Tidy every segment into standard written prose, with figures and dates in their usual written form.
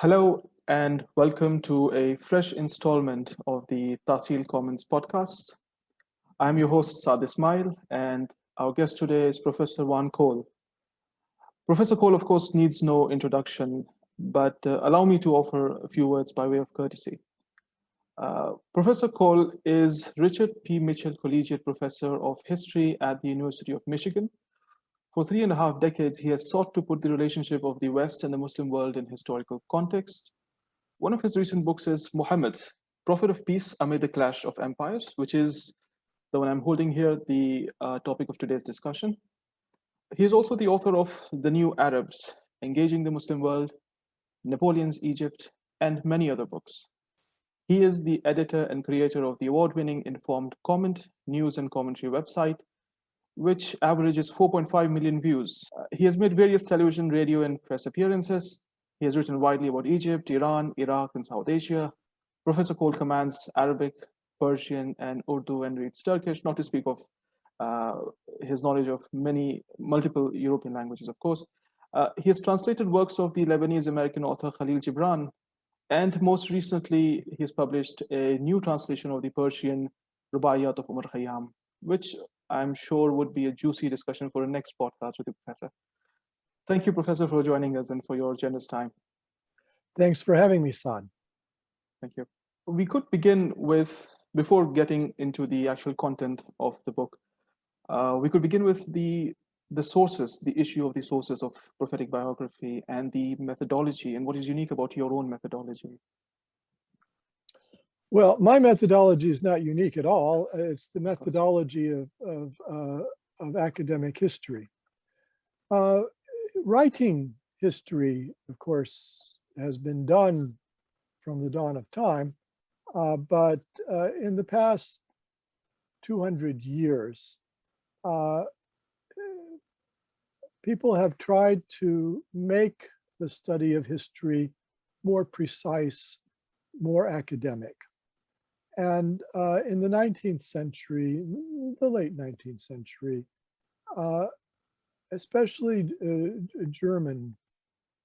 Hello and welcome to a fresh installment of the Tahsil Commons podcast. I'm your host Saad Ismail, and our guest today is Professor Juan Cole. Professor Cole, of course, needs no introduction, but allow me to offer a few words by way of courtesy. Professor Cole is Richard P. Mitchell Collegiate Professor of History at the University of Michigan. For 3.5 decades, he has sought to put the relationship of the West and the Muslim world in historical context. One of his recent books is Muhammad, Prophet of Peace Amid the Clash of Empires, which is the one I'm holding here, the topic of today's discussion. He is also the author of The New Arabs, Engaging the Muslim World, Napoleon's Egypt, and many other books. He is the editor and creator of the award-winning Informed Comment news and commentary website, which averages 4.5 million views. He has made various television, radio, and press appearances. He has written widely about Egypt, Iran, Iraq, and South Asia. Professor Cole commands Arabic, Persian, and Urdu, and reads Turkish, not to speak of his knowledge of multiple European languages, of course. He has translated works of the Lebanese-American author Khalil Gibran, and most recently, he has published a new translation of the Persian Rubaiyat of Omar Khayyam, which I'm sure would be a juicy discussion for a next podcast with you, Professor. Thank you, Professor, for joining us and for your generous time. Thanks for having me, Saad. Thank you. We could begin with, before getting into the actual content of the book, we could begin with the sources, the issue of the sources of prophetic biography and the methodology and what is unique about your own methodology. Well, my methodology is not unique at all. It's the methodology of academic history. Writing history, of course, has been done from the dawn of time, but in the past 200 years, people have tried to make the study of history more precise, more academic. And in the 19th century, the late 19th century, especially German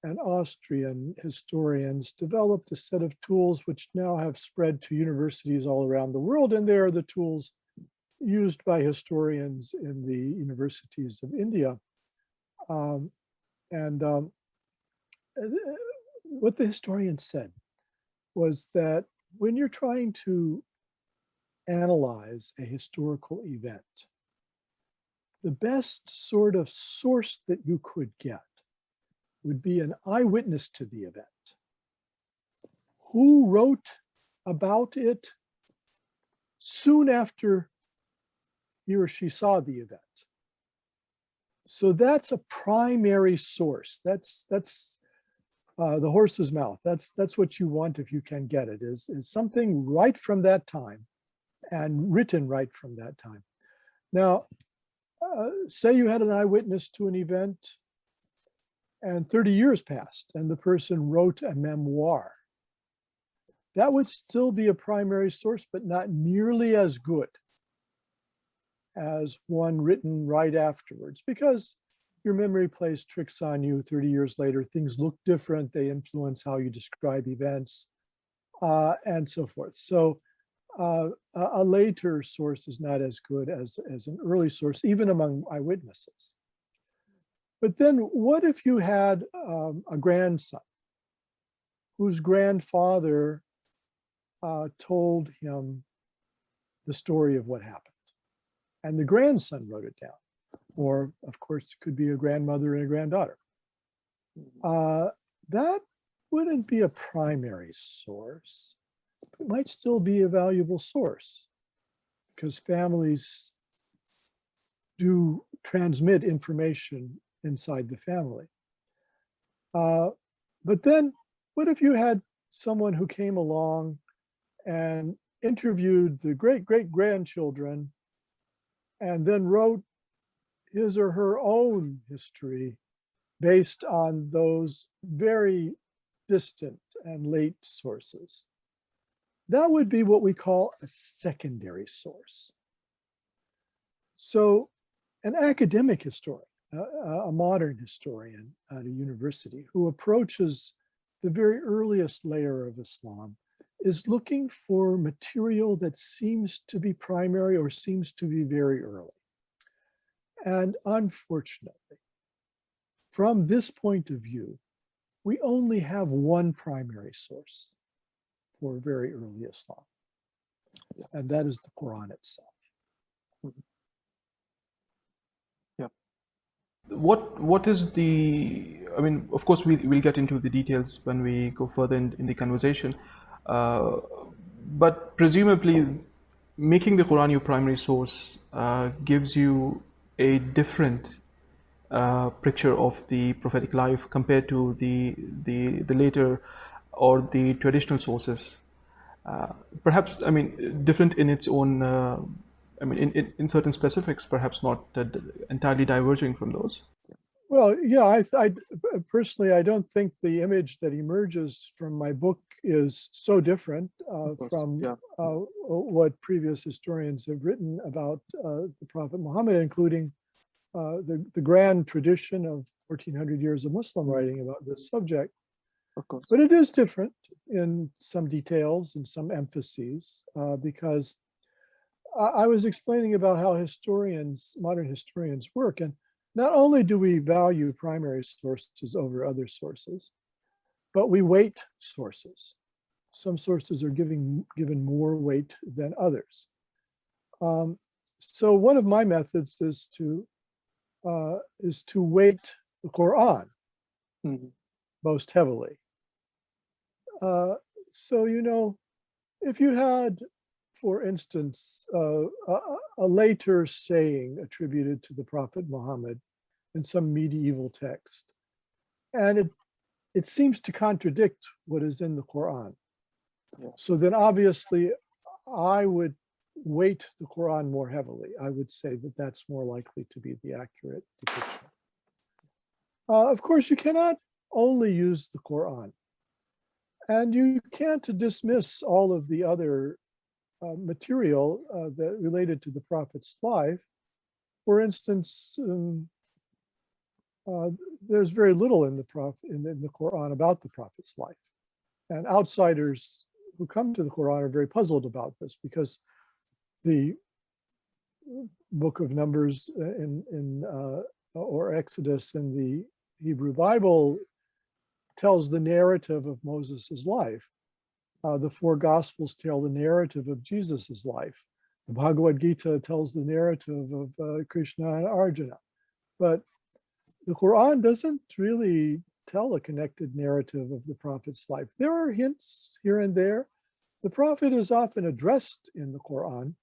and Austrian historians developed a set of tools which now have spread to universities all around the world, and they are the tools used by historians in the universities of India. What the historians said was that when you're trying to analyze a historical event, the best sort of source that you could get would be an eyewitness to the event. Who wrote about it soon after he or she saw the event? So that's a primary source. That's the horse's mouth. That's what you want if you can get it, is something right from that time and written right from that time. Now, say you had an eyewitness to an event and 30 years passed and the person wrote a memoir. That would still be a primary source, but not nearly as good as one written right afterwards, because your memory plays tricks on you 30 years later. Things look different. They influence how you describe events and so forth. So a later source is not as good as an early source, even among eyewitnesses. But then what if you had a grandson whose grandfather told him the story of what happened, and the grandson wrote it down? Or, of course, it could be a grandmother and a granddaughter. That wouldn't be a primary source. It might still be a valuable source because families do transmit information inside the family. But then what if you had someone who came along and interviewed the great-great-grandchildren and then wrote his or her own history based on those very distant and late sources? That would be what we call a secondary source. So an academic historian, a modern historian at a university who approaches the very earliest layer of Islam, is looking for material that seems to be primary or seems to be very early. And unfortunately, from this point of view, we only have one primary source for very early Islam, and that is the Quran itself. Yeah. What is the, I mean, of course, we'll get into the details when we go further in the conversation, but presumably making the Quran your primary source gives you a different picture of the prophetic life compared to the later or the traditional sources. Perhaps, I mean, different in its own, I mean, in certain specifics, perhaps not entirely diverging from those. Well, yeah, I personally, I don't think the image that emerges from my book is so different from what previous historians have written about the Prophet Muhammad, including the grand tradition of 1400 years of Muslim writing about this subject. Of course. But it is different in some details and some emphases because I was explaining about how modern historians work. And not only do we value primary sources over other sources, but we weight sources. Some sources are given more weight than others. So one of my methods is to weight the Quran most heavily. So, you know, if you had, for instance, a later saying attributed to the Prophet Muhammad in some medieval text, and it seems to contradict what is in the Quran. So then obviously I would weight the Quran more heavily. I would say that that's more likely to be the accurate depiction. Of course, you cannot only use the Quran, and you can't dismiss all of the other material that related to the Prophet's life. For instance, there's very little in the Quran about the Prophet's life, and outsiders who come to the Quran are very puzzled about this because the Book of Numbers or Exodus in the Hebrew Bible tells the narrative of Moses's life. The four Gospels tell the narrative of Jesus's life. The Bhagavad Gita tells the narrative of Krishna and Arjuna. But the Quran doesn't really tell a connected narrative of the Prophet's life. There are hints here and there. The Prophet is often addressed in the Quran.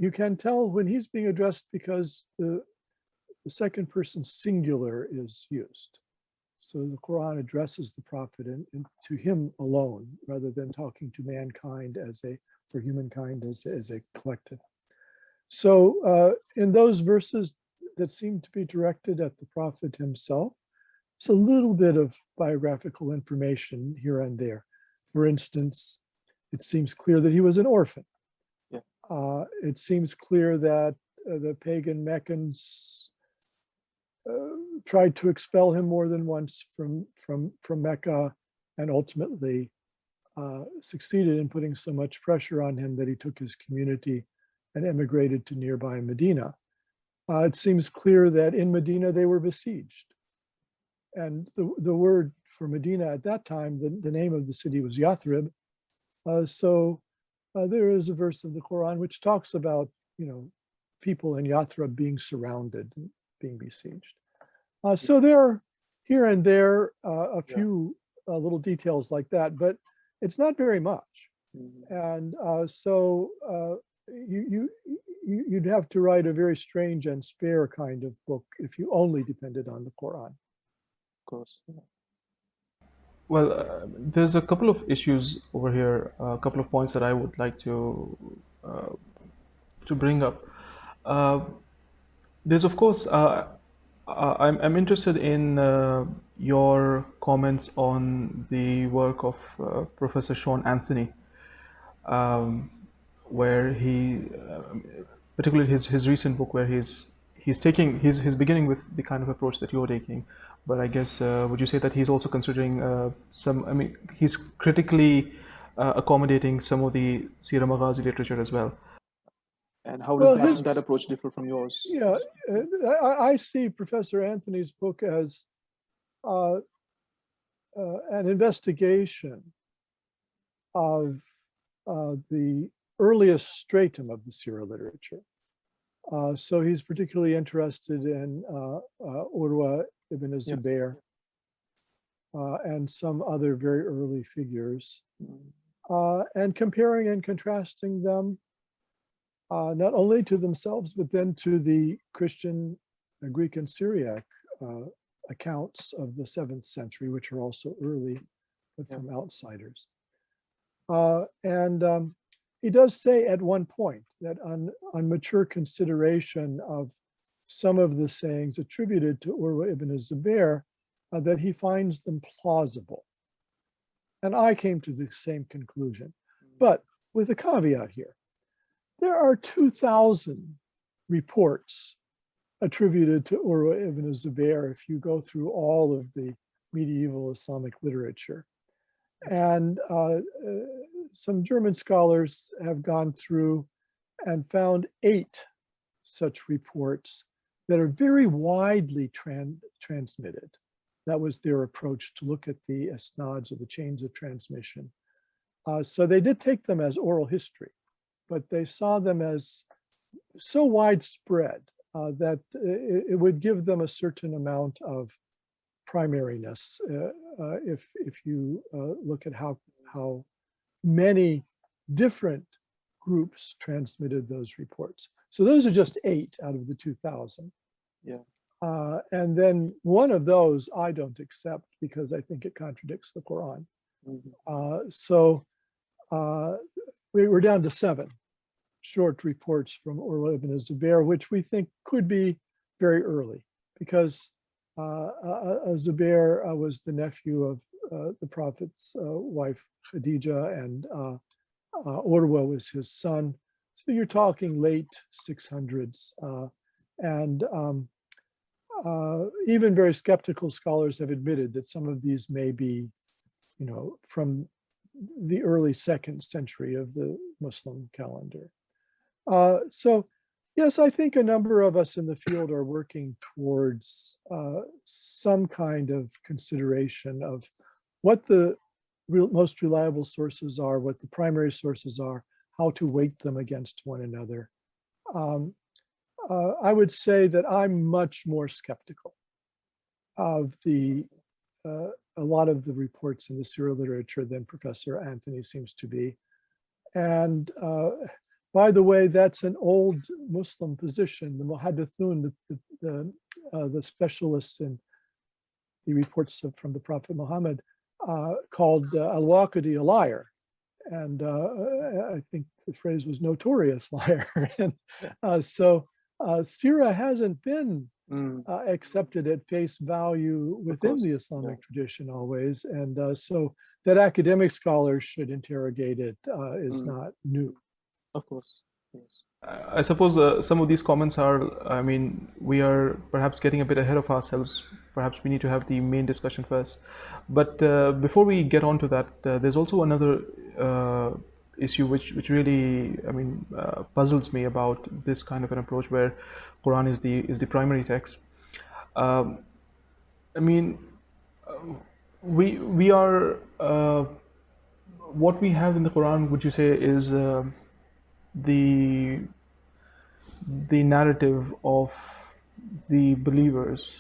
You can tell when he's being addressed because the second person singular is used. So the Quran addresses the Prophet and to him alone, rather than talking to mankind or humankind as a collective. So in those verses that seem to be directed at the Prophet himself, it's a little bit of biographical information here and there. For instance, it seems clear that he was an orphan. It seems clear that the pagan Meccans tried to expel him more than once from Mecca, and ultimately succeeded in putting so much pressure on him that he took his community and emigrated to nearby Medina. It seems clear that in Medina they were besieged. And the word for Medina at that time, the name of the city was Yathrib. So there is a verse of the Quran which talks about, you know, people in Yathrib being surrounded, being besieged. So there are here and there a few little details like that, but it's not very much. And so you'd have to write a very strange and spare kind of book if you only depended on the Quran. Of course. Well, there's a couple of issues over here, a couple of points that I would like to bring up. There's, of course, I'm interested in your comments on the work of Professor Sean Anthony, where he, particularly his recent book, where he's beginning with the kind of approach that you're taking, but I guess would you say that he's also considering some? I mean, he's critically accommodating some of the Sira Maghazi literature as well. And how does Well, his that approach differ from yours? yeah, I see Professor Anthony's book as an investigation of the earliest stratum of the Sira literature. So he's particularly interested in Urwa ibn Zubair and some other very early figures, and comparing and contrasting them not only to themselves, but then to the Christian, Greek, and Syriac accounts of the 7th century, which are also early, but from outsiders. And he does say at one point that on mature consideration of some of the sayings attributed to Urwa ibn Zubair, that he finds them plausible. And I came to the same conclusion, but with a caveat here. There are 2,000 reports attributed to Urwa ibn Zubair if you go through all of the medieval Islamic literature. And some German scholars have gone through and found 8 such reports that are very widely transmitted. That was their approach to look at the isnads, or the chains of transmission. So they did take them as oral history, but they saw them as so widespread that it would give them a certain amount of primariness if you look at how many different groups transmitted those reports. So those are just 8 out of the 2,000. Yeah. And then one of those I don't accept because I think it contradicts the Quran. So we're down to 7 short reports from Urwa ibn Zubair, which we think could be very early, because Zubair was the nephew of the Prophet's wife Khadija, and Urwa was his son. So you're talking late 600s. And even very skeptical scholars have admitted that some of these may be, from the early 2nd century of the Muslim calendar. So yes, I think a number of us in the field are working towards some kind of consideration of what the most reliable sources are, what the primary sources are, how to weight them against one another. I would say that I'm much more skeptical of a lot of the reports in the Sira literature than Professor Anthony seems to be. And by the way, that's an old Muslim position. The Muhaddithun, the specialists in the reports from the Prophet Muhammad, called al-Waqidi a liar. And I think the phrase was notorious liar. And so Sira hasn't been accepted at face value within the Islamic tradition always. And so that academic scholars should interrogate it is not new. Of course, yes. I suppose some of these comments are, I mean, we are perhaps getting a bit ahead of ourselves. Perhaps we need to have the main discussion first. But before we get on to that, there's also another issue which really, I mean, puzzles me about this kind of an approach where Quran is the primary text. I mean, we are what we have in the Quran, would you say, is the narrative of the believers.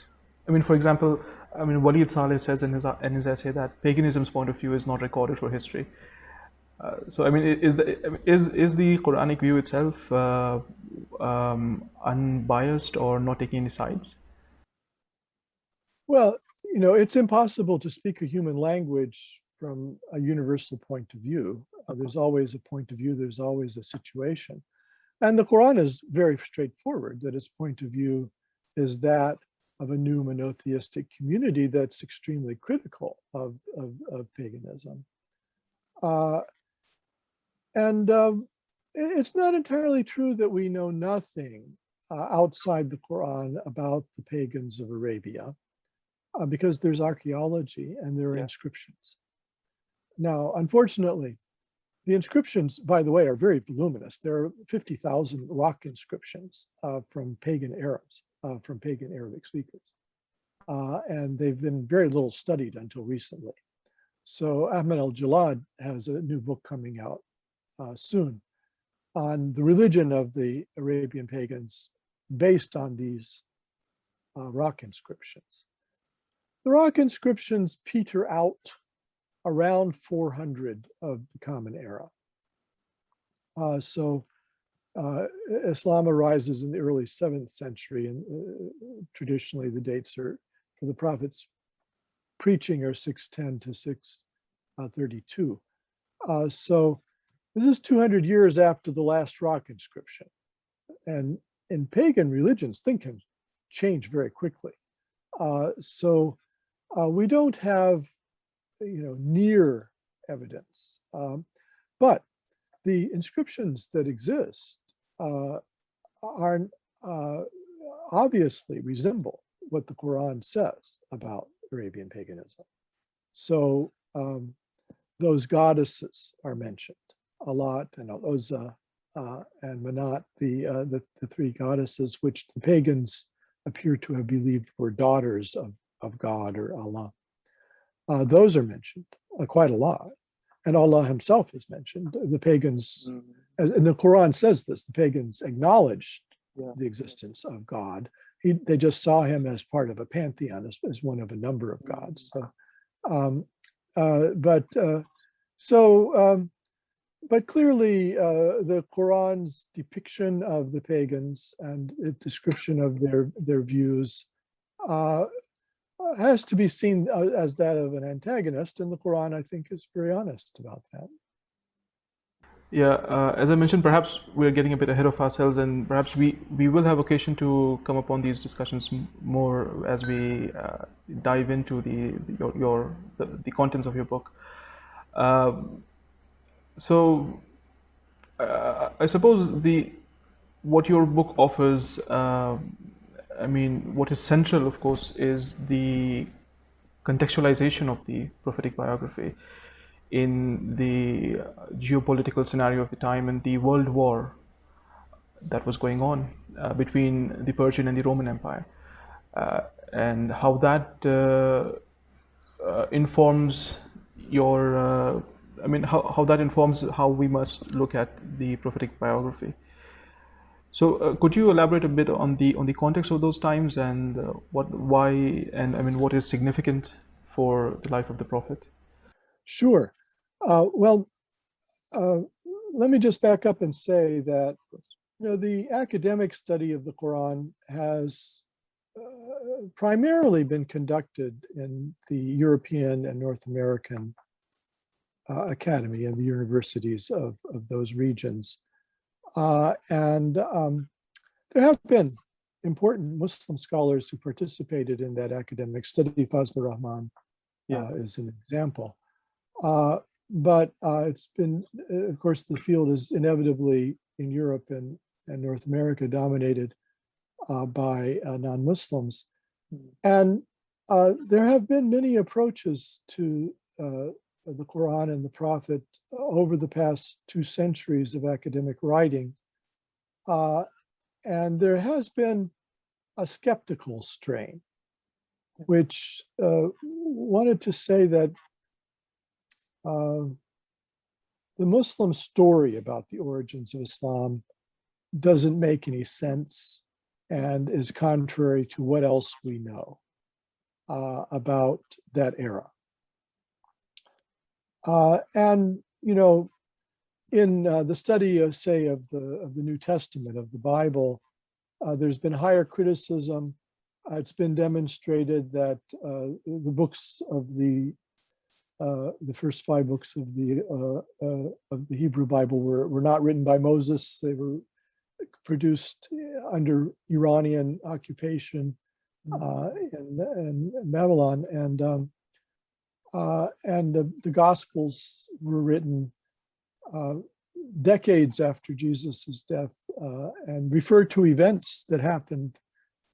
I mean, for example, I mean, Walid Saleh says in his essay that paganism's point of view is not recorded for history. So I mean, is the Quranic view itself unbiased or not taking any sides? Well, it's impossible to speak a human language from a universal point of view. There's always a point of view, there's always a situation. And the Quran is very straightforward, that its point of view is that of a new monotheistic community that's extremely critical of paganism. And it's not entirely true that we know nothing outside the Quran about the pagans of Arabia. because there's archaeology and there are Yeah. inscriptions. Now, unfortunately, the inscriptions, by the way, are very voluminous. There are 50,000 rock inscriptions from pagan Arabs, from pagan Arabic speakers. And they've been very little studied until recently. So Ahmed al-Jalad has a new book coming out soon on the religion of the Arabian pagans based on these rock inscriptions. The rock inscriptions peter out around 400 of the Common Era. Islam arises in the early 7th century, and traditionally the dates are for the Prophet's preaching are 610 to 632. So this is 200 years after the last rock inscription. And in pagan religions, things can change very quickly. We don't have, near evidence. But the inscriptions that exist obviously resemble what the Quran says about Arabian paganism. So those goddesses are mentioned a lot, and Uzza and Manat, the three goddesses, which the pagans appear to have believed were daughters of God or Allah. Those are mentioned quite a lot. And Allah himself is mentioned. The pagans, and the Quran says this, the pagans acknowledged the existence of God. They just saw him as part of a pantheon, as one of a number of gods. But clearly the Quran's depiction of the pagans and a description of their views has to be seen as that of an antagonist, and the Quran, I think, is very honest about that. Yeah, as I mentioned, perhaps we're getting a bit ahead of ourselves, and perhaps we will have occasion to come upon these discussions more as we dive into the contents of your book. I suppose what your book offers, what is central, of course, is the contextualization of the prophetic biography in the geopolitical scenario of the time and the world war that was going on between the Persian and the Roman Empire, and how that informs your, how that informs how we must look at the prophetic biography. So, could you elaborate a bit on the context of those times and why what is significant for the life of the Prophet? Sure. Let me just back up and say that the academic study of the Quran has primarily been conducted in the European and North American academy and the universities of those regions. And there have been important Muslim scholars who participated in that academic study. Fazlur Rahman is an example. But it's been, of course, the field is inevitably in Europe and North America dominated by non-Muslims. And there have been many approaches to the Quran and the Prophet over the past 2 centuries of academic writing. And there has been a skeptical strain, which wanted to say that the Muslim story about the origins of Islam doesn't make any sense and is contrary to what else we know about that era. In the study, say, of the New Testament, of the Bible, there's been higher criticism. It's been demonstrated that the books of the first 5 books of the Hebrew Bible were not written by Moses. They were produced under Iranian occupation in Babylon, and the Gospels were written decades after Jesus's death and refer to events that happened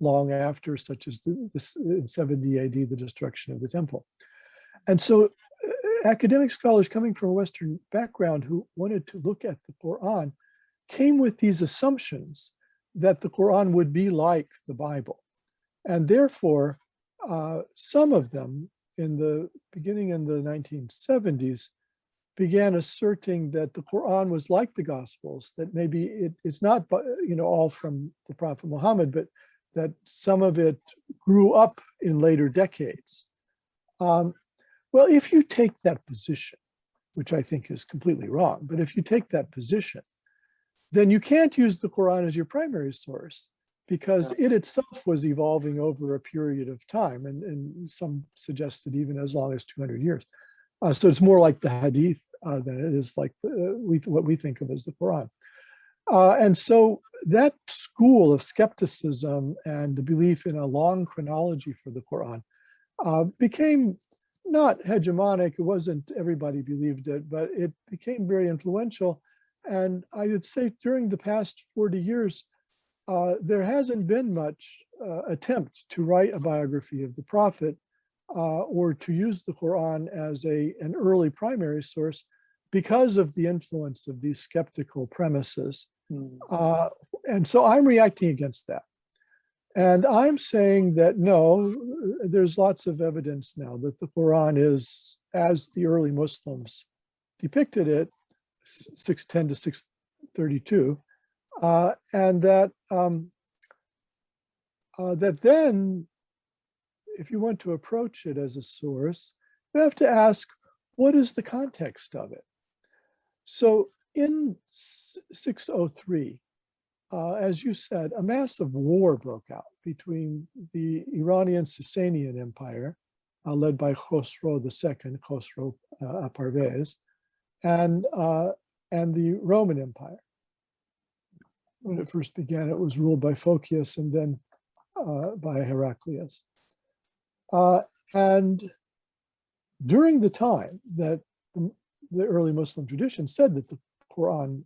long after, such as in 70 AD, the destruction of the temple. And so academic scholars coming from a Western background who wanted to look at the Quran came with these assumptions that the Quran would be like the Bible. And therefore, some of them beginning in the 1970s began asserting that the Quran was like the Gospels, that maybe it's not all from the Prophet Muhammad, but that some of it grew up in later decades. Well, if you take that position, which I think is completely wrong, but if you take that position, then you can't use the Quran as your primary source, because it itself was evolving over a period of time, and some suggested even as long as 200 years. So it's more like the Hadith than it is like what we think of as the Quran. And so that school of skepticism and the belief in a long chronology for the Quran became not hegemonic. It wasn't everybody believed it, but it became very influential. And I would say during the past 40 years, there hasn't been much attempt to write a biography of the Prophet or to use the Quran as an early primary source because of the influence of these skeptical premises. And so I'm reacting against that. And I'm saying that no, there's lots of evidence now that the Quran is, as the early Muslims depicted it, 610 to 632, and that that then, if you want to approach it as a source, you have to ask, what is the context of it? So in 603, as you said, a massive war broke out between the Iranian Sasanian Empire, led by Khosrow II, Khosrow Parvez, and the Roman Empire. When it first began, it was ruled by Photius and then by Heraclius. And during the time that the early Muslim tradition said that the Quran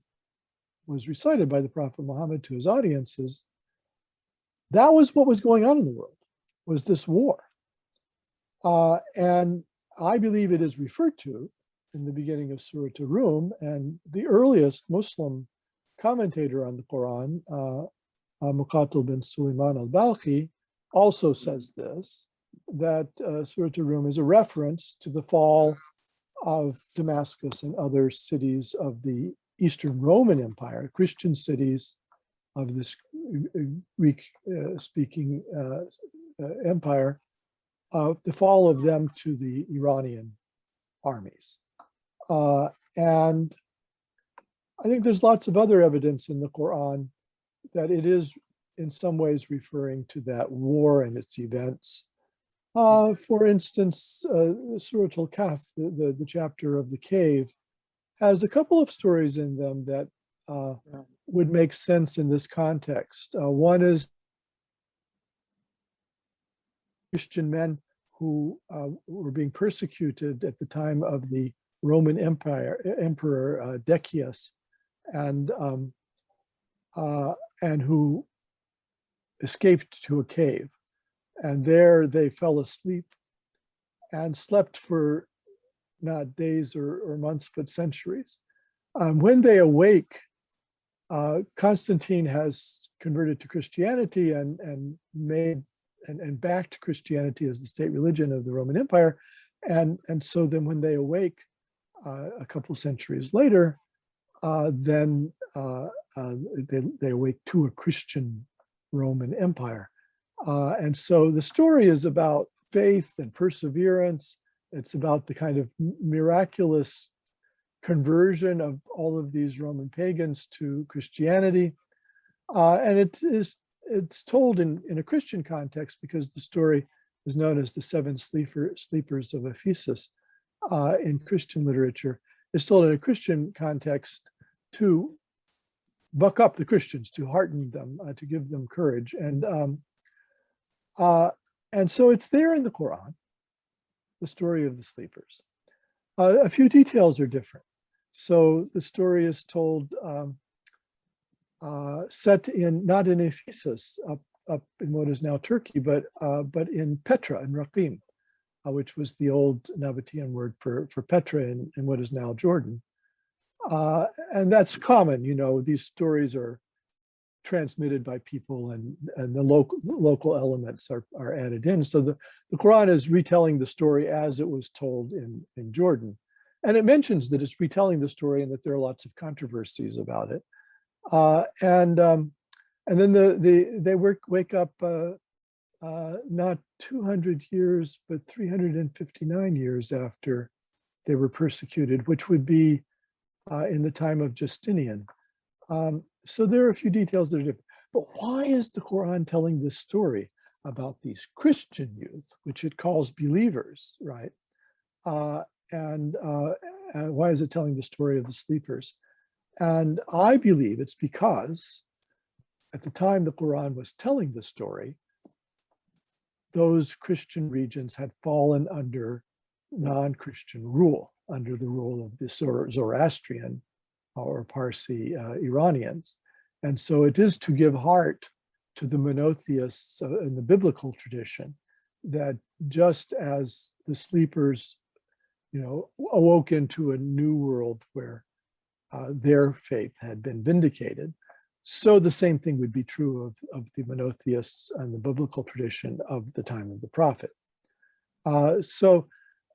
was recited by the Prophet Muhammad to his audiences, that was what was going on in the world, was this war. And I believe it is referred to in the beginning of Surah Rum, and the earliest Muslim commentator on the Quran, Muqatil bin Sulaiman al-Balkhi, also says this, that Surah Rum is a reference to the fall of Damascus and other cities of the Eastern Roman Empire, Christian cities of this Greek-speaking empire, the fall of them to the Iranian armies. And I think there's lots of other evidence in the Quran that it is in some ways referring to that war and its events. For instance, Surah Al-Kahf, the chapter of the cave, has a couple of stories in them that would make sense in this context. One is Christian men who were being persecuted at the time of the Roman Emperor Decius, and who escaped to a cave. And there they fell asleep and slept for not days or months, but centuries. When they awake, Constantine has converted to Christianity and backed Christianity as the state religion of the Roman Empire. And so then when they awake a couple centuries later, then they awake to a Christian Roman Empire. And so the story is about faith and perseverance. It's about the kind of miraculous conversion of all of these Roman pagans to Christianity. And it's told in a Christian context because the story is known as the seven sleepers of Ephesus in Christian literature. It's told in a Christian context to buck up the Christians, to hearten them, to give them courage. And so it's there in the Quran, the story of the sleepers. A few details are different. So the story is told, set not in Ephesus, up in what is now Turkey, but in Petra, in Raqim, which was the old Nabatean word for Petra in what is now Jordan. And that's common, these stories are transmitted by people and the local elements are added in. So the Quran is retelling the story as it was told in Jordan. And it mentions that it's retelling the story and that there are lots of controversies about it. And then they wake up not 200 years, but 359 years after they were persecuted, which would be in the time of Justinian. So there are a few details that are different. But why is the Quran telling this story about these Christian youth, which it calls believers, right? And why is it telling the story of the sleepers? And I believe it's because at the time the Quran was telling the story, those Christian regions had fallen under non-Christian rule, under the rule of the Zoroastrian or Parsi Iranians. And so it is to give heart to the monotheists in the biblical tradition that just as the sleepers, awoke into a new world where their faith had been vindicated, so the same thing would be true of the monotheists and the biblical tradition of the time of the prophet. So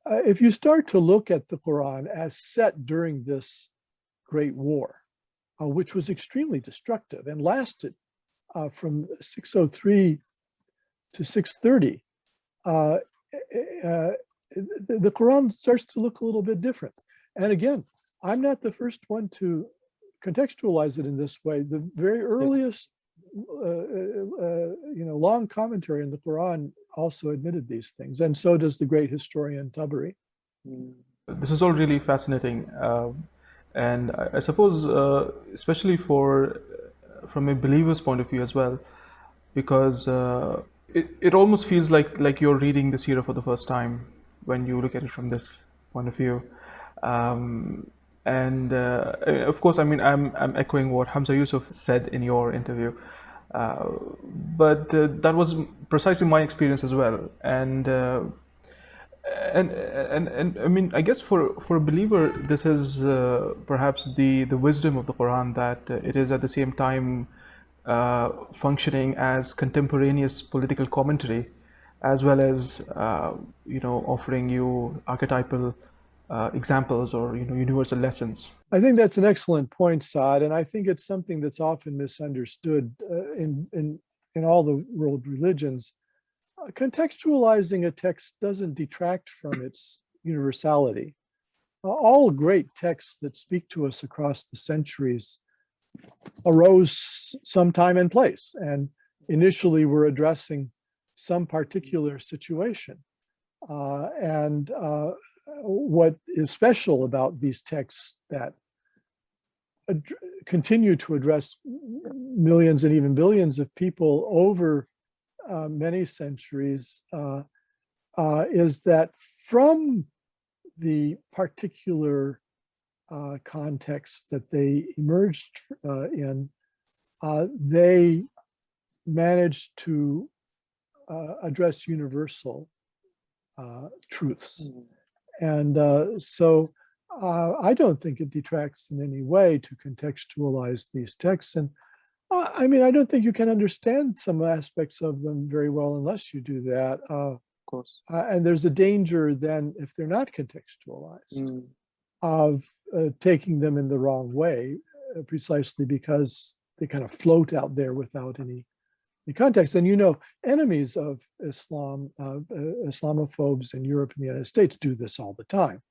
if you start to look at the Quran as set during this Great War, which was extremely destructive and lasted from 603 to 630, the Quran starts to look a little bit different. And again, I'm not the first one to contextualize it in this way. The very earliest, long commentary in the Quran also admitted these things, and so does the great historian Tabari. This is all really fascinating. And I suppose, especially from a believer's point of view as well, because it almost feels like you're reading the Seerah for the first time when you look at it from this point of view. And of course, I mean, I'm echoing what Hamza Yusuf said in your interview, but that was precisely my experience as well. And I mean, I guess for a believer, this is perhaps the wisdom of the Quran, that it is at the same time functioning as contemporaneous political commentary, as well as offering you archetypal examples or universal lessons. I think that's an excellent point, Saad, and I think it's something that's often misunderstood in all the world religions. Contextualizing a text doesn't detract from its universality. All great texts that speak to us across the centuries arose some time and place, and initially were addressing some particular situation. And what is special about these texts that continue to address millions and even billions of people over many centuries is that from the particular context that they emerged in, they managed to address universal truths. And so I don't think it detracts in any way to contextualize these texts. And I mean, I don't think you can understand some aspects of them very well unless you do that. Of course. And there's a danger then, if they're not contextualized, of taking them in the wrong way, precisely because they kind of float out there without any context. And enemies of Islam, Islamophobes in Europe and the United States do this all the time.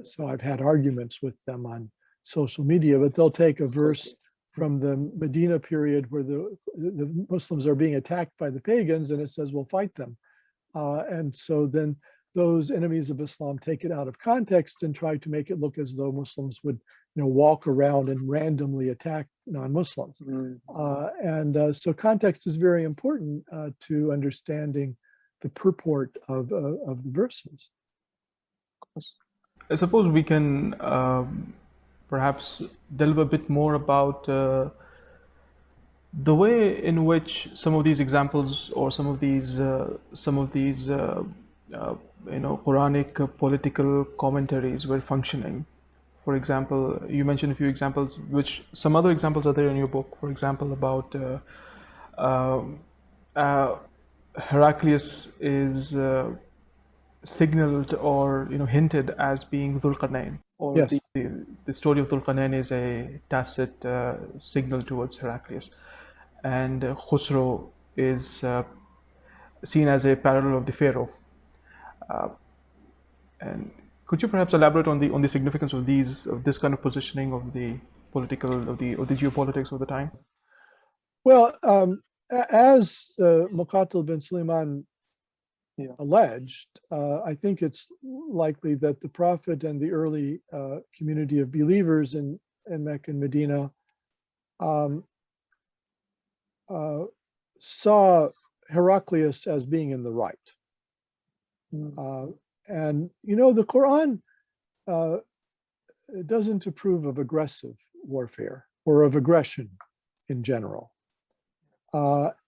So I've had arguments with them on social media, but they'll take a verse from the Medina period where the Muslims are being attacked by the pagans, and it says, we'll fight them. And so then those enemies of Islam take it out of context and try to make it look as though Muslims would walk around and randomly attack non-Muslims. So context is very important to understanding the purport of the verses. I suppose we can perhaps delve a bit more about the way in which some of these examples or some of these Quranic political commentaries were functioning. For example, you mentioned a few examples, which some other examples are there in your book. For example, about uh, Heraclius is signaled or hinted as being Dhul Qarnayn, or Yes. the story of Dhul Qarnayn is a tacit signal towards Heraclius, and Khusro is seen as a parallel of the pharaoh. And could you perhaps elaborate on the significance of this kind of positioning of the political of the geopolitics of the time? Well, as Muqatil bin Sulaiman alleged, I think it's likely that the Prophet and the early community of believers in Mecca and Medina saw Heraclius as being in the right. And the Quran doesn't approve of aggressive warfare or of aggression in general,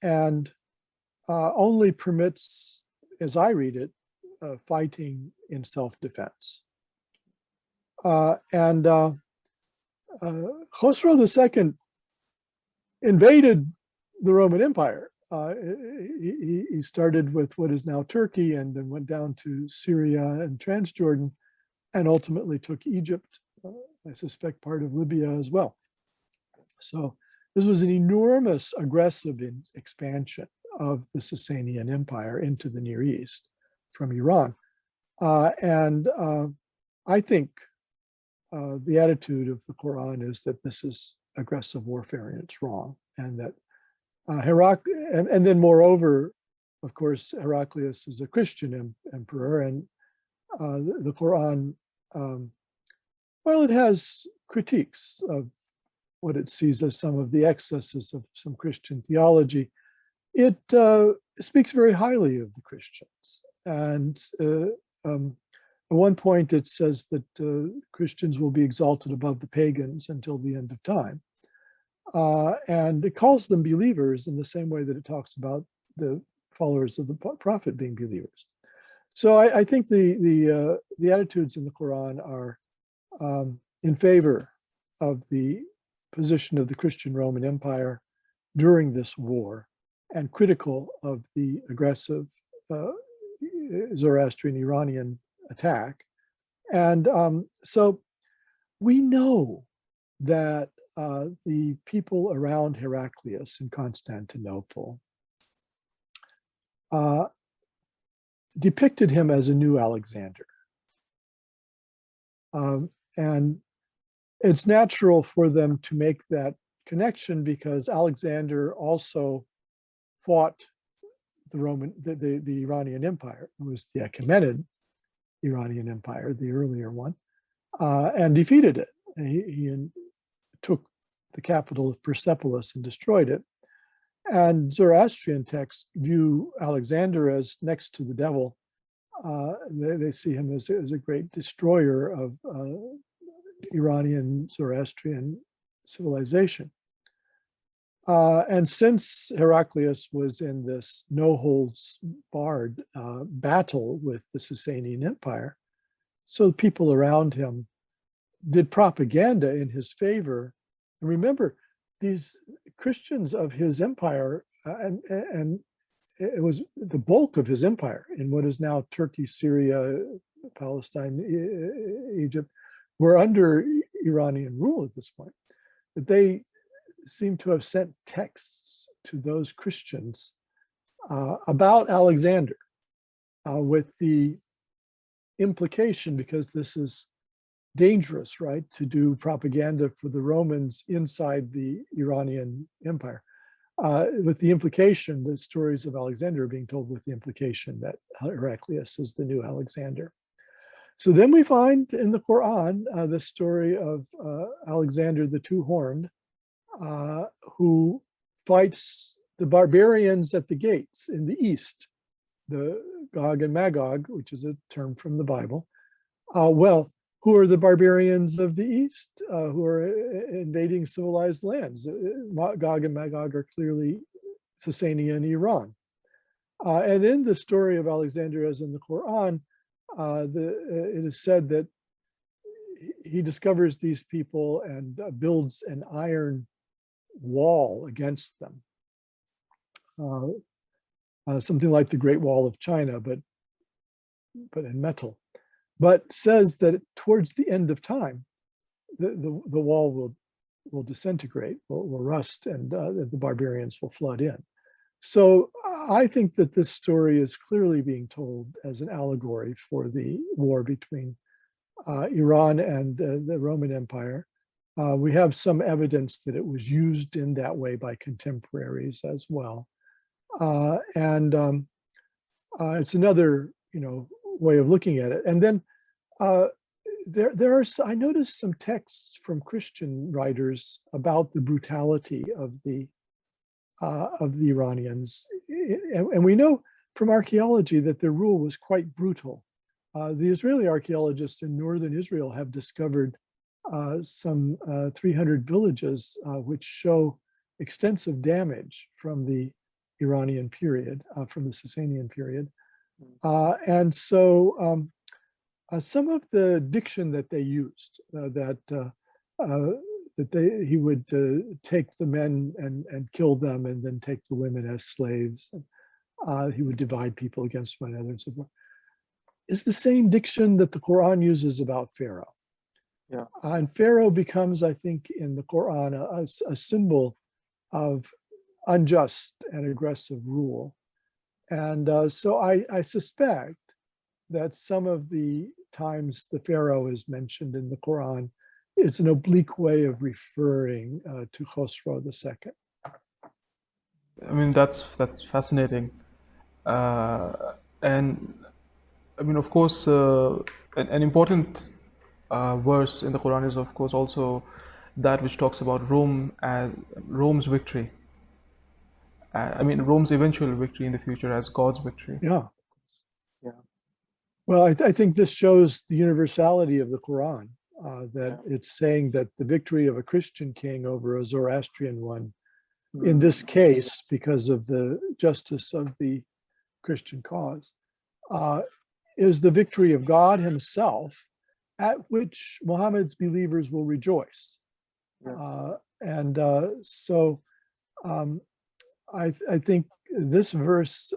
and only permits, as I read it, fighting in self-defense. And Khosrow II invaded the Roman Empire. He started with what is now Turkey and then went down to Syria and Transjordan and ultimately took Egypt, I suspect part of Libya as well. So this was an enormous aggressive expansion of the Sasanian Empire into the Near East from Iran. And I think the attitude of the Quran is that this is aggressive warfare and it's wrong, and that and then moreover, of course, Heraclius is a Christian emperor, and the Quran, well, it has critiques of what it sees as some of the excesses of some Christian theology. It speaks very highly of the Christians. And at one point it says that Christians will be exalted above the pagans until the end of time. And it calls them believers in the same way that it talks about the followers of the Prophet being believers. So I think the attitudes in the Quran are in favor of the position of the Christian Roman Empire during this war, and critical of the aggressive Zoroastrian Iranian attack. And so we know that the people around Heraclius in Constantinople depicted him as a new Alexander. And it's natural for them to make that connection because Alexander also fought the Iranian Empire. It was the Achaemenid Iranian Empire, the earlier one, and defeated it. He took the capital of Persepolis and destroyed it. And Zoroastrian texts view Alexander as next to the devil. They see him as a great destroyer of Iranian Zoroastrian civilization. And since Heraclius was in this no-holds-barred battle with the Sasanian Empire, so the people around him did propaganda in his favor. And remember, these Christians of his empire, and it was the bulk of his empire in what is now Turkey, Syria, Palestine, Egypt, were under Iranian rule at this point. But they seem to have sent texts to those Christians about Alexander with the implication, because this is dangerous, right, to do propaganda for the Romans inside the Iranian Empire, with the implication that stories of Alexander are being told with the implication that Heraclius is the new Alexander. So then we find in the Quran the story of Alexander the Two-Horned, who fights the barbarians at the gates in the east, the Gog and Magog, which is a term from the Bible, who are the barbarians of the East, who are invading civilized lands. Gog and Magog are clearly Sasania and Iran. And in the story of Alexander, as in the Quran, it is said that he discovers these people and builds an iron wall against them. Something like the Great Wall of China, but in metal. But says that towards the end of time, the wall will disintegrate, will rust, and the barbarians will flood in. So I think that this story is clearly being told as an allegory for the war between Iran and the Roman Empire. We have some evidence that it was used in that way by contemporaries as well. It's another, way of looking at it. And then I noticed some texts from Christian writers about the brutality of the Iranians, and we know from archaeology that their rule was quite brutal. The Israeli archaeologists in northern Israel have discovered some 300 villages which show extensive damage from the Iranian period, from the Sasanian period. And so some of the diction that they used, he would take the men and kill them and then take the women as slaves. And, he would divide people against one another and so forth, is the same diction that the Quran uses about Pharaoh. Yeah. And Pharaoh becomes, I think, in the Quran, a symbol of unjust and aggressive rule. And so I suspect that some of the times the Pharaoh is mentioned in the Quran, it's an oblique way of referring to Khosrow II. I mean, that's fascinating. And I mean, of course, an important verse in the Quran is, of course, also that which talks about Rome's victory. I mean, Rome's eventual victory in the future as God's victory. Yeah. Yeah. Well, I think this shows the universality of the Quran, that it's saying that the victory of a Christian king over a Zoroastrian one, in this case, because of the justice of the Christian cause, is the victory of God himself, at which Muhammad's believers will rejoice. Yeah. So I think this verse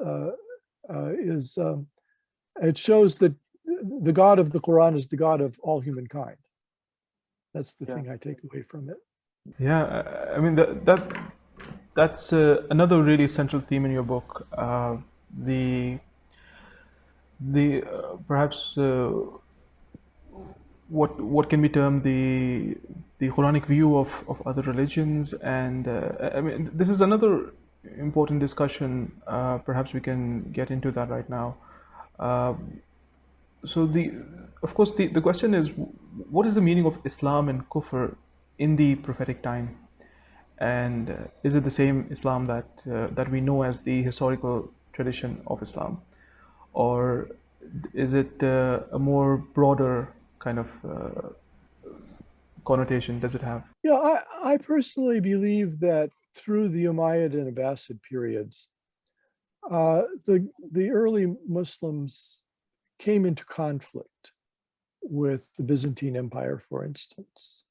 it shows that the God of the Quran is the God of all humankind. That's the thing I take away from it. Yeah, I mean that's another really central theme in your book. Perhaps what can be termed the Quranic view of other religions, and I mean this is another important discussion. Perhaps we can get into that right now. So of course the question is, what is the meaning of Islam and Kufr in the prophetic time, and is it the same Islam that we know as the historical tradition of Islam, or is it a more broader kind of connotation does it have? Yeah, I personally believe that through the Umayyad and Abbasid periods, the early Muslims came into conflict with the Byzantine Empire, for instance.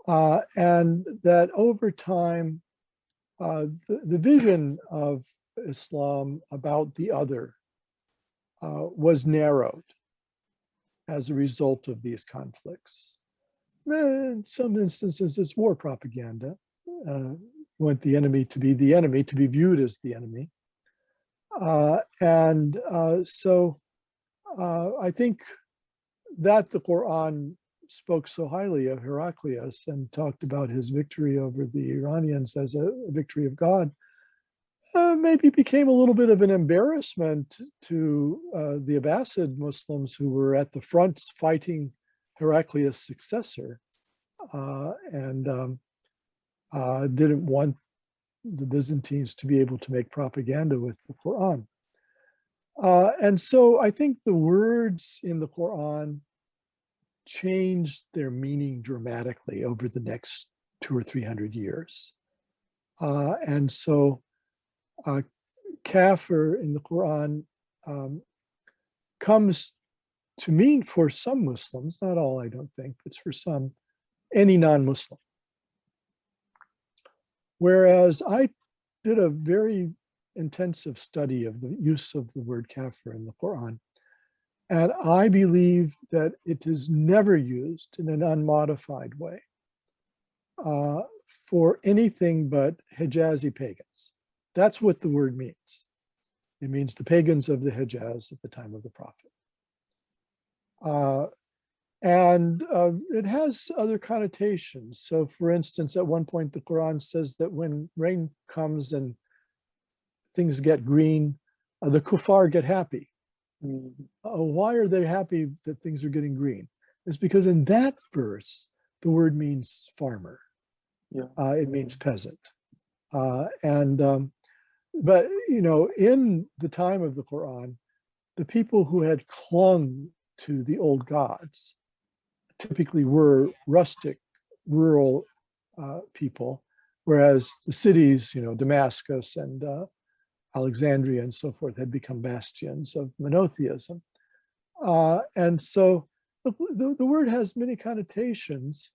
And that over time, the vision of Islam about the other was narrowed as a result of these conflicts. In some instances, it's war propaganda. Want the enemy to be the enemy, to be viewed as the enemy. So I think that the Quran spoke so highly of Heraclius and talked about his victory over the Iranians as a victory of God, maybe became a little bit of an embarrassment to the Abbasid Muslims who were at the front fighting Heraclius' successor, and didn't want the Byzantines to be able to make propaganda with the Quran. And so I think the words in the Quran changed their meaning dramatically over the next 200 or 300 years. And so kafir in the Quran comes to mean for some Muslims, not all I don't think, but for some, any non-Muslim. Whereas I did a very intensive study of the use of the word kafir in the Quran. And I believe that it is never used in an unmodified way for anything but Hijazi pagans. That's what the word means. It means the pagans of the Hijaz at the time of the Prophet. It has other connotations. So for instance, at one point, the Quran says that when rain comes and things get green, the kuffar get happy. Why are they happy that things are getting green? It's because in that verse, the word means farmer. Yeah. It means peasant. But, you know, in the time of the Quran, the people who had clung to the old gods typically were rustic, rural people, whereas the cities, you know, Damascus and Alexandria and so forth had become bastions of monotheism. And so the word has many connotations,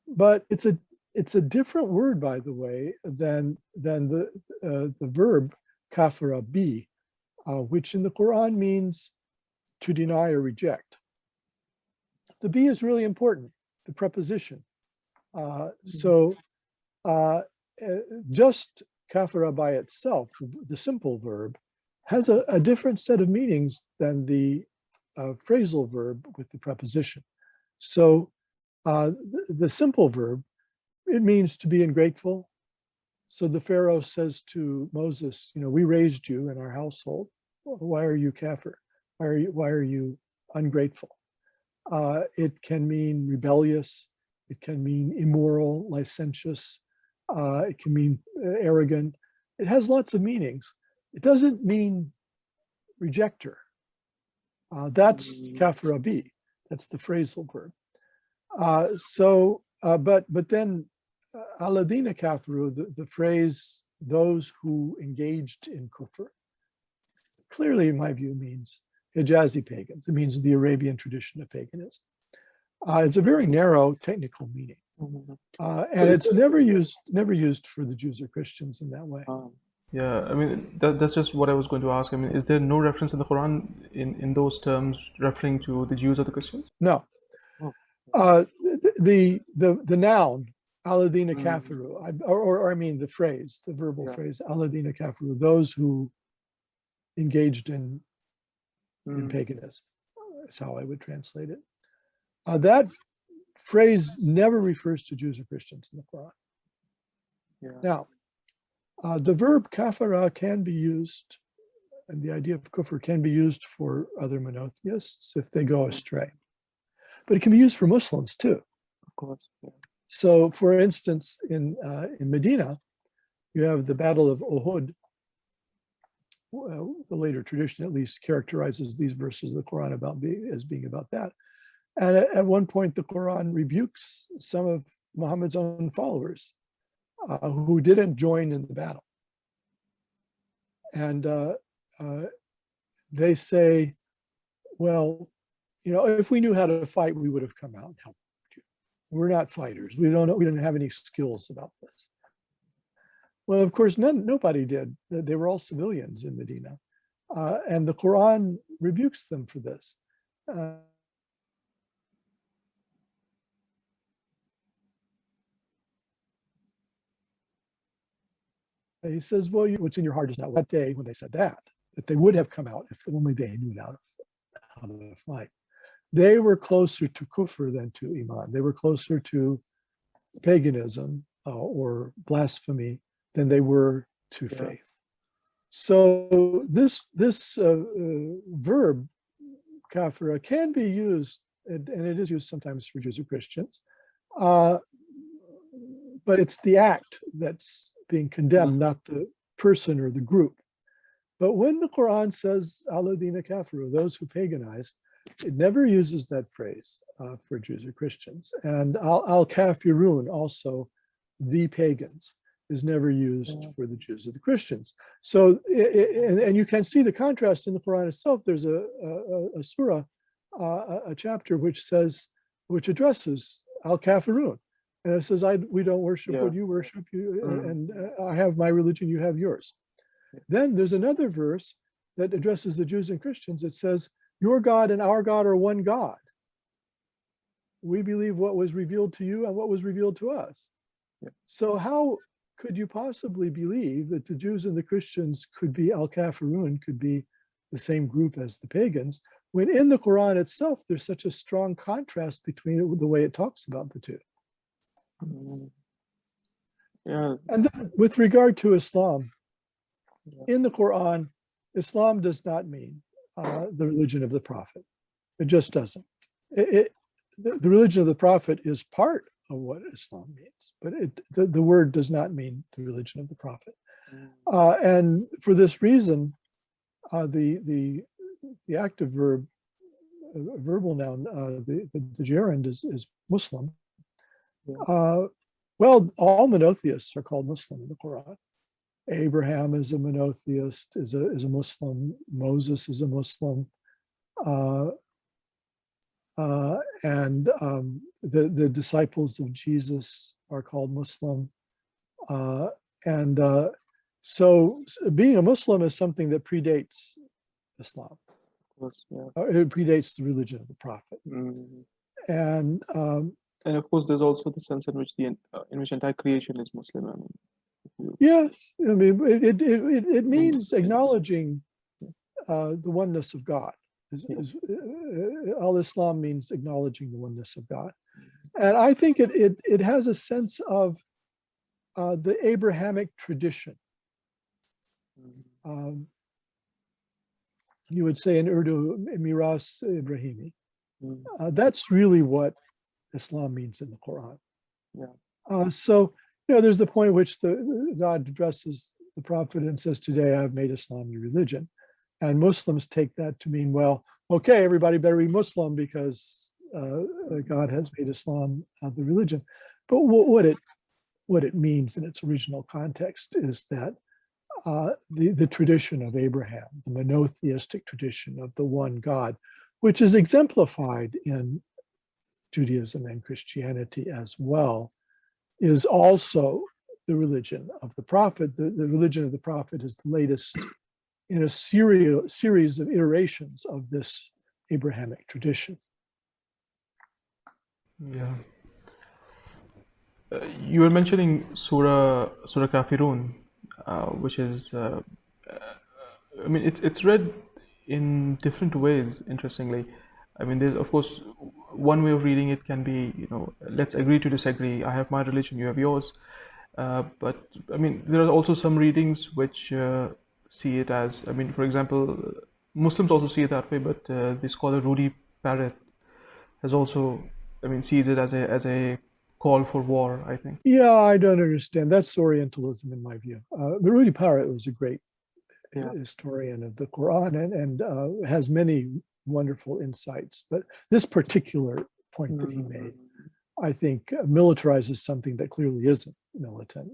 but it's a different word, by the way, than the verb kafara bi, which in the Quran means to deny or reject. The bi is really important, the preposition. Just kafara by itself, the simple verb, has a different set of meanings than the phrasal verb with the preposition. So the simple verb, it means to be ungrateful. So the Pharaoh says to Moses, you know, we raised you in our household. Why are you kafir? Why are you ungrateful? It can mean rebellious. It can mean immoral, licentious. It can mean arrogant. It has lots of meanings. It doesn't mean rejecter. That's kafir bi. That's the phrasal verb. But then alladina kafiru, the phrase those who engaged in kufr, clearly in my view means Hijazi pagans. It means the Arabian tradition of paganism. It's a very narrow technical meaning. And it's never used for the Jews or Christians in that way. Yeah, I mean, that's just what I was going to ask. I mean, is there no reference in the Quran in those terms referring to the Jews or the Christians? No. The noun, alladina kafiru, or I mean the phrase, the verbal phrase, alladina kafiru, those who engaged in paganism, is how I would translate it. That phrase never refers to Jews or Christians in the Quran. Yeah. Now, the verb kafara can be used, and the idea of kufr can be used for other monotheists if they go astray. But it can be used for Muslims too. Of course. Yeah. So, for instance, in Medina, you have the Battle of Uhud. The later tradition at least characterizes these verses of the Quran as being about that. And at one point, the Quran rebukes some of Muhammad's own followers who didn't join in the battle. And they say, well, you know, if we knew how to fight, we would have come out and helped you. We're not fighters. We didn't have any skills about this. Well, of course, nobody did. They were all civilians in Medina. And the Quran rebukes them for this. He says, well, what's in your heart is not that day when they said that they would have come out if only they knew how to fight. They were closer to kufr than to iman. They were closer to paganism or blasphemy than they were to faith. So this verb, kafira, can be used, and it is used sometimes for Jews or Christians, but it's the act that's being condemned, not the person or the group. But when the Quran says, alladina kafiru, those who paganized, It never uses that phrase for Jews or Christians. And al-Kafirun, also the pagans, is never used for the Jews or the Christians. So, and you can see the contrast in the Quran itself. There's a surah, a chapter which addresses al-Kafirun. And it says, we don't worship what you worship, and I have my religion, you have yours. Then there's another verse that addresses the Jews and Christians. It says, your God and our God are one God. We believe what was revealed to you and what was revealed to us. So how could you possibly believe that the Jews and the Christians could be al-Kafirun, could be the same group as the pagans, when in the Quran itself, there's such a strong contrast between the way it talks about the two. And then with regard to Islam, in the Quran, Islam does not mean the religion of the Prophet. It just doesn't. The religion of the Prophet is part of what Islam means, but the word does not mean the religion of the Prophet. And for this reason, the active verb, verbal noun, the gerund is Muslim. Well, all monotheists are called Muslim in the Quran. Abraham is a monotheist, is a Muslim. Moses is a Muslim. And the disciples of Jesus are called Muslim. So being a Muslim is something that predates Islam. It predates the religion of the Prophet. And of course, there's also the sense in which entire creation is Muslim. I mean, yes, I mean it means acknowledging the oneness of God. Al-Islam means acknowledging the oneness of God, and I think it has a sense of the Abrahamic tradition. You would say in Urdu, Miras Ibrahimi. That's really what Islam means in the Quran. So, there's the point at which God addresses the Prophet and says, today I've made Islam your religion. And Muslims take that to mean, well, okay, everybody better be Muslim because God has made Islam the religion. But what it means in its original context is that the tradition of Abraham, the monotheistic tradition of the one God, which is exemplified in Judaism and Christianity as well, is also the religion of the Prophet. The religion of the Prophet is the latest in a series of iterations of this Abrahamic tradition. You were mentioning Surah Kafirun, which is, I mean, it's read in different ways, interestingly. I mean, there's, of course, one way of reading it can be, let's agree to disagree. I have my religion, you have yours. But, I mean, there are also some readings which see it as, I mean, for example, Muslims also see it that way, but the scholar Rudy Parrott has also, I mean, sees it as a call for war, I think. Yeah, I don't understand. That's Orientalism in my view. Rudy Parrott was a great historian of the Quran and has many wonderful insights. But this particular point that he made, I think, militarizes something that clearly isn't militant.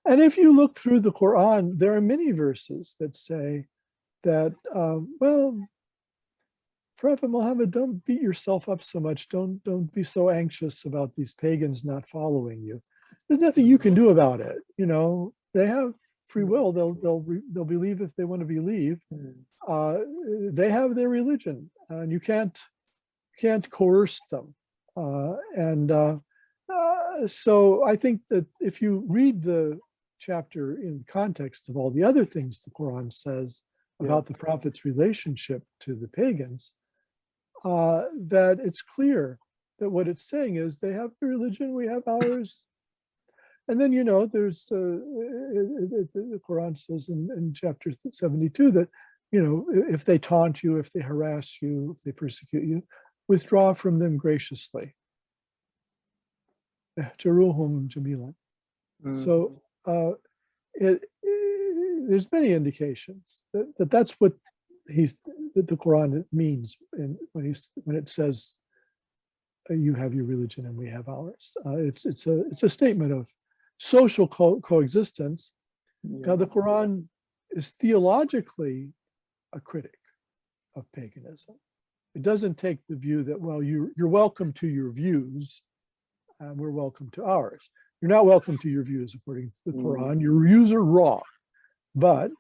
And if you look through the Quran, there are many verses that say that, well, Prophet Muhammad, don't beat yourself up so much. Don't be so anxious about these pagans not following you. There's nothing you can do about it. They have free will. They'll believe if they want to believe. They have their religion, and you can't coerce them. So I think that if you read the chapter in context of all the other things the Quran says about the Prophet's relationship to the pagans, that it's clear that what it's saying is they have their religion, we have ours. And then, there's, the Quran says in chapter 72 that, if they taunt you, if they harass you, if they persecute you, withdraw from them graciously. So there's many indications that that's what the Quran means when it says you have your religion and we have ours. It's a statement of social coexistence. Now, the Quran is theologically a critic of paganism. It doesn't take the view that, well, you're welcome to your views and we're welcome to ours. You're not welcome to your views according to the Quran. Your views are wrong. But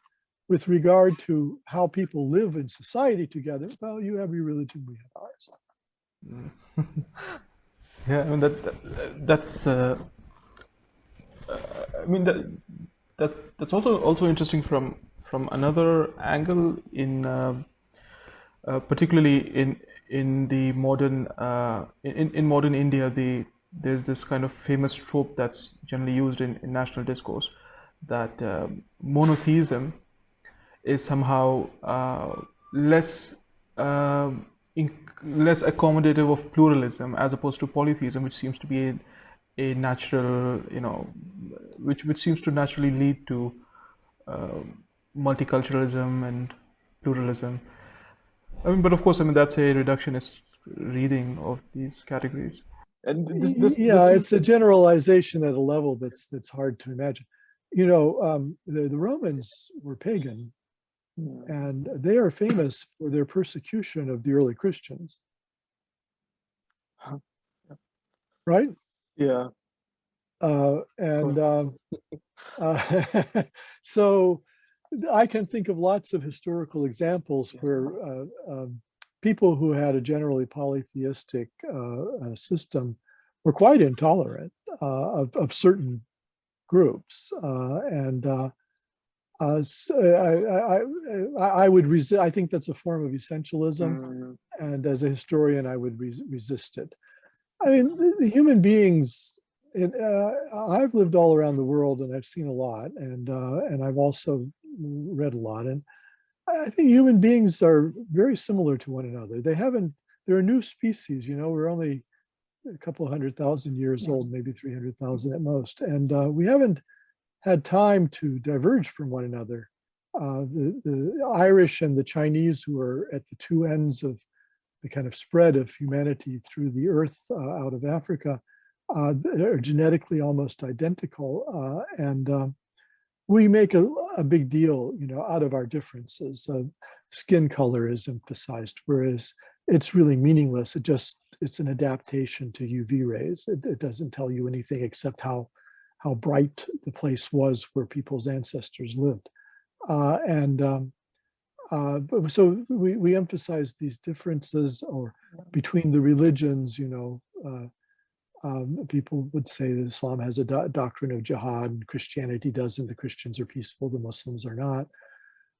with regard to how people live in society together, well, you have your religion, we have ours. Yeah, I mean that's I mean that's also interesting from another angle in particularly in the modern in modern India. There's this kind of famous trope that's generally used in national discourse that monotheism is somehow less less accommodative of pluralism as opposed to polytheism, which seems to be a natural, which seems to naturally lead to multiculturalism and pluralism. I mean, but of course, I mean that's a reductionist reading of these categories. And it's a generalization at a level that's hard to imagine. The Romans were pagan, and they are famous for their persecution of the early Christians. Right? Yeah. So I can think of lots of historical examples where people who had a generally polytheistic system were quite intolerant of certain groups, I would resist. I think that's a form of essentialism, and as a historian, I would resist it. I mean, the human beings. I've lived all around the world, and I've seen a lot, and I've also read a lot, and I think human beings are very similar to one another. They're a new species. We're only a couple of 100,000 years old, maybe 300,000 at most, and we haven't had time to diverge from one another. The Irish and the Chinese, who are at the two ends of the kind of spread of humanity through the earth out of Africa, are genetically almost identical, and we make a big deal, out of our differences. Skin color is emphasized, whereas it's really meaningless. It's an adaptation to UV rays. It doesn't tell you anything except how bright the place was where people's ancestors lived, so we emphasize these differences, or between the religions. People would say that Islam has a doctrine of jihad and Christianity doesn't. The Christians are peaceful, the Muslims are not.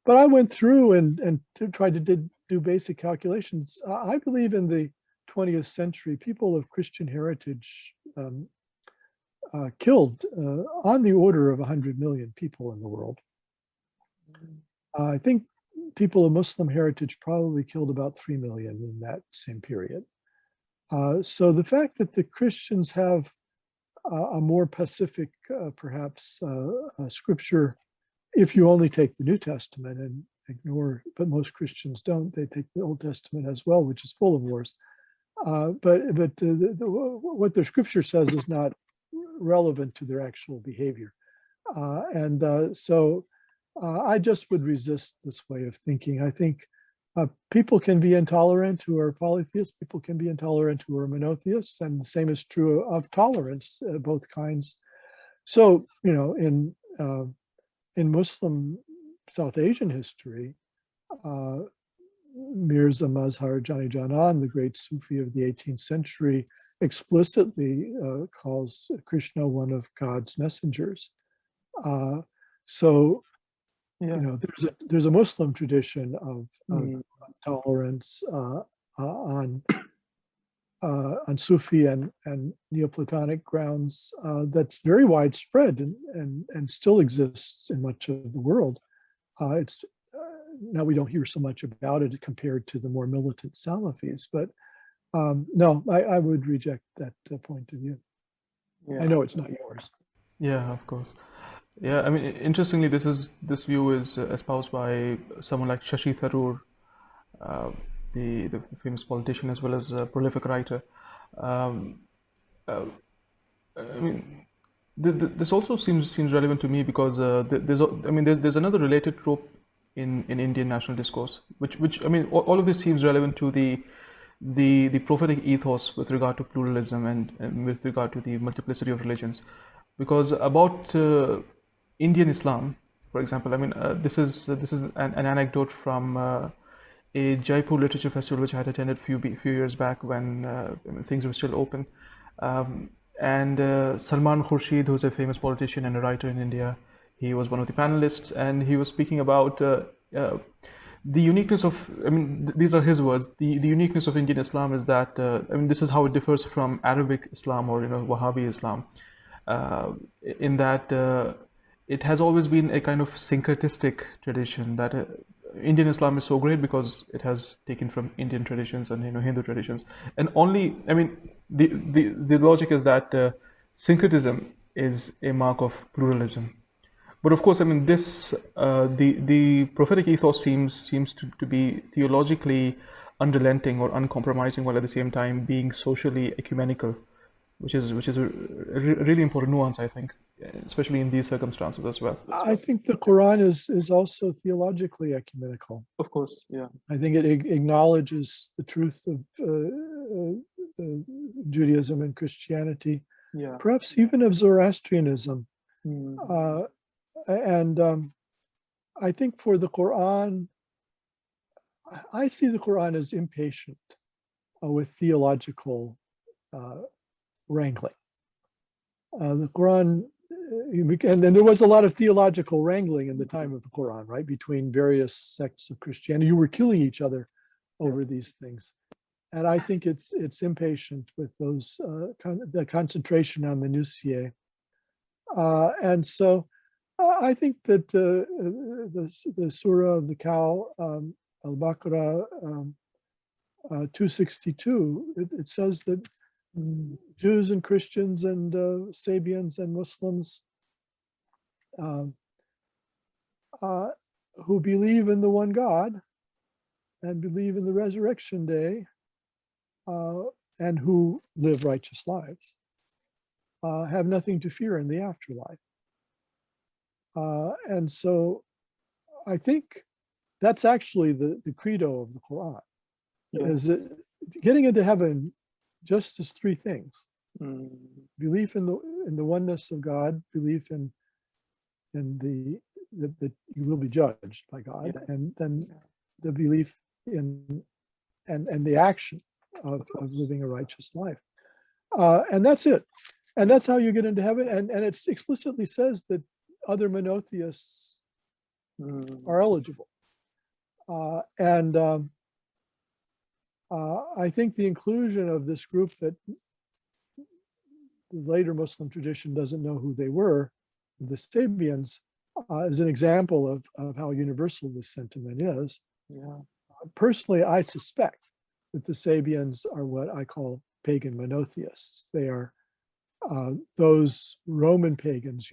But I went through and tried to do basic calculations. I believe in the 20th century, people of Christian heritage killed on the order of 100 million people in the world. I think people of Muslim heritage probably killed about 3 million in that same period. So the fact that the Christians have a more pacific, perhaps, scripture, if you only take the New Testament and ignore, but most Christians don't, they take the Old Testament as well, which is full of wars. But what their scripture says is not relevant to their actual behavior. So I just would resist this way of thinking. I think people can be intolerant who are polytheists, people can be intolerant who are monotheists, and the same is true of tolerance, both kinds. So, in Muslim South Asian history, Mirza Mazhar Jani Janan, the great Sufi of the 18th century, explicitly calls Krishna one of God's messengers. There's a Muslim tradition of tolerance on Sufi and Neoplatonic grounds that's very widespread and still exists in much of the world. Now we don't hear so much about it compared to the more militant Salafis, but no, I would reject that point of view. Yeah. I know it's not yours. Yeah, of course. Yeah, I mean, interestingly, this view is espoused by someone like Shashi Tharoor, uh, the famous politician as well as a prolific writer. Um, uh, I mean, this also seems relevant to me because there's another related trope in Indian national discourse, which I mean, all of this seems relevant to the prophetic ethos with regard to pluralism and with regard to the multiplicity of religions, because about Indian Islam, for example, I mean, this is an anecdote from a Jaipur literature festival which I had attended few years back when things were still open. Um, and Salman Khurshid, who's a famous politician and a writer in India, he was one of the panelists, and he was speaking about the uniqueness of, I mean, these are his words. The uniqueness of Indian Islam is that, I mean, this is how it differs from Arabic Islam or Wahhabi Islam, uh, in that it has always been a kind of syncretistic tradition. That Indian Islam is so great because it has taken from Indian traditions and Hindu traditions, and only, I mean, the logic is that syncretism is a mark of pluralism. But of course, I mean, this the prophetic ethos seems to be theologically unrelenting or uncompromising, while at the same time being socially ecumenical, which is a really important nuance, I think, especially in these circumstances as well. I think the Quran is also theologically ecumenical. Of course, yeah. I think it acknowledges the truth of Judaism and Christianity, Yeah. perhaps even of Zoroastrianism. And I think for the Quran, I see the Quran as impatient with theological wrangling. The Quran, and then there was a lot of theological wrangling in the time of the Quran, right, between various sects of Christianity who were killing each other over these things. And I think it's impatient with those the concentration on minutiae. And so I think that the Surah of the Cow, Al-Baqarah 262, it says that Jews and Christians and Sabians and Muslims who believe in the one God and believe in the resurrection day and who live righteous lives have nothing to fear in the afterlife. And so I think that's actually the credo of the Quran, is that getting into heaven just as three things: belief in the oneness of God, belief in that you will be judged by God, and then the belief in and the action of living a righteous life. And that's it. And that's how you get into heaven. And it explicitly says that other monotheists are eligible. I think the inclusion of this group that the later Muslim tradition doesn't know who they were, the Sabians, is an example of how universal this sentiment is. Personally, I suspect that the Sabians are what I call pagan monotheists. They are those Roman pagans,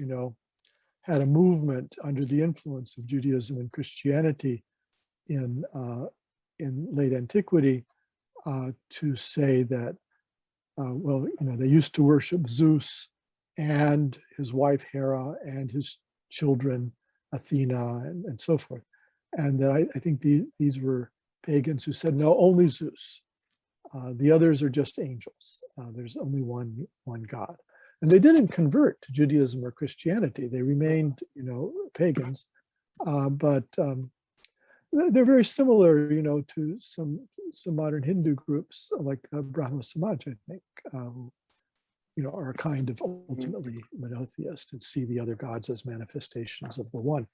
had a movement under the influence of Judaism and Christianity in late antiquity to say that, they used to worship Zeus and his wife Hera and his children Athena and so forth. And that I think these were pagans who said, no, only Zeus. The others are just angels. There's only one God. And they didn't convert to Judaism or Christianity. They remained, pagans. But they're very similar, to some modern Hindu groups like Brahma Samaj, I think, who, are a kind of ultimately monotheist and see the other gods as manifestations of the one.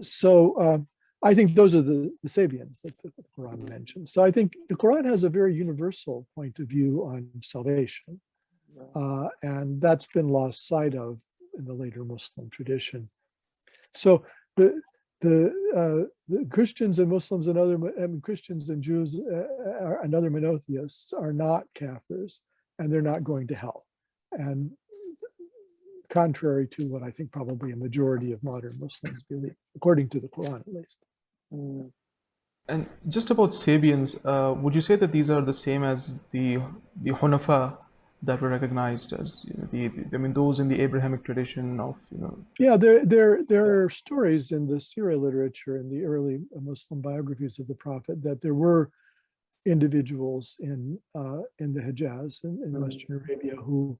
So I think those are the Sabians that the Quran mentions. So I think the Quran has a very universal point of view on salvation. And that's been lost sight of in the later Muslim tradition. So the Christians and Muslims and Christians and Jews and other monotheists are not kafirs, and they're not going to hell. And contrary to what I think probably a majority of modern Muslims believe, according to the Quran at least. And just about Sabians, would you say that these are the same as the Hunafa that were recognized as, I mean, those in the Abrahamic tradition of, Yeah, there are stories in the Syria literature and the early Muslim biographies of the Prophet that there were individuals in the Hijaz in Western Arabia who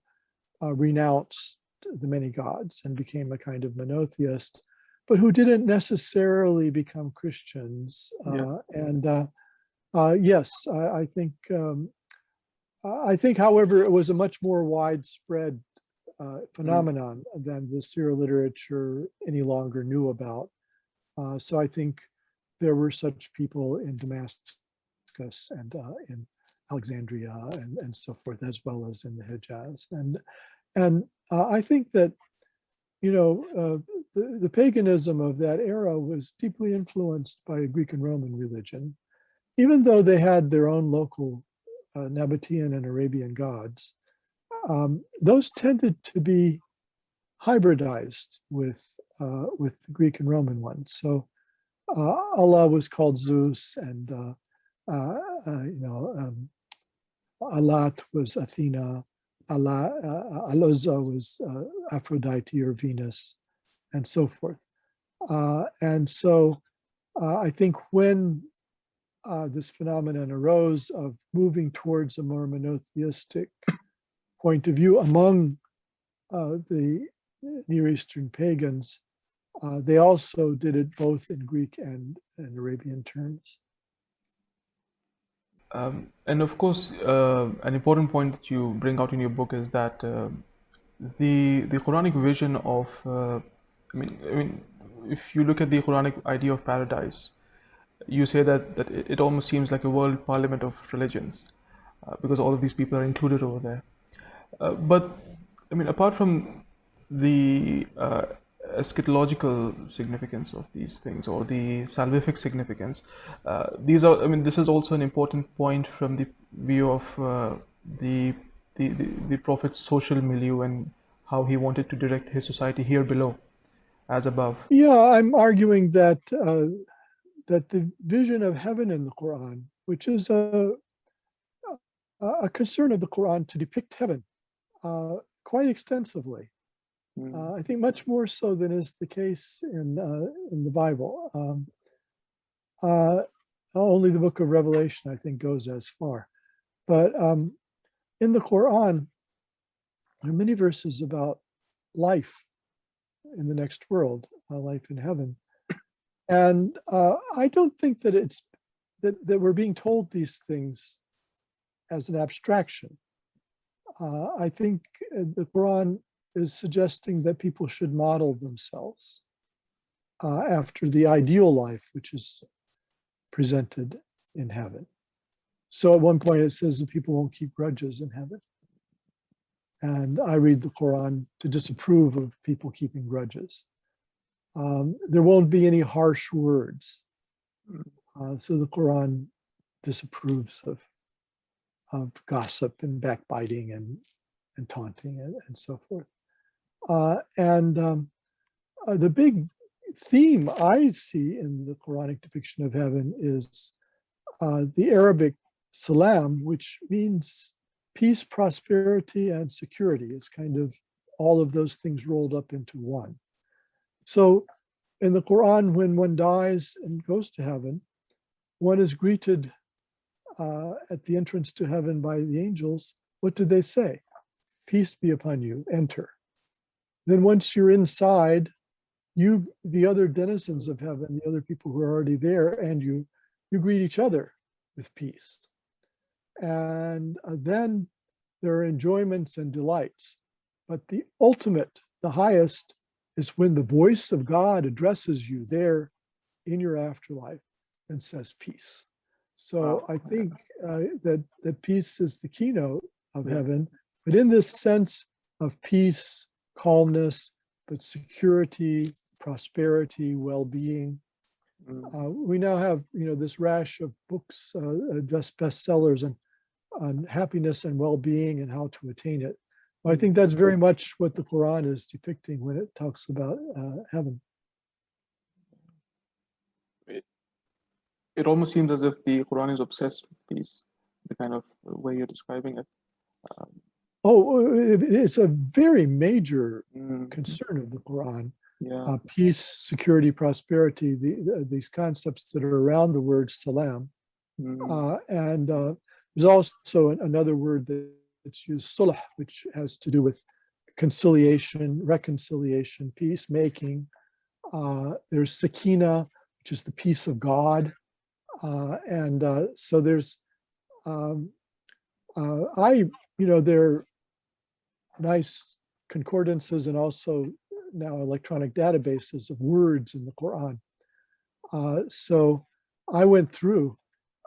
renounced the many gods and became a kind of monotheist, but who didn't necessarily become Christians. Yes, I think, however, it was a much more widespread phenomenon than the Syria literature any longer knew about. So I think there were such people in Damascus and in Alexandria and so forth, as well as in the Hijaz. And I think that, the paganism of that era was deeply influenced by Greek and Roman religion, even though they had their own local Nabatean and Arabian gods. Those tended to be hybridized with the Greek and Roman ones. So Allah was called Zeus, and Alat was Athena. Aluzza was Aphrodite or Venus, and so forth. And so I think when this phenomenon arose of moving towards a more monotheistic point of view among the Near Eastern pagans, they also did it both in Greek and Arabian terms. And of course, an important point that you bring out in your book is that the Quranic vision of, I mean, if you look at the Quranic idea of paradise, you say that it almost seems like a world parliament of religions, because all of these people are included over there. But I mean, apart from the eschatological significance of these things or the salvific significance, these are, I mean, this is also an important point from the view of the Prophet's social milieu and how he wanted to direct his society here below as above. Yeah, I'm arguing that that the vision of heaven in the Quran, which is a concern of the Quran to depict heaven quite extensively. I think much more so than is the case in the Bible. Only the book of Revelation, I think, goes as far. But in the Quran, there are many verses about life in the next world, life in heaven. And I don't think that it's that we're being told these things as an abstraction. I think the Quran is suggesting that people should model themselves after the ideal life, which is presented in heaven. So at one point it says that people won't keep grudges in heaven. And I read the Quran to disapprove of people keeping grudges. There won't be any harsh words. So the Quran disapproves of gossip and backbiting and taunting and so forth. The big theme I see in the Quranic depiction of heaven is the Arabic salam, which means peace, prosperity, and security. It's kind of all of those things rolled up into one. So in the Quran, when one dies and goes to heaven, one is greeted at the entrance to heaven by the angels. What do they say? Peace be upon you, enter. Then once you're inside, you, the other denizens of heaven, the other people who are already there, and you greet each other with peace. And then there are enjoyments and delights. But the ultimate, the highest, is when the voice of God addresses you there in your afterlife and says peace. So I think that peace is the keynote of heaven, but in this sense of peace, calmness, but security, prosperity, well-being. We now have, this rash of books, just bestsellers on happiness and well-being and how to attain it. Well, I think that's very much what the Quran is depicting when it talks about heaven. it almost seems as if the Quran is obsessed with peace, the kind of way you're describing it. It's a very major Mm, concern of the Quran. yeah. Peace, security, prosperity, these concepts that are around the word salam. And there's also another word that's used, sulh, which has to do with conciliation, reconciliation, peacemaking. There's sakina, which is the peace of God. So there's, there are nice concordances and also now electronic databases of words in the Quran. So I went through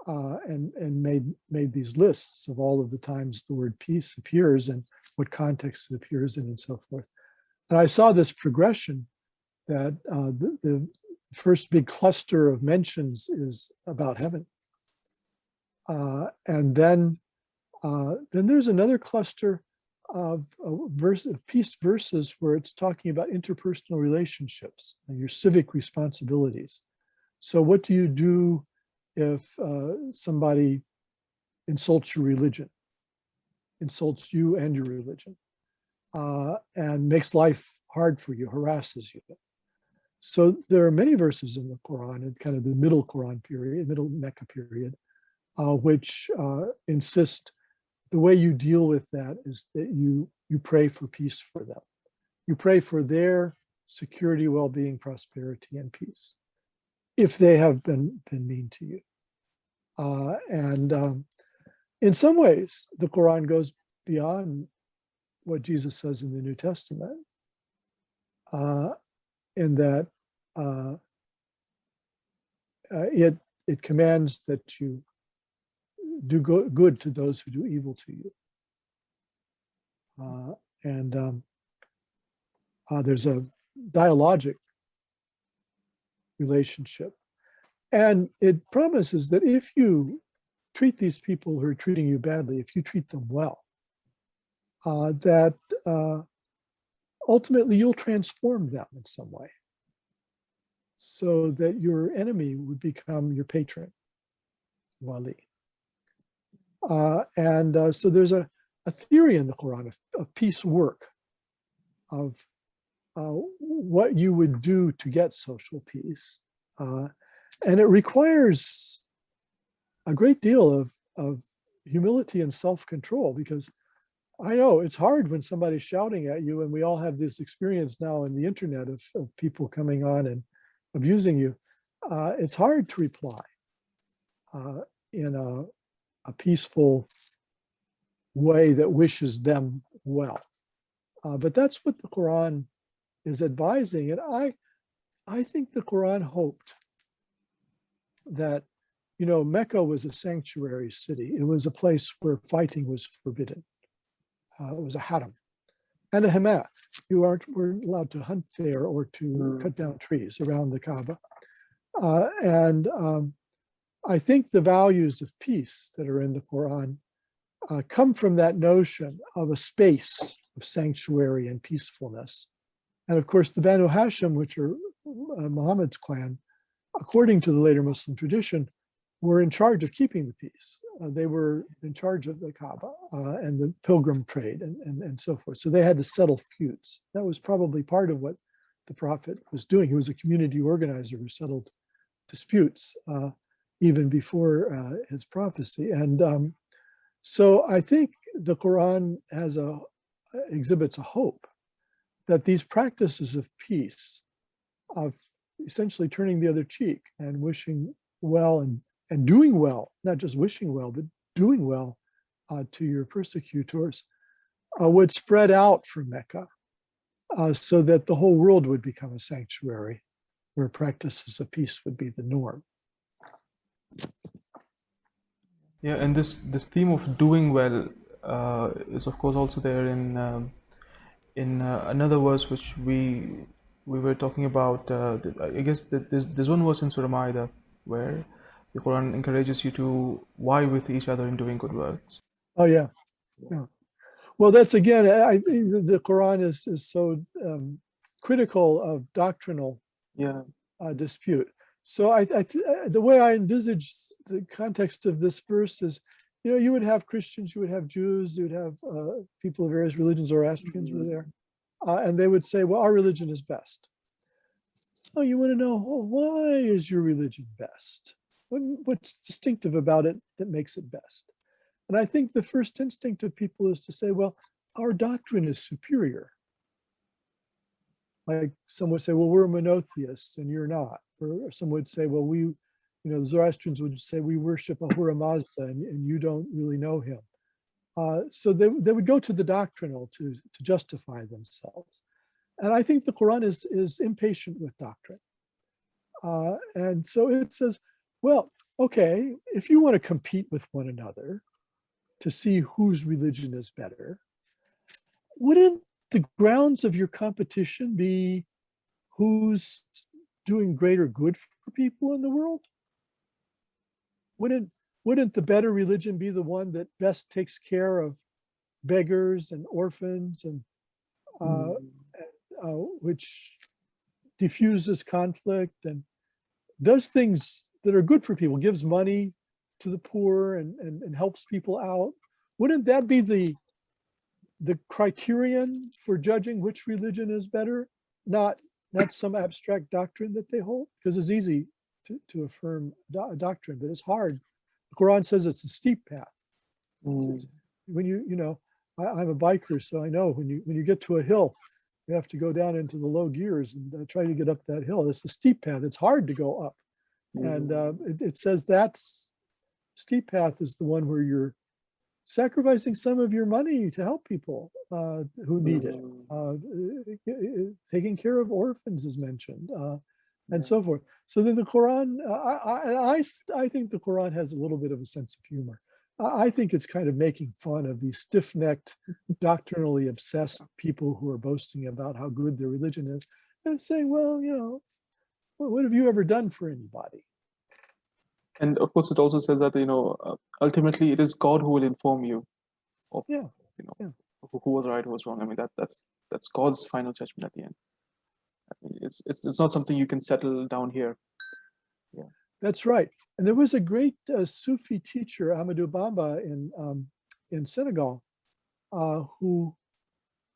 and made these lists of all of the times the word peace appears and what context it appears in and so forth. And I saw this progression that the first big cluster of mentions is about heaven. And then there's another cluster of peace verses where it's talking about interpersonal relationships and your civic responsibilities. So what do you do if somebody insults your religion, insults you and your religion, and makes life hard for you, harasses you? So there are many verses in the Quran, in kind of the middle Quran period, middle Mecca period, which insist the way you deal with that is that you pray for peace for them. You pray for their security, well-being, prosperity, and peace, if they have been mean to you. In some ways, the Quran goes beyond what Jesus says in the New Testament, in that it commands that you do good to those who do evil to you. There's a dialogic relationship. And it promises that if you treat these people who are treating you badly, if you treat them well, that ultimately you'll transform them in some way so that your enemy would become your patron, wali. So there's a theory in the Quran of peace work, of what you would do to get social peace. And it requires a great deal of humility and self-control, because I know it's hard when somebody's shouting at you, and we all have this experience now in the internet of people coming on and abusing you. It's hard to reply in a peaceful way that wishes them well. But that's what the Quran is advising. And I think the Quran hoped that, Mecca was a sanctuary city. It was a place where fighting was forbidden. It was a haram and a hama. You weren't allowed to hunt there or to cut down trees around the Kaaba. I think the values of peace that are in the Quran come from that notion of a space of sanctuary and peacefulness. And of course, the Banu Hashim, which are Muhammad's clan, according to the later Muslim tradition, were in charge of keeping the peace. They were in charge of the Kaaba and the pilgrim trade and so forth. So they had to settle feuds. That was probably part of what the Prophet was doing. He was a community organizer who settled disputes even before his prophecy. And so I think the Quran exhibits a hope that these practices of peace, of essentially turning the other cheek and wishing well and doing well, not just wishing well, but doing well to your persecutors, would spread out from Mecca so that the whole world would become a sanctuary where practices of peace would be the norm. Yeah, and this theme of doing well is of course also there in another verse which we were talking about. I guess there's one verse in Surah Ma'idah where the Quran encourages you to vie with each other in doing good works. Oh yeah. Well, that's again, the Quran is so critical of doctrinal dispute. So the way I envisage the context of this verse is, you would have Christians, you would have Jews, you would have people of various religions, Zoroastrians were there, and they would say, well, our religion is best. Oh, you want to know, well, why is your religion best? What's distinctive about it that makes it best? And I think the first instinct of people is to say, well, our doctrine is superior. Like some would say, well, we're monotheists and you're not. Or some would say, well, the Zoroastrians would say, we worship Ahura Mazda and you don't really know him. So they would go to the doctrinal to justify themselves. And I think the Quran is impatient with doctrine. And so it says, well, okay, if you want to compete with one another to see whose religion is better, wouldn't the grounds of your competition be who's doing greater good for people in the world? Wouldn't the better religion be the one that best takes care of beggars and orphans and which diffuses conflict and does things that are good for people, gives money to the poor and helps people out? Wouldn't that be the criterion for judging which religion is better, not some abstract doctrine that they hold? Because it's easy to affirm a doctrine, but it's hard. The Quran says it's a steep path. When I'm a biker, so I know when you get to a hill, you have to go down into the low gears and try to get up that hill. It's the steep path. It's hard to go up. And it says that steep path is the one where you're sacrificing some of your money to help people who need it. Taking care of orphans is mentioned, and so forth. So then the Quran, I think the Quran has a little bit of a sense of humor. I think it's kind of making fun of these stiff-necked, doctrinally obsessed people who are boasting about how good their religion is, and saying, well, what have you ever done for anybody? And of course, it also says that ultimately it is God who will inform you of who was right, who was wrong. I mean that's God's final judgment at the end. I mean, it's not something you can settle down here. Yeah, that's right. And there was a great Sufi teacher, Ahmadou Bamba, in Senegal, who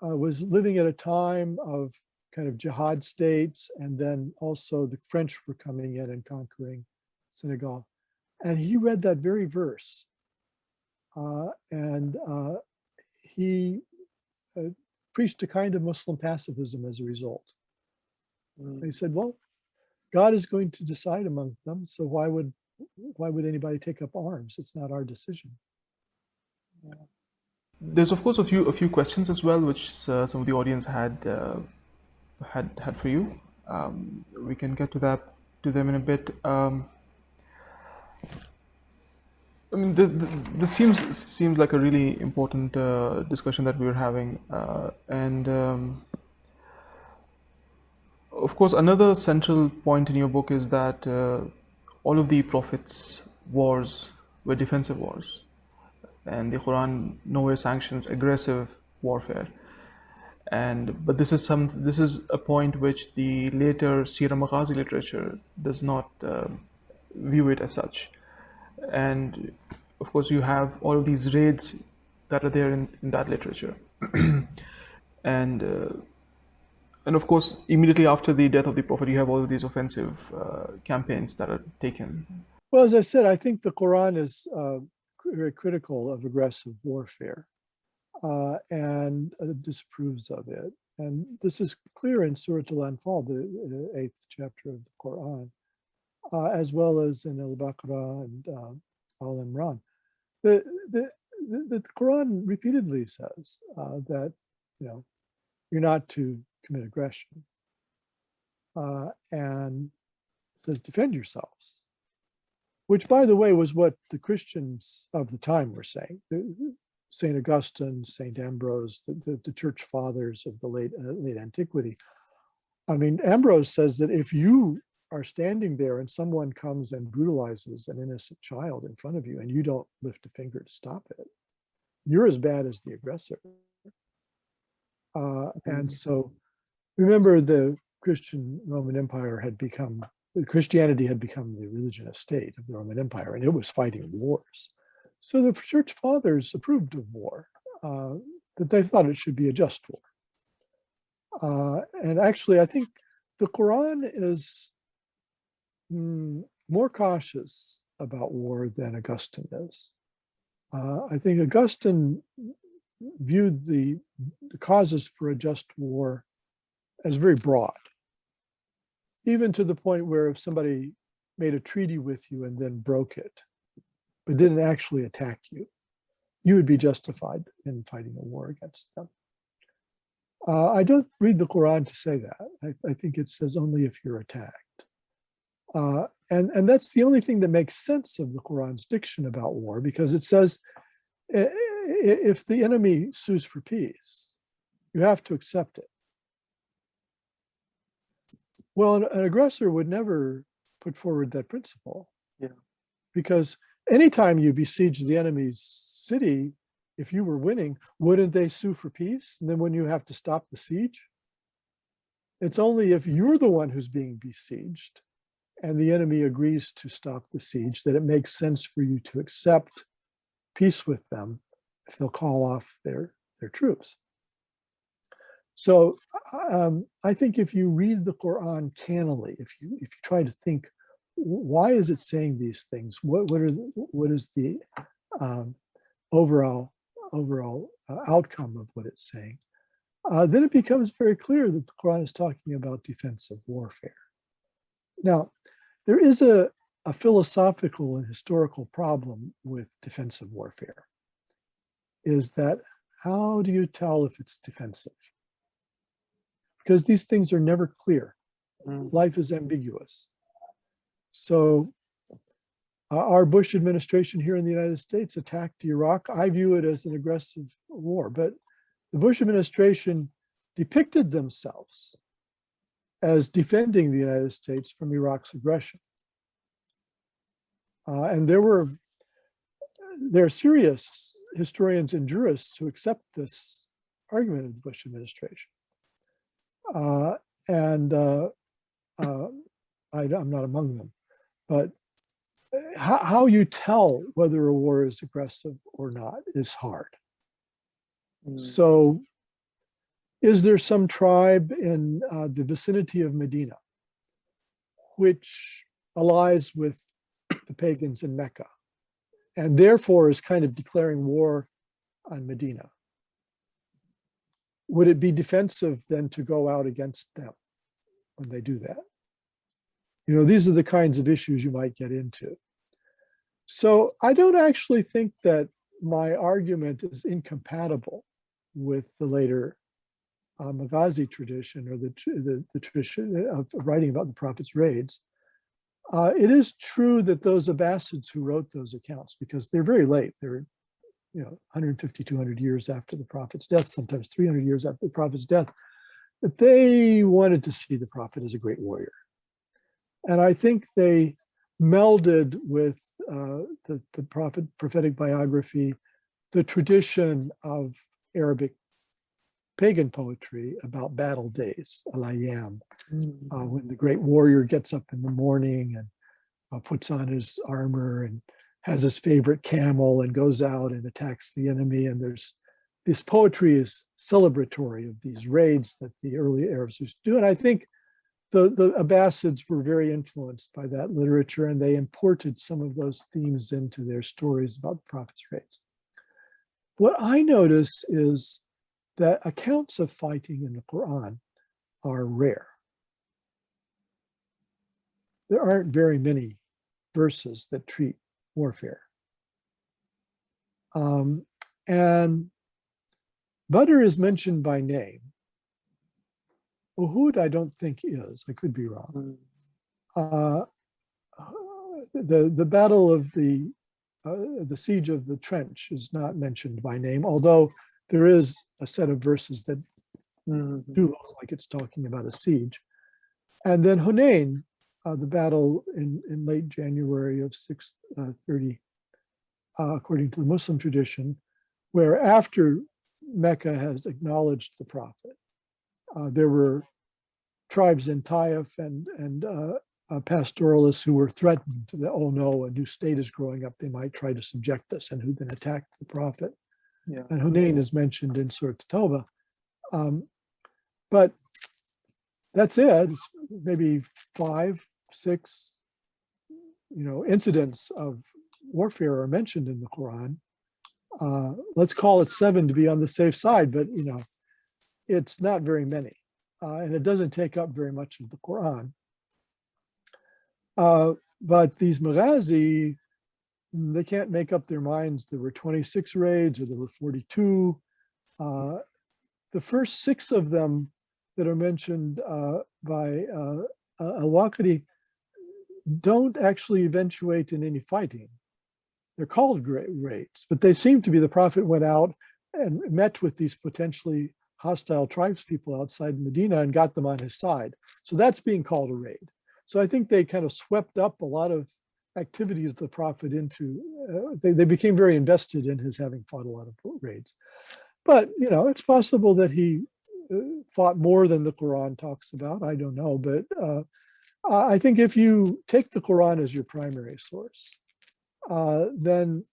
was living at a time of kind of jihad states, and then also the French were coming in and conquering Senegal. And he read that very verse. And he preached a kind of Muslim pacifism as a result. He said, well, God is going to decide among them, so why would anybody take up arms? It's not our decision. Yeah. There's of course a few questions as well, which some of the audience had for you. We can get to them in a bit. I mean, this seems like a really important discussion that we're having, and of course, another central point in your book is that all of the prophets' wars were defensive wars, and the Quran nowhere sanctions aggressive warfare. But this is a point which the later Sira Maghazi literature does not view it as such. And of course, you have all of these raids that are there in that literature, and of course, immediately after the death of the Prophet, you have all of these offensive campaigns that are taken. Well, as I said, I think the Quran is very critical of aggressive warfare and disapproves of it. And this is clear in Surah Al-Anfal, the 8th chapter of the Quran, as well as in Al-Baqarah and Al-Imran. The Quran repeatedly says that you're not to commit aggression, and says defend yourselves, which, by the way, was what the Christians of the time were saying. St. Augustine, St. Ambrose, the church fathers of the late antiquity. I mean, Ambrose says that if you are standing there and someone comes and brutalizes an innocent child in front of you and you don't lift a finger to stop it, you're as bad as the aggressor. And so remember, the Christian Roman Empire had become Christianity had become the religion of state of the Roman Empire, and it was fighting wars. So the church fathers approved of war, but they thought it should be a just war. And actually, I think the Quran is more cautious about war than Augustine is. I think Augustine viewed the causes for a just war as very broad, even to the point where if somebody made a treaty with you and then broke it, but didn't actually attack you, you would be justified in fighting a war against them. I don't read the Quran to say that. I think it says only if you're attacked. And that's the only thing that makes sense of the Quran's diction about war, because it says if the enemy sues for peace, you have to accept it. Well, an aggressor would never put forward that principle. Yeah. Because anytime you besiege the enemy's city, if you were winning, wouldn't they sue for peace? And then when you have to stop the siege? It's only if you're the one who's being besieged and the enemy agrees to stop the siege that it makes sense for you to accept peace with them if they'll call off their troops. So I think if you read the Quran cannily, if you try to think, why is it saying these things? What is the overall outcome of what it's saying? Then it becomes very clear that the Quran is talking about defensive warfare. Now, there is a philosophical and historical problem with defensive warfare, is that how do you tell if it's defensive? Because these things are never clear. Life is ambiguous. So our Bush administration here in the United States attacked Iraq. I view it as an aggressive war, but the Bush administration depicted themselves as defending the United States from Iraq's aggression. And there are serious historians and jurists who accept this argument of the Bush administration. I'm not among them, but how you tell whether a war is aggressive or not is hard. So is there some tribe in the vicinity of Medina which allies with the pagans in Mecca and therefore is kind of declaring war on Medina? Would it be defensive then to go out against them when they do that? You know, these are the kinds of issues you might get into. So I don't actually think that my argument is incompatible with the later Maghazi tradition, or the tradition of writing about the Prophet's raids. It is true that those Abbasids who wrote those accounts, because they're very late, they're 150, 200 years after the Prophet's death, sometimes 300 years after the Prophet's death, that they wanted to see the Prophet as a great warrior. And I think they melded with the prophetic biography, the tradition of Arabic pagan poetry about battle days, al-ayyam, when the great warrior gets up in the morning and puts on his armor and has his favorite camel and goes out and attacks the enemy. And this poetry is celebratory of these raids that the early Arabs used to do. And I think the Abbasids were very influenced by that literature, and they imported some of those themes into their stories about the Prophet's raids. What I notice is that accounts of fighting in the Quran are rare. There aren't very many verses that treat warfare. And Badr is mentioned by name. Uhud, I don't think is. I could be wrong. The battle of the siege of the trench is not mentioned by name, although there is a set of verses that do look like it's talking about a siege. And then Hunain, the battle in late January of 630, according to the Muslim tradition, where after Mecca has acknowledged the Prophet, there were tribes in Taif and pastoralists who were threatened that, oh no, a new state is growing up, they might try to subject us, and who then attacked the prophet. Yeah. And Hunayn is mentioned in Surah Tawbah. But that's it. It's maybe 5, 6, incidents of warfare are mentioned in the Quran. Let's call it 7 to be on the safe side, but it's not very many, and it doesn't take up very much of the Quran. But these maghazi, they can't make up their minds. There were 26 raids, or there were 42. The first 6 of them that are mentioned by Al-Waqidi don't actually eventuate in any fighting. They're called raids, but they seem to be the prophet went out and met with these potentially hostile tribespeople outside Medina and got them on his side. So that's being called a raid. So I think they kind of swept up a lot of activities of the prophet into, they became very invested in his having fought a lot of raids. But, it's possible that he fought more than the Quran talks about. I don't know. But I think if you take the Quran as your primary source, then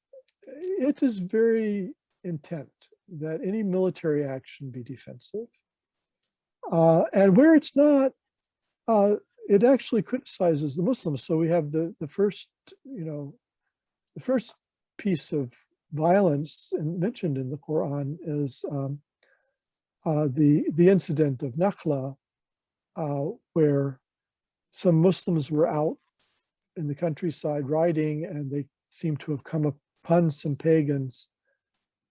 it is very intent that any military action be defensive. And where it's not, it actually criticizes the Muslims. So we have the first piece of violence mentioned in the Quran is the incident of Nakhla, where some Muslims were out in the countryside riding, and they seem to have come upon some pagans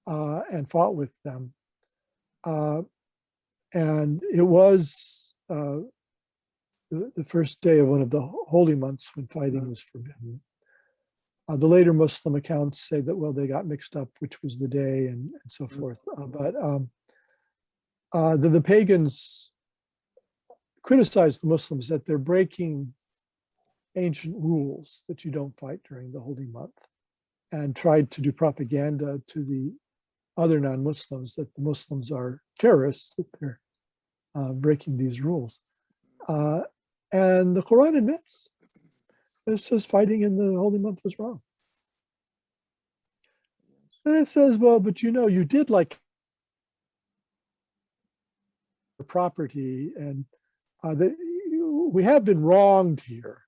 and fought with them. And it was the first day of one of the holy months when fighting was forbidden. The later Muslim accounts say that, well, they got mixed up, which was the day, and so forth. But the pagans criticized the Muslims that they're breaking ancient rules, that you don't fight during the holy month, and tried to do propaganda to the other non-Muslims that the Muslims are terrorists, that they're breaking these rules. And the Quran admits it says fighting in the holy month was wrong. And it says, well, but you did like property, and we have been wronged here.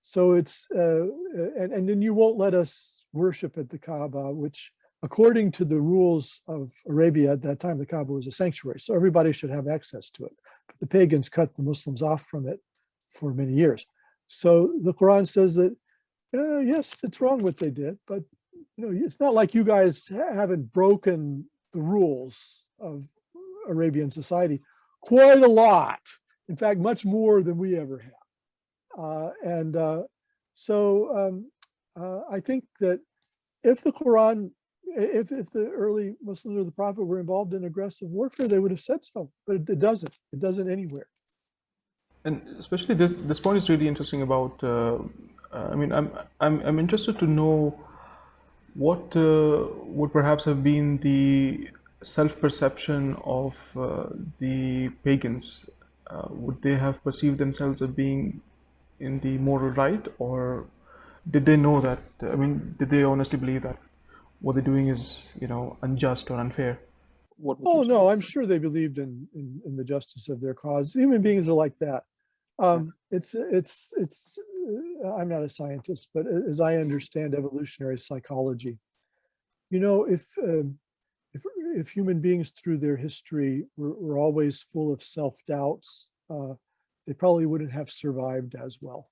So it's, and then you won't let us worship at the Kaaba, which according to the rules of Arabia at that time, the Kaaba was a sanctuary. So everybody should have access to it. But the pagans cut the Muslims off from it for many years. So the Quran says that, yes, it's wrong what they did, but it's not like you guys haven't broken the rules of Arabian society quite a lot. In fact, much more than we ever have. So I think that if the Quran, if the early Muslims or the Prophet were involved in aggressive warfare, they would have said so, but it doesn't. It doesn't anywhere. And especially this point is really interesting about. I'm interested to know what would perhaps have been the self-perception of the pagans. Would they have perceived themselves as being in the moral right, or did they know that? Did they honestly believe that what they're doing is, unjust or unfair? What would Oh you say? no, I'm sure they believed in the justice of their cause. Human beings are like that. It's I'm not a scientist, but as I understand evolutionary psychology, if human beings through their history were always full of self-doubts, they probably wouldn't have survived as well.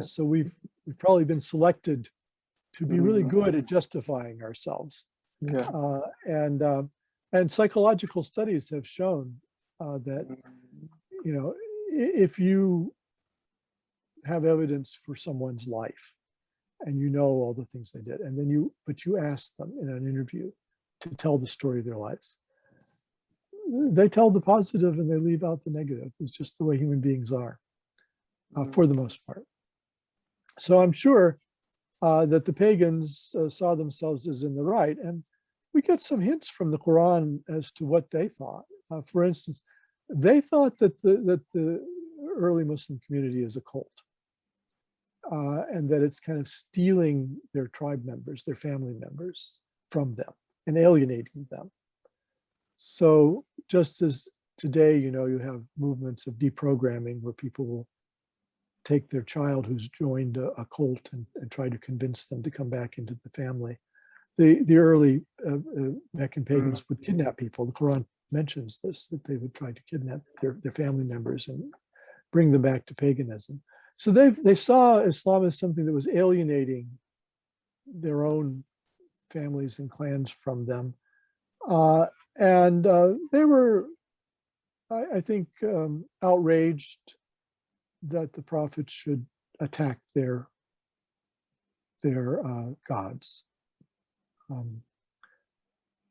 So we've probably been selected to be really good at justifying ourselves. And psychological studies have shown that if you have evidence for someone's life and you know all the things they did, and then you ask them in an interview to tell the story of their lives, they tell the positive and they leave out the negative. It's just the way human beings are, for the most part. So I'm sure that the pagans saw themselves as in the right, and we get some hints from the Quran as to what they thought. For instance, they thought that the early Muslim community is a cult. and that it's kind of stealing their tribe members, their family members from them and alienating them. So just as today, you have movements of deprogramming where people will take their child who's joined a cult and try to convince them to come back into the family. The early Meccan pagans would kidnap people. The Quran mentions this, that they would try to kidnap their family members and bring them back to paganism. So they saw Islam as something that was alienating their own families and clans from them. And they were, I think, outraged that the prophets should attack their gods.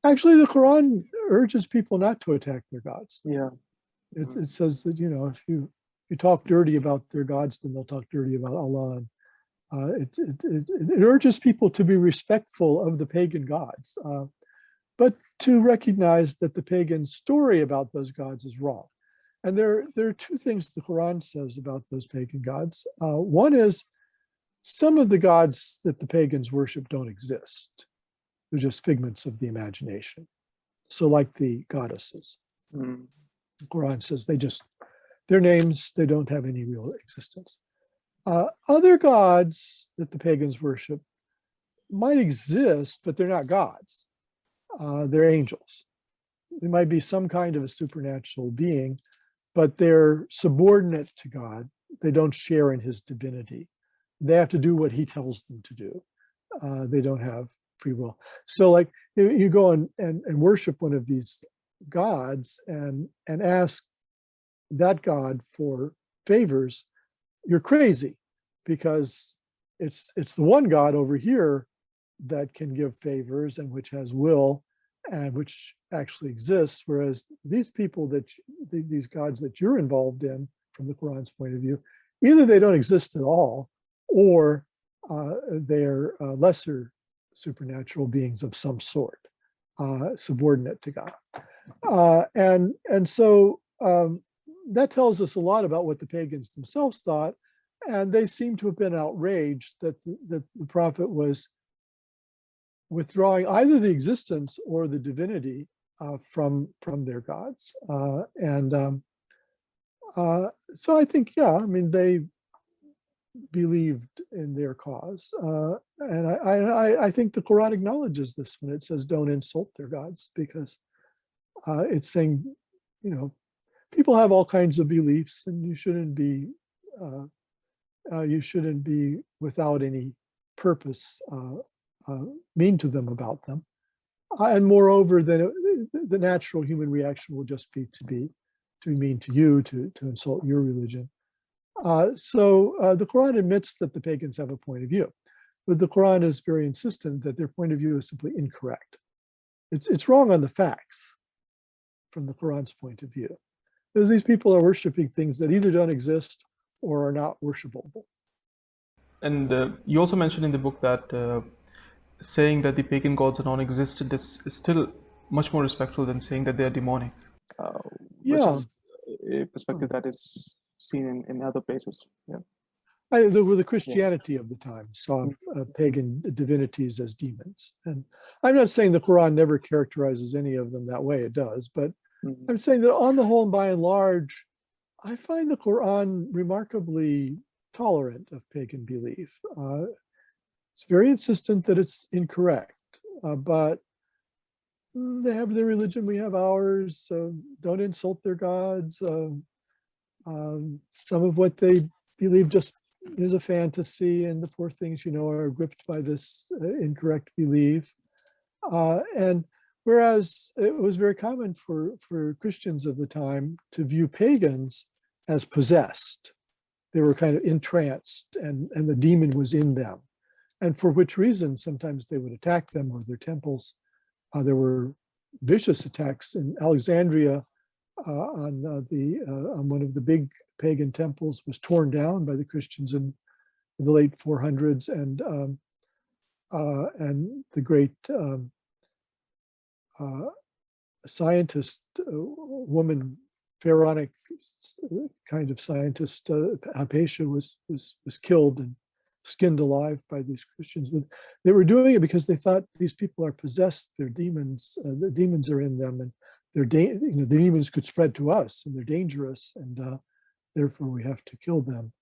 Actually, the Quran urges people not to attack their gods. Yeah. It says that, if you talk dirty about their gods, then they'll talk dirty about Allah. And, it urges people to be respectful of the pagan gods, but to recognize that the pagan story about those gods is wrong. And there are two things the Quran says about those pagan gods. One is some of the gods that the pagans worship don't exist. They're just figments of the imagination. So like the goddesses. The Quran says their names, they don't have any real existence. Other gods that the pagans worship might exist, but they're not gods. They're angels. They might be some kind of a supernatural being, but they're subordinate to God. They don't share in his divinity. They have to do what he tells them to do. They don't have free will. So like you go and worship one of these gods and ask that God for favors, you're crazy, because it's the one God over here that can give favors and which has will and which actually exists, whereas these people these gods that you're involved in from the Quran's point of view, either they don't exist at all, or they're lesser supernatural beings of some sort, subordinate to God. And so that tells us a lot about what the pagans themselves thought, and they seem to have been outraged that the prophet was withdrawing either the existence or the divinity from their gods. So I think, they believed in their cause. And I think the Quran acknowledges this when it says don't insult their gods, because it's saying, people have all kinds of beliefs, and you shouldn't be without any purpose mean to them about them. And moreover, the natural human reaction will just be to be mean to you, to insult your religion. So the Quran admits that the pagans have a point of view, but the Quran is very insistent that their point of view is simply incorrect. It's wrong on the facts from the Quran's point of view. Because these people are worshiping things that either don't exist or are not worshipable. And you also mentioned in the book that saying that the pagan gods are non-existent is still much more respectful than saying that they are demonic, which is a perspective that is seen in other places. Yeah. The Christianity of the time saw pagan divinities as demons. And I'm not saying the Quran never characterizes any of them that way, it does, but I'm saying that on the whole and by and large, I find the Quran remarkably tolerant of pagan belief. It's very insistent that it's incorrect, but they have their religion, we have ours. Don't insult their gods. Some of what they believe just is a fantasy, and the poor things, are gripped by this incorrect belief. And whereas it was very common for Christians of the time to view pagans as possessed. They were kind of entranced, and the demon was in them. And for which reason, sometimes they would attack them or their temples. There were vicious attacks in Alexandria on one of the big pagan temples was torn down by the Christians in the late 400s, and the great scientist, woman, pharaonic kind of scientist, Hypatia was killed and skinned alive by these Christians. But they were doing it because they thought these people are possessed, they're demons, the demons are in them, and the demons could spread to us, and they're dangerous, and therefore we have to kill them.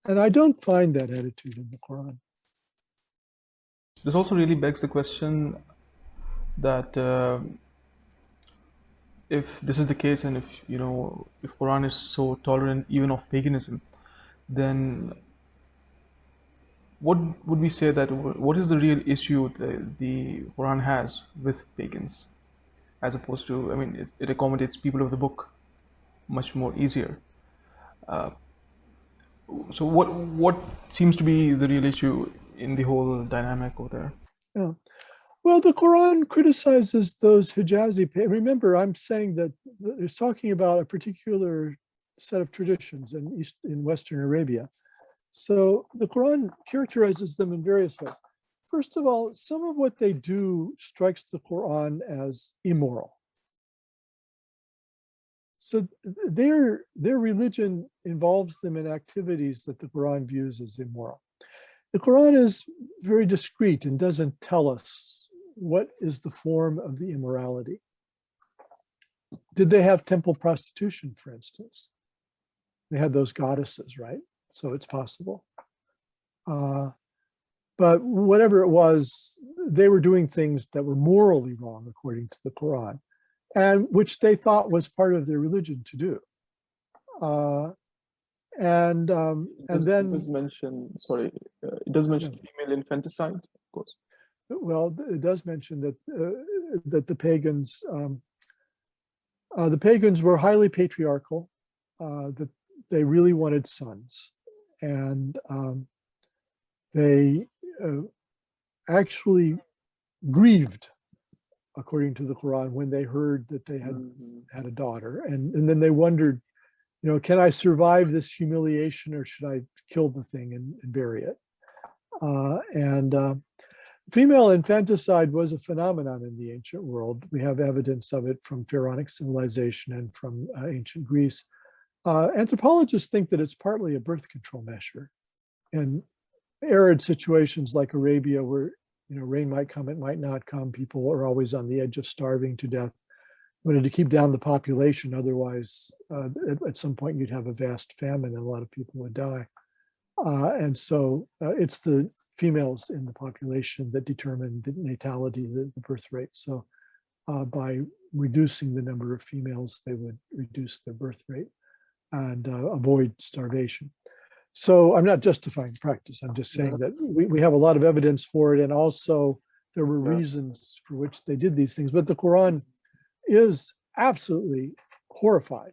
And I don't find that attitude in the Quran. This also really begs the question that if this is the case, and if Quran is so tolerant even of paganism, then what would we say that what is the real issue the Quran has with pagans, as opposed to, I mean, it accommodates people of the book much more easier. So what seems to be the real issue in the whole dynamic over there? Yeah. Well, the Quran criticizes those Hijazi. Remember, I'm saying that it's talking about a particular set of traditions in Western Arabia. So the Quran characterizes them in various ways. First of all, some of what they do strikes the Quran as immoral. So their religion involves them in activities that the Quran views as immoral. The Quran is very discreet and doesn't tell us what is the form of the immorality. Did they have temple prostitution, for instance? They had those goddesses, right? So it's possible. But whatever it was, they were doing things that were morally wrong according to the Quran, and which they thought was part of their religion to do. And then it does mention, it does mention female infanticide, of course. Well, it does mention that that the pagans were highly patriarchal, that they really wanted sons, and they actually grieved, according to the Quran, when they heard that they had a daughter, and then they wondered, can I survive this humiliation, or should I kill the thing and bury it? Female infanticide was a phenomenon in the ancient world. We have evidence of it from pharaonic civilization and from ancient Greece. Anthropologists think that it's partly a birth control measure. In arid situations like Arabia, where rain might come, it might not come, people are always on the edge of starving to death. Wanted to keep down the population, otherwise at some point you'd have a vast famine and a lot of people would die. And so it's the females in the population that determine the natality, the birth rate. So by reducing the number of females, they would reduce their birth rate and avoid starvation. So I'm not justifying practice. I'm just saying that we have a lot of evidence for it. And also there were reasons for which they did these things. But the Quran is absolutely horrified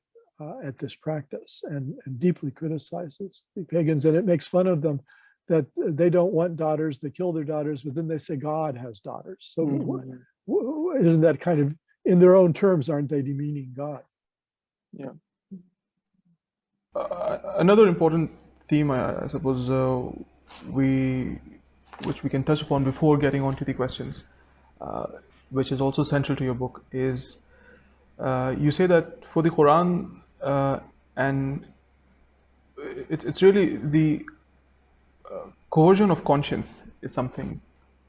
at this practice and deeply criticizes the pagans, and it makes fun of them that they don't want daughters, they kill their daughters, but then they say God has daughters. So isn't that kind of, in their own terms, aren't they demeaning God? Yeah. Another important theme, I suppose, which we can touch upon before getting on to the questions, which is also central to your book, is you say that for the Quran, and it's really the coercion of conscience is something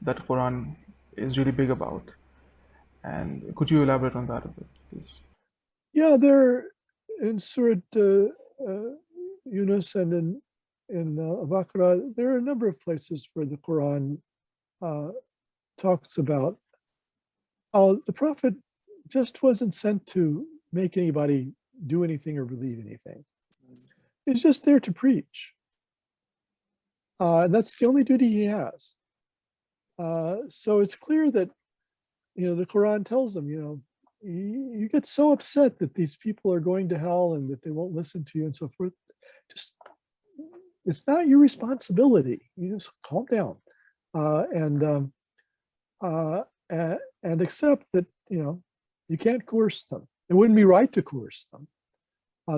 that the Quran is really big about. And could you elaborate on that a bit, please? Yeah, there in Surah Yunus and in Al-Baqarah, there are a number of places where the Quran talks about the Prophet just wasn't sent to make anybody do anything or believe anything. He's just there to preach. That's the only duty he has. So it's clear that, the Quran tells them, you get so upset that these people are going to hell and that they won't listen to you and so forth. Just, it's not your responsibility. You just calm down and accept that, you can't coerce them. It wouldn't be right to coerce them.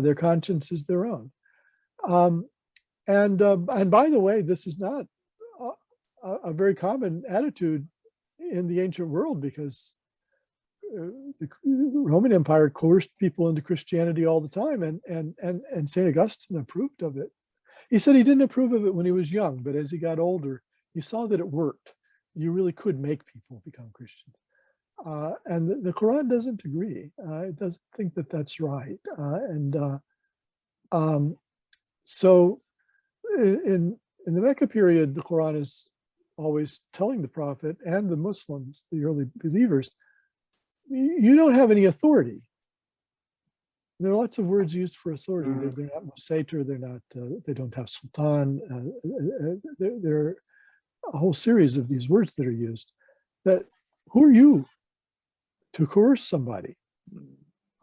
Their conscience is their own. And by the way, this is not a very common attitude in the ancient world, because the Roman Empire coerced people into Christianity all the time, and St. Augustine approved of it. He said he didn't approve of it when he was young, but as he got older, he saw that it worked. You really could make people become Christians. And the Quran doesn't agree. It doesn't think that that's right. So in the Mecca period, the Quran is always telling the Prophet and the Muslims, the early believers, you don't have any authority. There are lots of words used for authority. They're not Musator, they don't have Sultan. There are a whole series of these words that are used. That who are you to coerce somebody?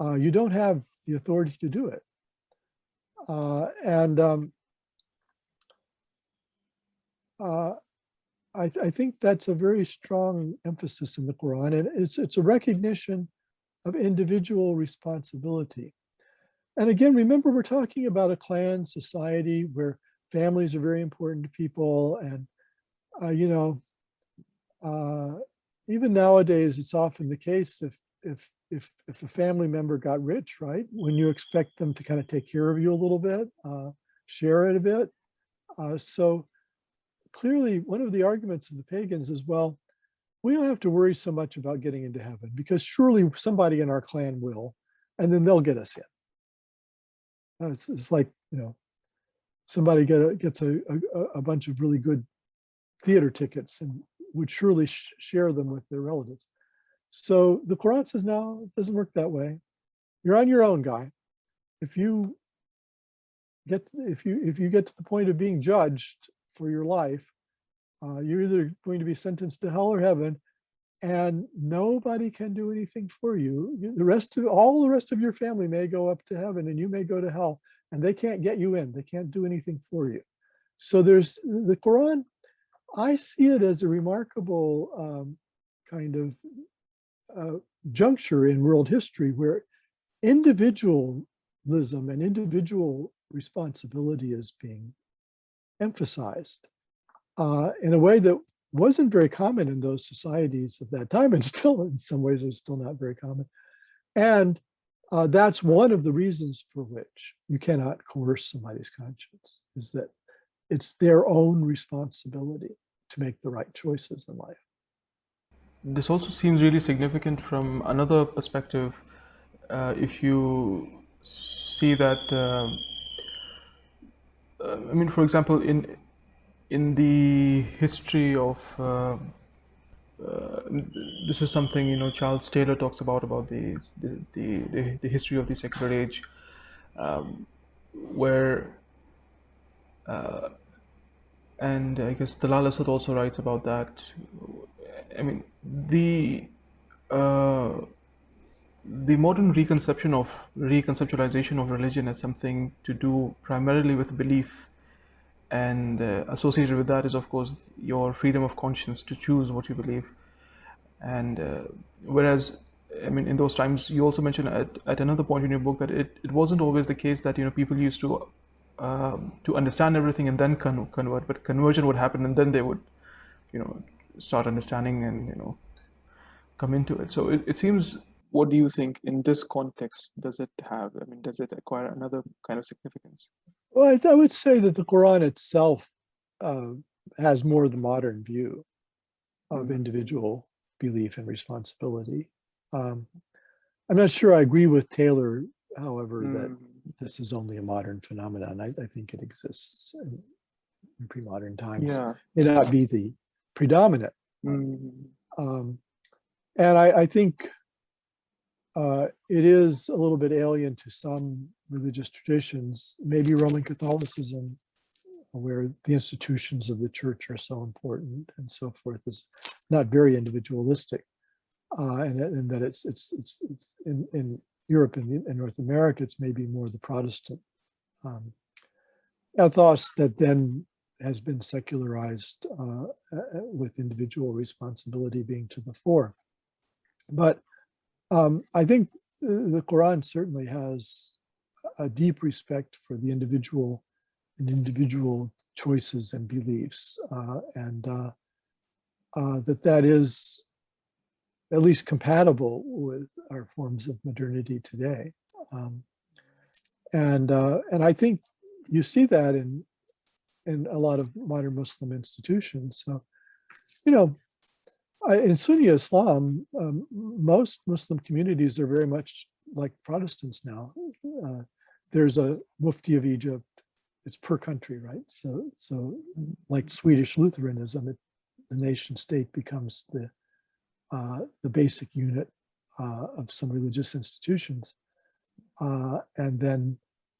You don't have the authority to do it. I think that's a very strong emphasis in the Quran, and it's a recognition of individual responsibility. And again, remember, we're talking about a clan society where families are very important to people, and even nowadays, it's often the case if a family member got rich, right, when you expect them to kind of take care of you a little bit, share it a bit. So clearly, one of the arguments of the pagans is, well, we don't have to worry so much about getting into heaven because surely somebody in our clan will, and then they'll get us in. It's like, somebody gets a bunch of really good theater tickets and would surely share them with their relatives. So the Quran says, no, it doesn't work that way. You're on your own, guy. If you get to the point of being judged for your life, you're either going to be sentenced to hell or heaven, and nobody can do anything for you. All the rest of your family may go up to heaven, and you may go to hell, and they can't get you in. They can't do anything for you. So there's the Quran. I see it as a remarkable kind of juncture in world history where individualism and individual responsibility is being emphasized in a way that wasn't very common in those societies of that time, and still in some ways is still not very common. And that's one of the reasons for which you cannot coerce somebody's conscience, is that it's their own responsibility to make the right choices in life. This also seems really significant from another perspective. If you see that, for example, in the history of this is something Charles Taylor talks about the history of the secular age, where and I guess Dalal Asad also writes about that. The modern reconceptualization of religion as something to do primarily with belief, and associated with that is, of course, your freedom of conscience to choose what you believe. And whereas, in those times, you also mentioned at another point in your book that it wasn't always the case that people used to understand everything and then convert, but conversion would happen and then they would start understanding and come into it. So it seems, what do you think in this context does it have? Does it acquire another kind of significance? Well, I would say that the Quran itself has more the modern view of individual belief and responsibility. I'm not sure I agree with Taylor, however, that this is only a modern phenomenon. I think it exists in pre-modern times. Yeah. It may not be the predominant. And I think it is a little bit alien to some religious traditions, maybe Roman Catholicism, where the institutions of the church are so important and so forth, is not very individualistic, and that it's in Europe and in North America, it's maybe more the Protestant ethos that then has been secularized with individual responsibility being to the fore. But I think the Quran certainly has a deep respect for the individual and individual choices and beliefs, and that is at least compatible with our forms of modernity today. And I think you see that in in a lot of modern Muslim institutions. So, you know, in Sunni Islam, most Muslim communities are very much like Protestants now. There's a Mufti of Egypt. It's per country, right? So like Swedish Lutheranism, the nation state becomes the basic unit of some religious institutions. And then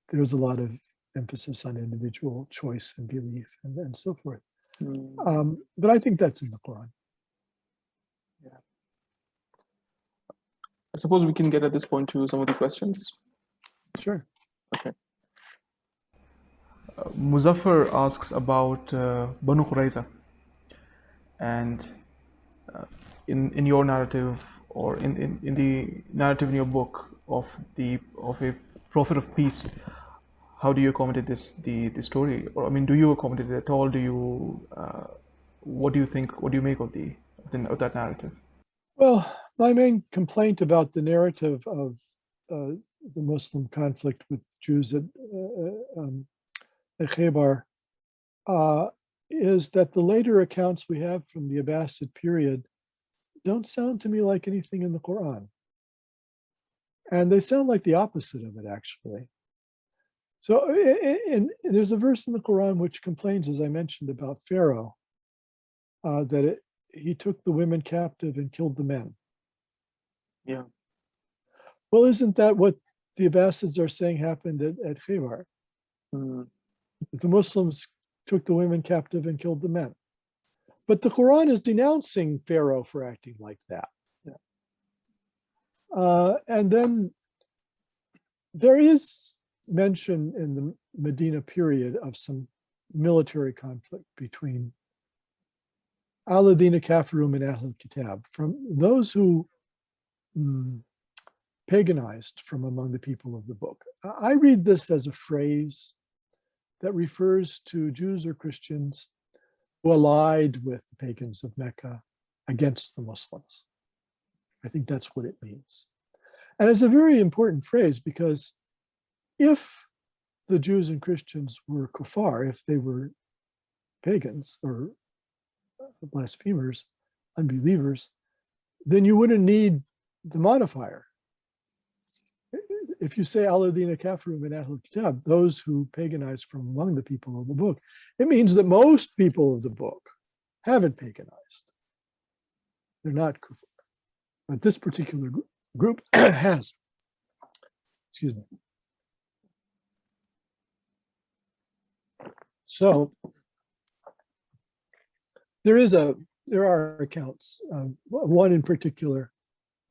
there's a lot of emphasis on individual choice and belief and so forth. But I think that's in the Quran. Yeah. I suppose we can get at this point to some of the questions. Sure. Okay. Muzaffar asks about Banu Qurayza, and in your narrative, or in the narrative in your book of a prophet of peace, how do you accommodate the story? Or I mean, do you accommodate it at all? Do you what do you think? What do you make of that narrative? Well, my main complaint about the narrative of the Muslim conflict with Jews at Khaybar is that the later accounts we have from the Abbasid period don't sound to me like anything in the Quran. And they sound like the opposite of it, actually. So there's a verse in the Quran which complains, as I mentioned, about Pharaoh, that he took the women captive and killed the men. Yeah. Well, isn't that what the Abbasids are saying happened at Khaybar? The Muslims took the women captive and killed the men. But the Quran is denouncing Pharaoh for acting like that. Yeah. And then there is mention in the Medina period of some military conflict between alladhina kafarum and Ahlul Kitab, from those who paganized from among the people of the book. I read this as a phrase that refers to Jews or Christians who allied with the pagans of Mecca against the Muslims. I think that's what it means. And it's a very important phrase because if the Jews and Christians were kuffar, if they were pagans or blasphemers, unbelievers, then you wouldn't need the modifier. If you say alladhina kafarum and Ahlul Kitab, those who paganize from among the people of the book, it means that most people of the book haven't paganized. They're not kuffar. But this particular group has. Excuse me. So there are accounts, one in particular,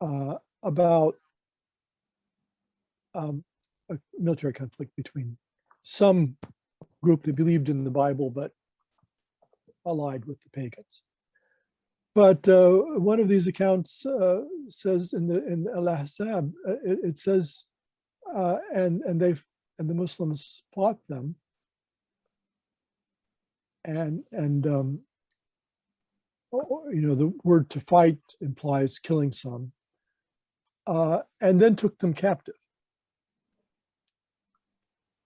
about a military conflict between some group that believed in the Bible but allied with the pagans. But one of these accounts says in Al-Ahzab, it says, and the Muslims fought them, and the word to fight implies killing some, and then took them captive.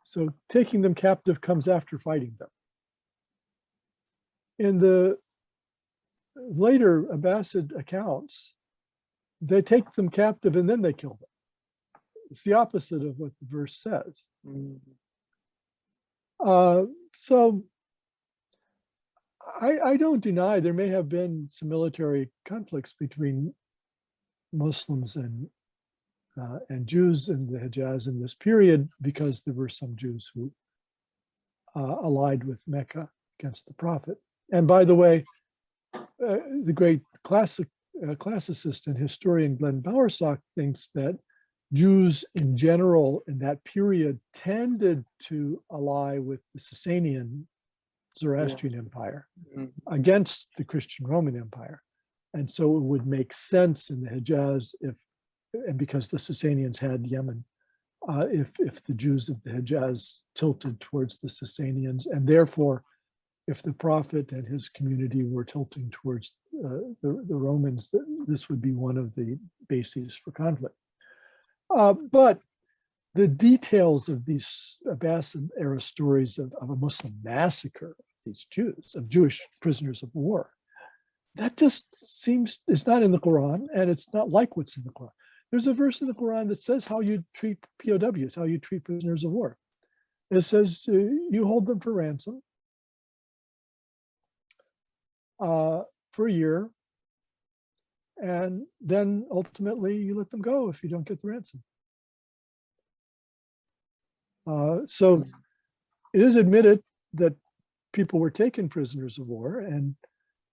So taking them captive comes after fighting them. In the later Abbasid accounts, they take them captive and then they kill them. It's the opposite of what the verse says. So I don't deny there may have been some military conflicts between Muslims and Jews in the Hijaz in this period, because there were some Jews who allied with Mecca against the Prophet. And by the way, the great classicist and historian Glenn Bowersock thinks that Jews in general in that period tended to ally with the Sasanian Zoroastrian Empire against the Christian Roman Empire. And so it would make sense in the Hijaz and because the Sasanians had Yemen, if the Jews of the Hijaz tilted towards the Sasanians, and therefore, if the Prophet and his community were tilting towards the Romans, this would be one of the bases for conflict. But the details of these Abbasid era stories of a Muslim massacre of these Jews, of Jewish prisoners of war, that just seems, it's not in the Quran, and it's not like what's in the Quran. There's a verse in the Quran that says how you treat POWs, how you treat prisoners of war. It says you hold them for ransom for a year, and then ultimately you let them go if you don't get the ransom. So it is admitted that people were taken prisoners of war and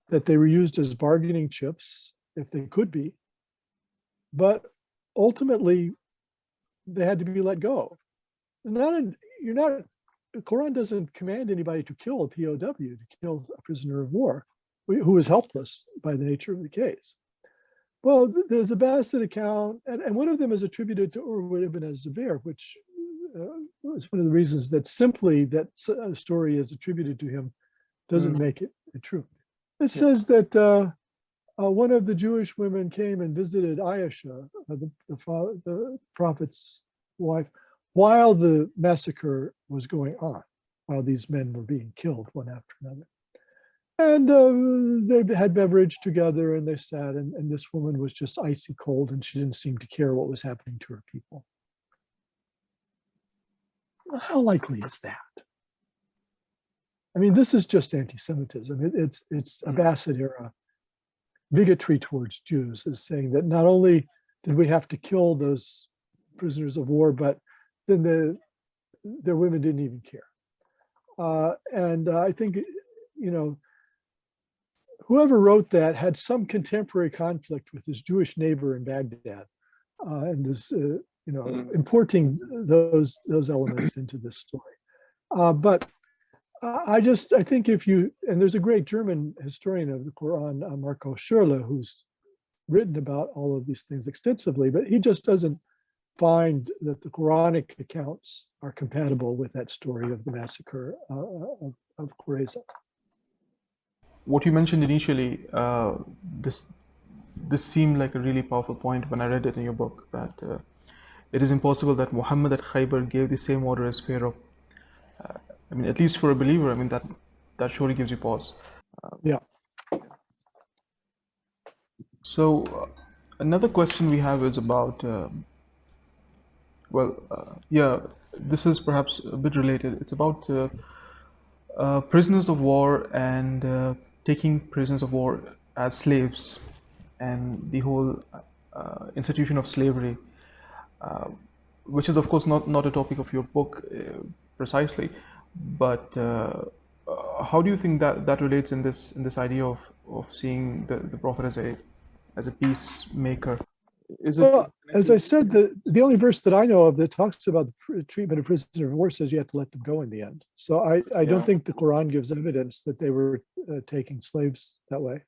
that they were used as bargaining chips if they could be, but ultimately they had to be let go. The Quran doesn't command anybody to kill a POW, to kill a prisoner of war who is helpless by the nature of the case. Well, there's a Abbasid account, and one of them is attributed to Urwa ibn az-Zubair, which is one of the reasons that simply that a story is attributed to him doesn't make it true. It says that one of the Jewish women came and visited Aisha, the Prophet's wife, while the massacre was going on, while these men were being killed one after another. And they had beverage together and they sat, and this woman was just icy cold and she didn't seem to care what was happening to her people. How likely is that? I mean, this is just anti-Semitism. It's Abbasid era bigotry towards Jews, is saying that not only did we have to kill those prisoners of war, but then their women didn't even care. And I think, whoever wrote that had some contemporary conflict with his Jewish neighbor in Baghdad, and this, importing those elements into this story. But I think and there's a great German historian of the Quran, Marco Schürle, who's written about all of these things extensively, but he just doesn't find that the Quranic accounts are compatible with that story of the massacre of Qurayza. What you mentioned initially, this seemed like a really powerful point when I read it in your book, that it is impossible that Muhammad at Khaybar gave the same order as Pharaoh. At least for a believer, that surely gives you pause. Yeah. So another question we have is about, this is perhaps a bit related. It's about prisoners of war and taking prisoners of war as slaves, and the whole institution of slavery, which is of course not a topic of your book precisely, but how do you think that relates in this idea of seeing the Prophet as a peacemaker? Well, as I said, the only verse that I know of that talks about the treatment of prisoners of war says you have to let them go in the end. So I don't think the Quran gives evidence that they were taking slaves that way.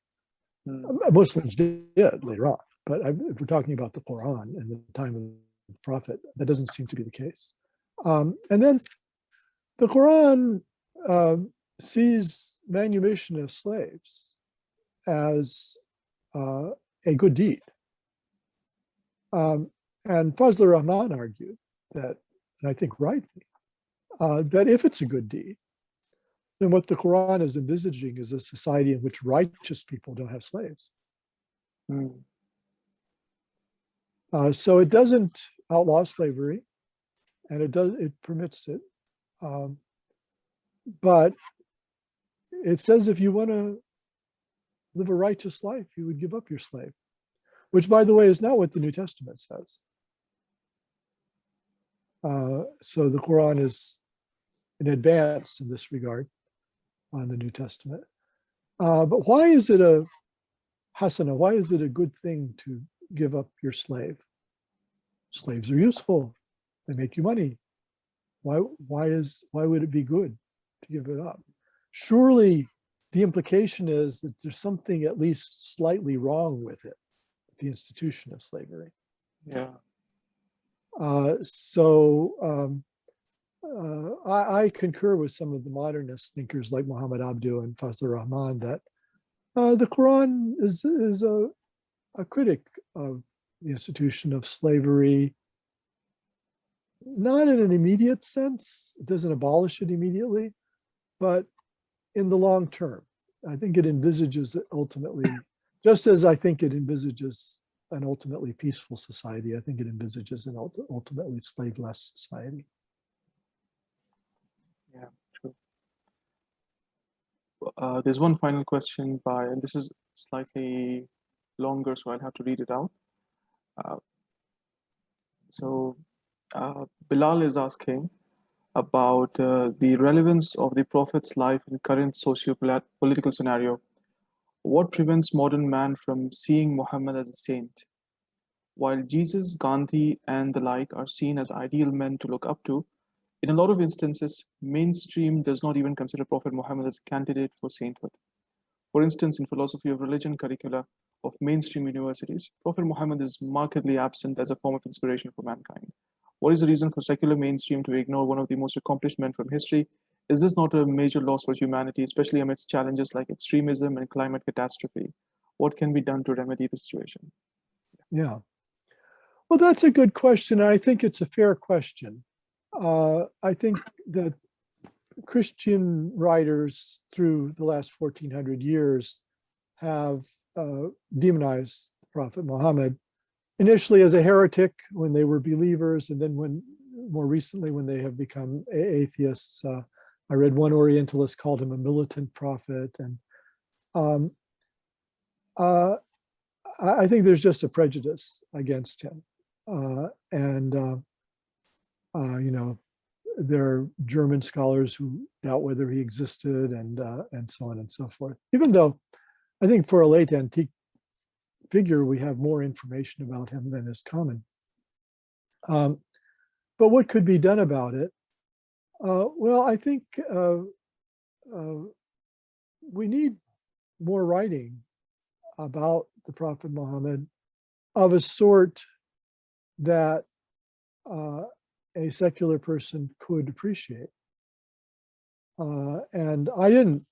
Muslims did later on, but if we're talking about the Quran and the time of the Prophet, that doesn't seem to be the case. And then the Quran sees manumission of slaves as a good deed. And Fazlur Rahman argued that, and I think rightly, that if it's a good deed, then what the Quran is envisaging is a society in which righteous people don't have slaves. So it doesn't outlaw slavery, and it permits it. But it says if you want to live a righteous life, you would give up your slave, which, by the way, is not what the New Testament says. So the Quran is in advance in this regard on the New Testament. But why is it a hasana? Why is it a good thing to give up your slave? Slaves are useful. They make you money. Why would it be good to give it up? Surely the implication is that there's something at least slightly wrong with it, the institution of slavery. Yeah. I concur with some of the modernist thinkers like Muhammad Abdu and Fazlur Rahman that the Quran is a critic of the institution of slavery, not in an immediate sense. It doesn't abolish it immediately, but in the long term, I think it envisages it ultimately, just as I think it envisages an ultimately peaceful society, I think it envisages an ultimately slave-less society. Yeah, true. There's one final question and this is slightly longer, so I'll have to read it out. Uh, so Bilal is asking about the relevance of the Prophet's life in current socio-political scenario. What prevents modern man from seeing Muhammad as a saint? While Jesus, Gandhi, and the like are seen as ideal men to look up to, in a lot of instances, mainstream does not even consider Prophet Muhammad as a candidate for sainthood. For instance, in philosophy of religion curricula of mainstream universities, Prophet Muhammad is markedly absent as a form of inspiration for mankind. What is the reason for secular mainstream to ignore one of the most accomplished men from history? Is this not a major loss for humanity, especially amidst challenges like extremism and climate catastrophe? What can be done to remedy the situation? Yeah. Well, that's a good question. I think it's a fair question. I think that Christian writers through the last 1400 years have demonized the Prophet Muhammad, initially as a heretic when they were believers, and then more recently when they have become atheists. I read one Orientalist called him a militant prophet, and I think there's just a prejudice against him. You know, there are German scholars who doubt whether he existed, and so on and so forth. Even though I think for a late antique figure, we have more information about him than is common. But what could be done about it? Well, I think we need more writing about the Prophet Muhammad of a sort that a secular person could appreciate. And I didn't,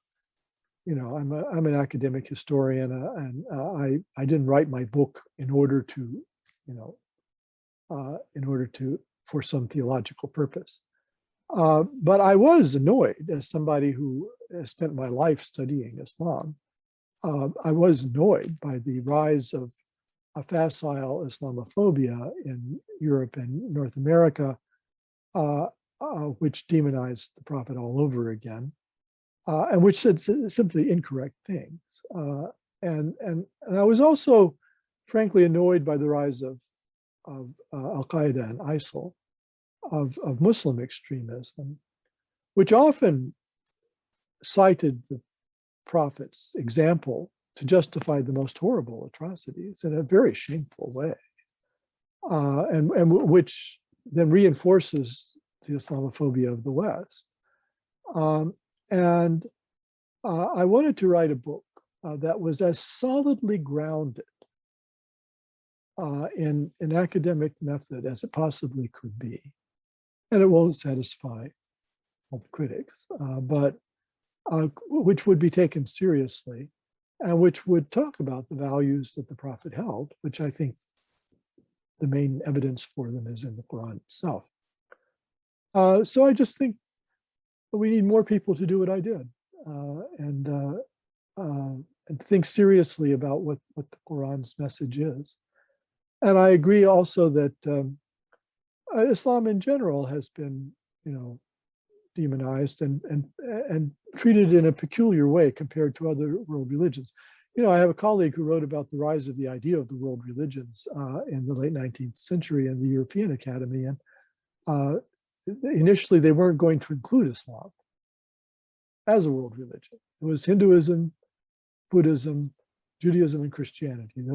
you know, I'm an academic historian, and I didn't write my book in order to, you know, for some theological purpose. But I was annoyed, as somebody who has spent my life studying Islam. I was annoyed by the rise of a facile Islamophobia in Europe and North America, which demonized the Prophet all over again, and which said simply incorrect things. And I was also, frankly, annoyed by the rise of Al-Qaeda and ISIL, of Muslim extremism, which often cited the Prophet's example to justify the most horrible atrocities in a very shameful way, and which then reinforces the Islamophobia of the West. And I wanted to write a book that was as solidly grounded in an academic method as it possibly could be. And it won't satisfy all the critics, but which would be taken seriously, and which would talk about the values that the Prophet held, which I think the main evidence for them is in the Quran itself. So I just think we need more people to do what I did, and think seriously about what the Quran's message is. And I agree also that Islam in general has been, you know, demonized and treated in a peculiar way compared to other world religions. You know, I have a colleague who wrote about the rise of the idea of the world religions in the late 19th century in the European Academy, and initially they weren't going to include Islam as a world religion. It was Hinduism, Buddhism, Judaism, and Christianity,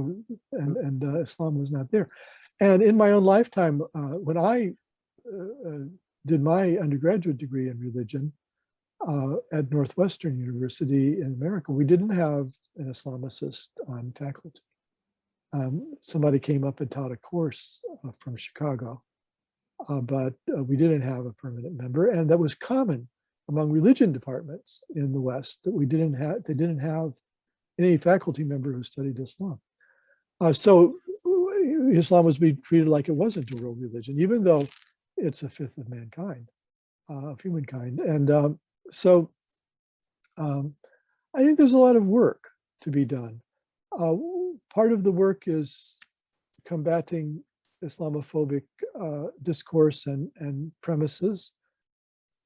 and Islam was not there. And in my own lifetime, when I did my undergraduate degree in religion at Northwestern University in America, we didn't have an Islamicist on faculty. Somebody came up and taught a course from Chicago, but we didn't have a permanent member, and that was common among religion departments in the West, that they didn't have any faculty member who studied Islam. So Islam was being treated like it wasn't a world religion, even though it's a fifth of mankind, of humankind. And so I think there's a lot of work to be done. Part of the work is combating Islamophobic discourse and premises.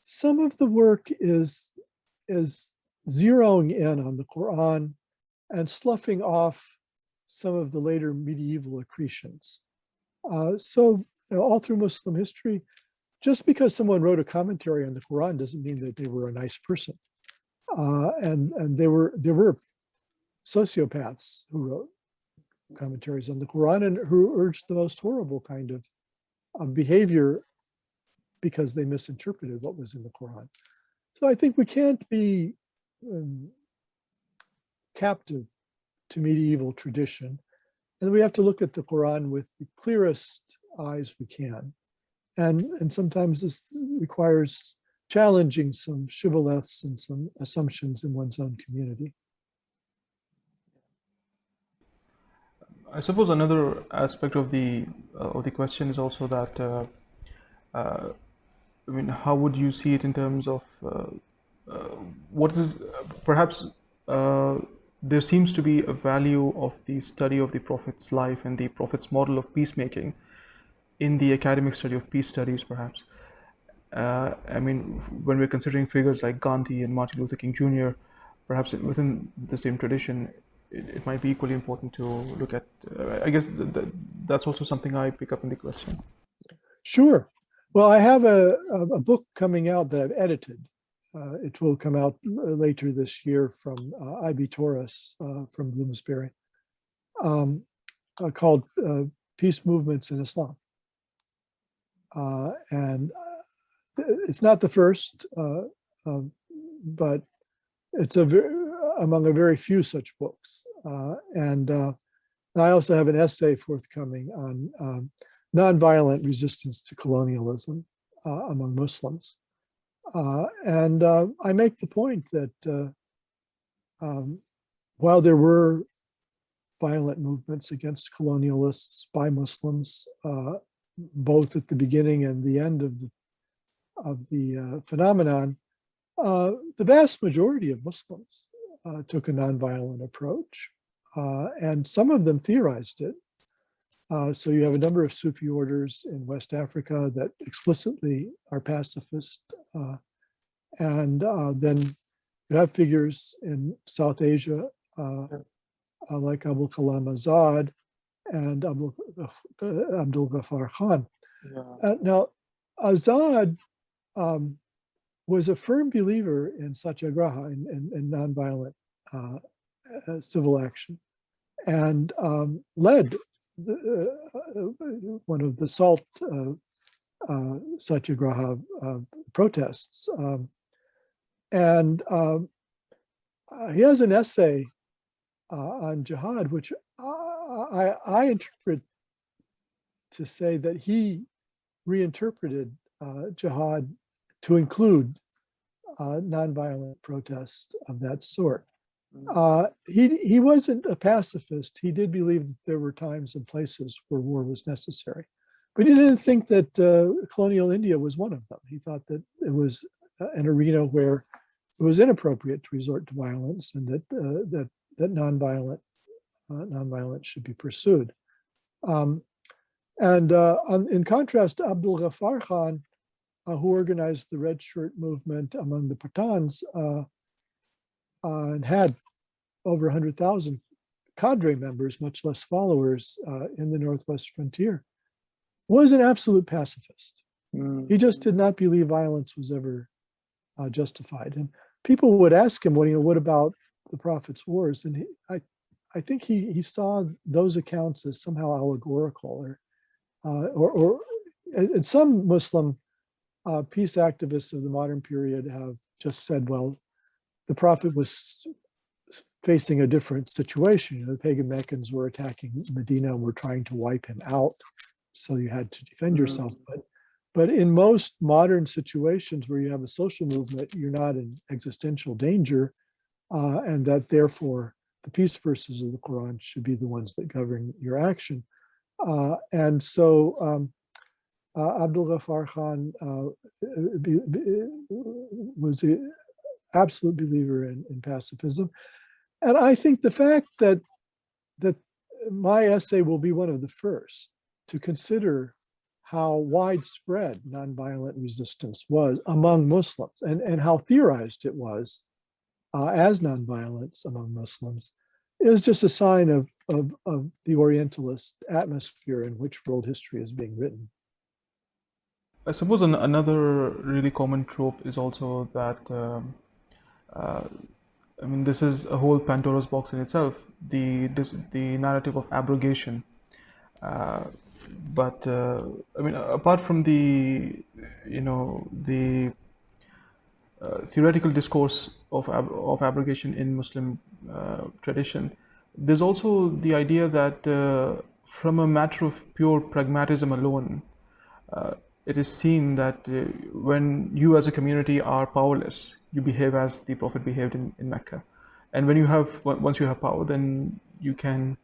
Some of the work is zeroing in on the Quran and sloughing off some of the later medieval accretions. So all through Muslim history, just because someone wrote a commentary on the Quran doesn't mean that they were a nice person. And there were sociopaths who wrote commentaries on the Quran and who urged the most horrible kind of behavior because they misinterpreted what was in the Quran. So I think we can't be captive to medieval tradition. And we have to look at the Quran with the clearest eyes we can. And sometimes this requires challenging some shibboleths and some assumptions in one's own community. I suppose another aspect of the question is also that I mean, how would you see it in terms of what is perhaps there seems to be a value of the study of the Prophet's life and the Prophet's model of peacemaking in the academic study of peace studies, perhaps. I mean, when we're considering figures like Gandhi and Martin Luther King Jr., perhaps within the same tradition, it might be equally important to look at. I guess that's also something I pick up in the question. Sure. Well, I have a book coming out that I've edited. It will come out later this year from I.B. Torres from Bloomsbury, called Peace Movements in Islam. And it's not the first, but it's among a very few such books. And I also have an essay forthcoming on nonviolent resistance to colonialism among Muslims. And I make the point that while there were violent movements against colonialists by Muslims, both at the beginning and the end of the phenomenon, the vast majority of Muslims took a nonviolent approach, and some of them theorized it. So you have a number of Sufi orders in West Africa that explicitly are pacifist, and then you have figures in South Asia like Abul Kalam Azad and Abdul Ghaffar Khan. Yeah. Now, Azad was a firm believer in satyagraha, in nonviolent civil action, and led one of the salt satyagraha protests. And he has an essay on jihad, which I interpret to say that he reinterpreted jihad to include nonviolent protest of that sort. He wasn't a pacifist. He did believe that there were times and places where war was necessary, but he didn't think that colonial India was one of them. He thought that it was an arena where it was inappropriate to resort to violence, and that nonviolence should be pursued. In contrast, Abdul Ghaffar Khan, who organized the Red Shirt movement among the Pathans, and had over 100,000 cadre members, much less followers, in the Northwest frontier, was an absolute pacifist. He just did not believe violence was ever justified. And people would ask him, well, what about the Prophet's wars? And I think he saw those accounts as somehow allegorical, or and some Muslim peace activists of the modern period have just said, well, the Prophet was facing a different situation. The pagan Meccans were attacking Medina and were trying to wipe him out, so you had to defend yourself. But in most modern situations where you have a social movement, you're not in existential danger, and that therefore the peace verses of the Quran should be the ones that govern your action. And so Abdul Ghaffar Khan was an absolute believer in pacifism. And I think the fact that my essay will be one of the first to consider how widespread nonviolent resistance was among Muslims and how theorized it was as nonviolence among Muslims is just a sign of the Orientalist atmosphere in which world history is being written. I suppose another really common trope is also that, I mean, this is a whole Pandora's box in itself, the narrative of abrogation. But I mean, apart from the, the theoretical discourse of abrogation in Muslim tradition, there's also the idea that from a matter of pure pragmatism alone, it is seen that when you as a community are powerless, you behave as the Prophet behaved in Mecca. And when once you have power, then you can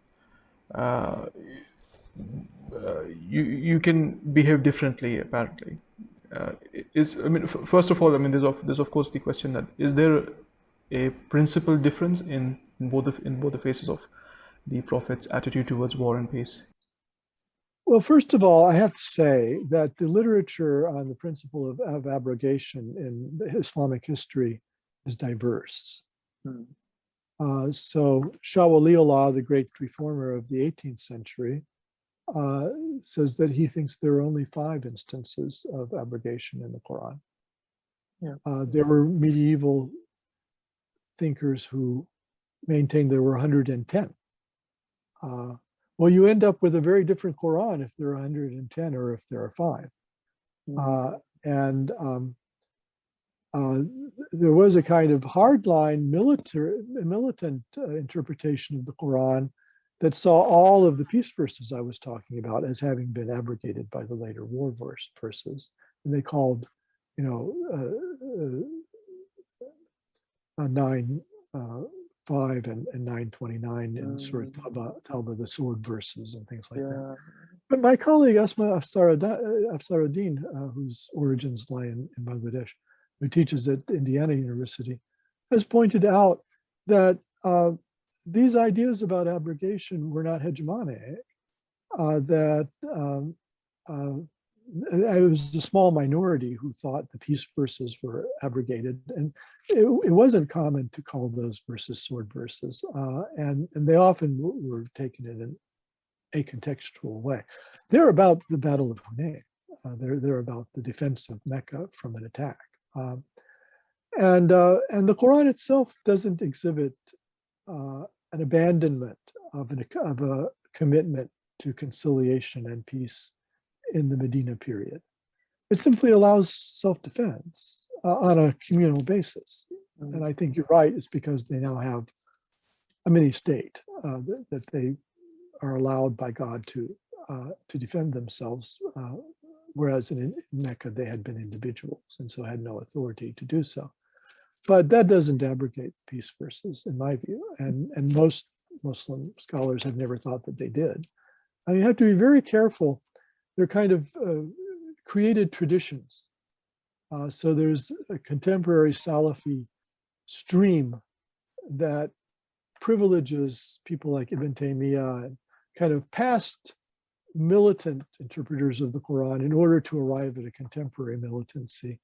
you can behave differently, apparently. I mean, first of all, I mean, there's of course the question that is there a principal difference in both the phases of the Prophet's attitude towards war and peace? Well, first of all, I have to say that the literature on the principle of abrogation in Islamic history is diverse. So Shah Waliullah, the great reformer of the 18th century, says that he thinks there are only 5 instances of abrogation in the Quran. There were medieval thinkers who maintained there were 110. Well, you end up with a very different Quran if there are 110 or if there are 5. There was a kind of hardline militant interpretation of the Quran that saw all of the peace verses I was talking about as having been abrogated by the later war verses. And they called, 9:5 and 9:29 in Surah Tawbah, the sword verses and things like that. But my colleague Asma Afsaruddin, whose origins lie in Bangladesh, who teaches at Indiana University, has pointed out that these ideas about abrogation were not hegemonic, that it was a small minority who thought the peace verses were abrogated, and it wasn't common to call those verses sword verses, and they often were taken in a contextual way. They're about the Battle of Hunayn. They're about the defense of Mecca from an attack, and the Quran itself doesn't exhibit an abandonment of a commitment to conciliation and peace in the Medina period. It simply allows self-defense on a communal basis. And I think you're right, it's because they now have a mini state that they are allowed by God to defend themselves, whereas in Mecca they had been individuals and so had no authority to do so. But that doesn't abrogate peace verses, in my view, and most Muslim scholars have never thought that they did. And you have to be very careful. They're kind of created traditions. So there's a contemporary Salafi stream that privileges people like Ibn Taymiyyah and kind of past militant interpreters of the Quran in order to arrive at a contemporary militancy.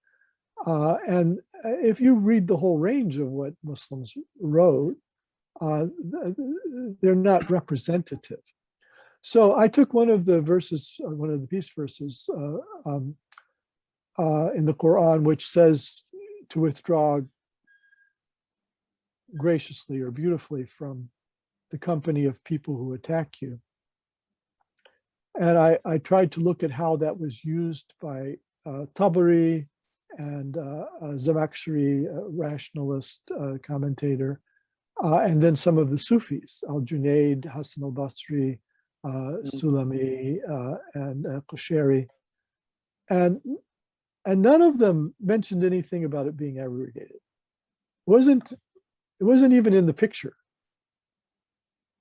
And if you read the whole range of what Muslims wrote, they're not representative. So I took one of the verses, one of the peace verses in the Quran, which says to withdraw graciously or beautifully from the company of people who attack you. And I tried to look at how that was used by Tabari and Zamakhshari, rationalist commentator, and then some of the Sufis, Al-Junaid, Hassan al-Basri, Sulami, and Qushayri. And none of them mentioned anything about it being abrogated. It wasn't even in the picture.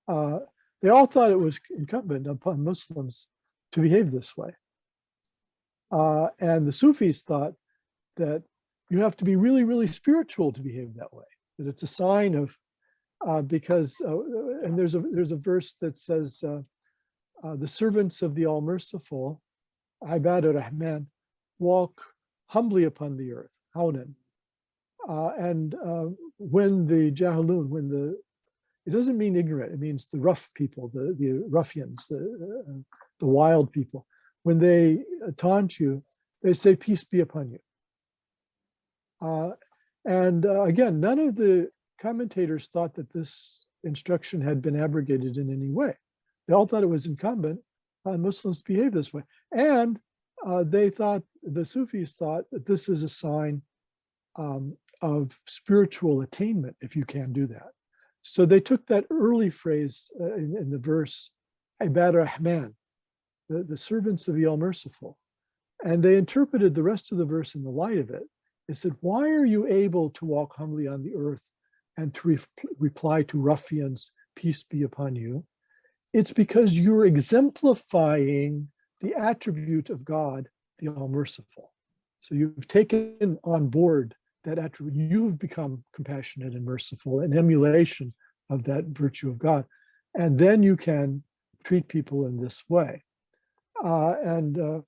They all thought it was incumbent upon Muslims to behave this way. And the Sufis thought that you have to be really, really spiritual to behave that way, that it's a sign of, and there's a verse that says, the servants of the All-Merciful, Ibad Rahman, walk humbly upon the earth, hawnan. And when the Jahilun, it doesn't mean ignorant, it means the rough people, the ruffians, the wild people. When they taunt you, they say, peace be upon you. Again, none of the commentators thought that this instruction had been abrogated in any way. They all thought it was incumbent on Muslims to behave this way. And the Sufis thought that this is a sign of spiritual attainment, if you can do that. So they took that early phrase in the verse, Ibad Rahman, the servants of the All-Merciful, and they interpreted the rest of the verse in the light of it. They said, why are you able to walk humbly on the earth and to reply to ruffians, peace be upon you? It's because you're exemplifying the attribute of God, the All-Merciful. So you've taken on board that attribute. You've become compassionate and merciful, an emulation of that virtue of God. And then you can treat people in this way. Al-Ghazali,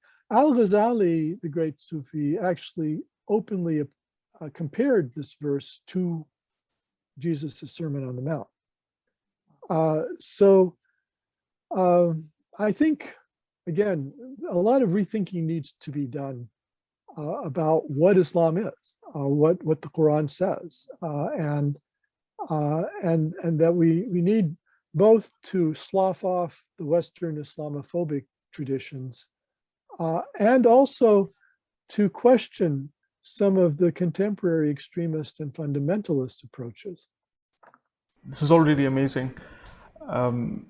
the great Sufi, actually openly compared this verse to Jesus' Sermon on the Mount. I think, again, a lot of rethinking needs to be done about what Islam is, what the Quran says, and that we need both to slough off the Western Islamophobic traditions and also to question some of the contemporary extremist and fundamentalist approaches. This is all really amazing. When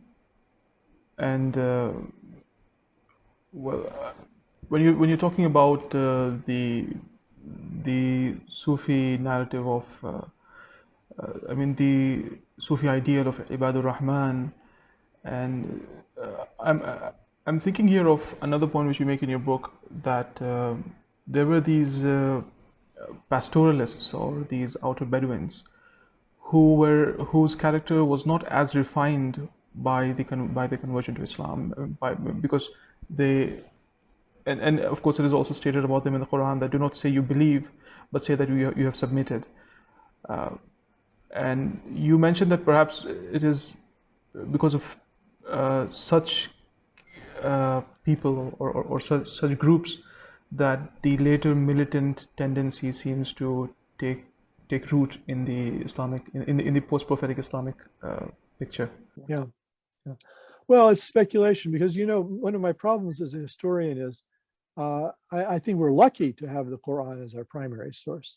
you're talking about the Sufi narrative of, the Sufi ideal of Ibadur Rahman, and I'm thinking here of another point which you make in your book, that there were these pastoralists or these outer Bedouins whose character was not as refined by the conversion to Islam, because they, and of course it is also stated about them in the Quran that do not say you believe, but say that you have submitted. And you mentioned that perhaps it is because of such people or such groups that the later militant tendency seems to take root in the Islamic, in the post-prophetic Islamic picture. Yeah. Well, it's speculation because, one of my problems as a historian is I think we're lucky to have the Quran as our primary source.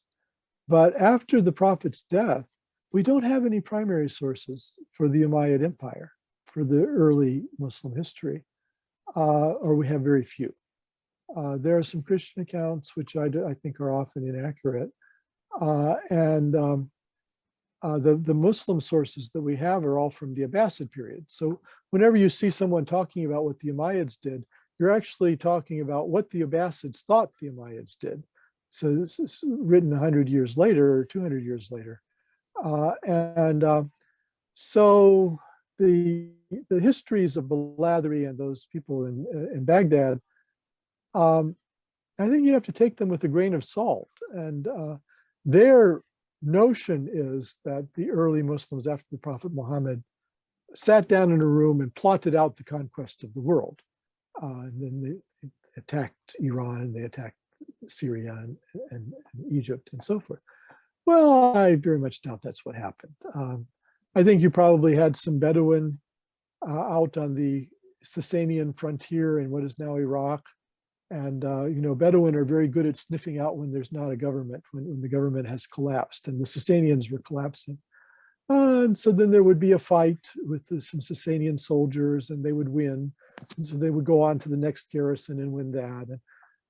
But after the Prophet's death, we don't have any primary sources for the Umayyad Empire, for the early Muslim history, or we have very few. There are some Christian accounts, which I think are often inaccurate. The Muslim sources that we have are all from the Abbasid period. So whenever you see someone talking about what the Umayyads did, you're actually talking about what the Abbasids thought the Umayyads did. So this is written 100 years later or 200 years later. So the histories of Baladri and those people in Baghdad, I think you have to take them with a grain of salt. And their notion is that the early Muslims after the Prophet Muhammad sat down in a room and plotted out the conquest of the world. And then they attacked Iran and they attacked Syria and Egypt and so forth. Well, I very much doubt that's what happened. I think you probably had some Bedouin out on the Sasanian frontier in what is now Iraq. And, Bedouin are very good at sniffing out when there's not a government, when the government has collapsed, and the Sasanians were collapsing. And so then there would be a fight with some Sasanian soldiers and they would win. And so they would go on to the next garrison and win that.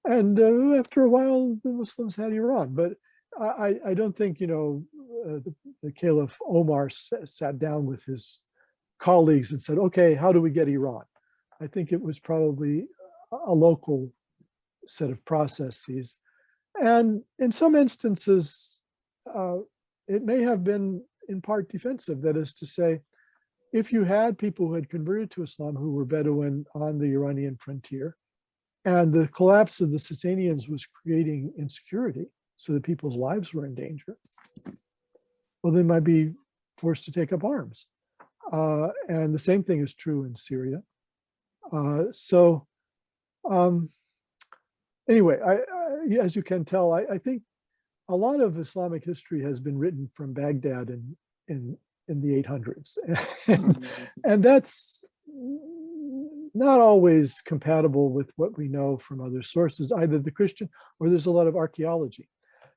And after a while, the Muslims had Iran. But I don't think, the Caliph Omar sat down with his colleagues and said, okay, how do we get Iran? I think it was probably a local set of processes. And in some instances, it may have been in part defensive. That is to say, if you had people who had converted to Islam who were Bedouin on the Iranian frontier, and the collapse of the Sasanians was creating insecurity, so that people's lives were in danger, well, they might be forced to take up arms. And the same thing is true in Syria. Anyway, as you can tell, I think a lot of Islamic history has been written from Baghdad in the 800s. And that's not always compatible with what we know from other sources, either the Christian or there's a lot of archaeology.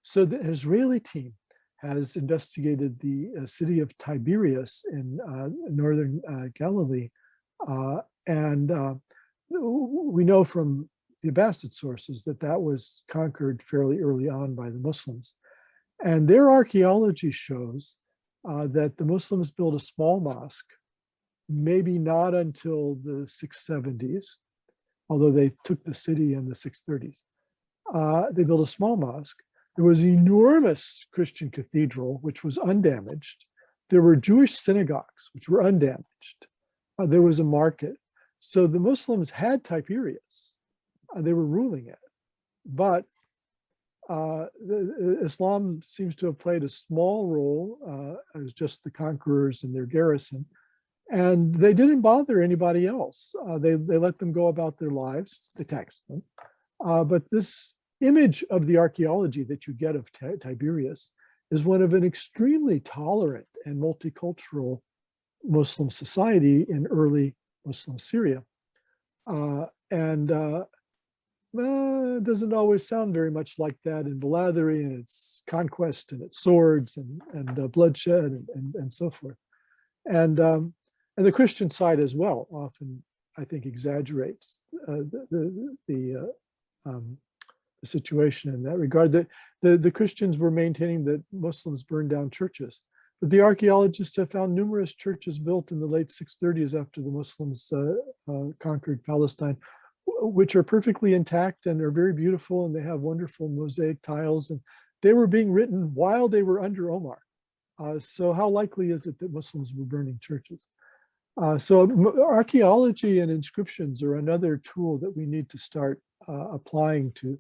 So the Israeli team has investigated the city of Tiberias in northern Galilee. And we know from the Abbasid sources that that was conquered fairly early on by the Muslims. And their archaeology shows that the Muslims built a small mosque, maybe not until the 670s, although they took the city in the 630s. They built a small mosque. There was an enormous Christian cathedral, which was undamaged. There were Jewish synagogues, which were undamaged. There was a market. So the Muslims had Tiberias. They were ruling it. But Islam seems to have played a small role as just the conquerors and their garrison. And they didn't bother anybody else. They let them go about their lives. They taxed them. But this image of the archaeology that you get of Tiberias is one of an extremely tolerant and multicultural Muslim society in early Muslim Syria. It doesn't always sound very much like that in Baladhuri and its conquest and its swords and bloodshed and so forth. And the Christian side as well often, I think, exaggerates the situation in that regard. The Christians were maintaining that Muslims burned down churches, but the archaeologists have found numerous churches built in the late 630s after the Muslims conquered Palestine, which are perfectly intact and are very beautiful, and they have wonderful mosaic tiles, and they were being written while they were under Omar. So how likely is it that Muslims were burning churches? So archaeology and inscriptions are another tool that we need to start applying to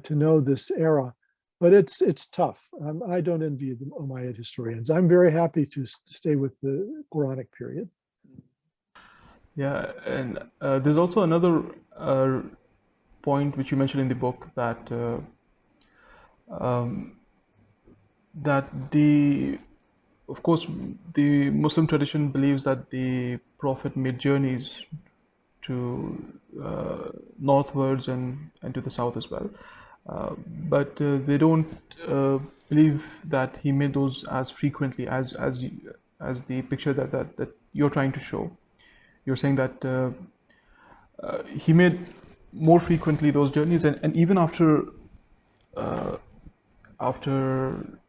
know this era, but it's tough. I don't envy the Umayyad historians. I'm very happy to stay with the Quranic period. Yeah, and there's also another point which you mentioned in the book that of course, the Muslim tradition believes that the Prophet made journeys to northwards and to the south as well, but they don't believe that he made those as frequently as the picture that you're trying to show. You're saying that he made more frequently those journeys, and even after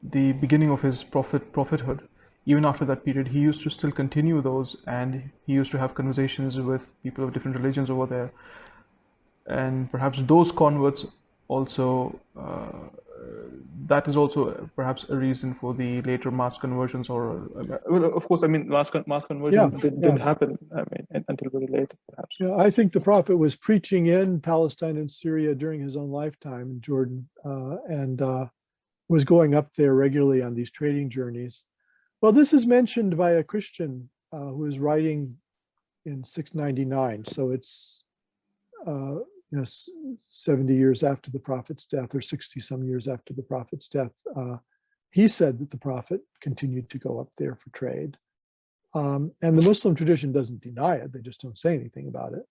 the beginning of his prophethood, even after that period, he used to still continue those, and he used to have conversations with people of different religions over there, and perhaps those converts also. That is also perhaps a reason for the later mass conversions, or well, of course, I mean, mass conversion didn't happen. I mean, until very late, perhaps. Yeah, I think the Prophet was preaching in Palestine and Syria during his own lifetime in Jordan, and was going up there regularly on these trading journeys. Well, this is mentioned by a Christian who is writing in 699, so it's 70 years after the Prophet's death, or 60 some years after the Prophet's death. He said that the Prophet continued to go up there for trade. And the Muslim tradition doesn't deny it, they just don't say anything about it.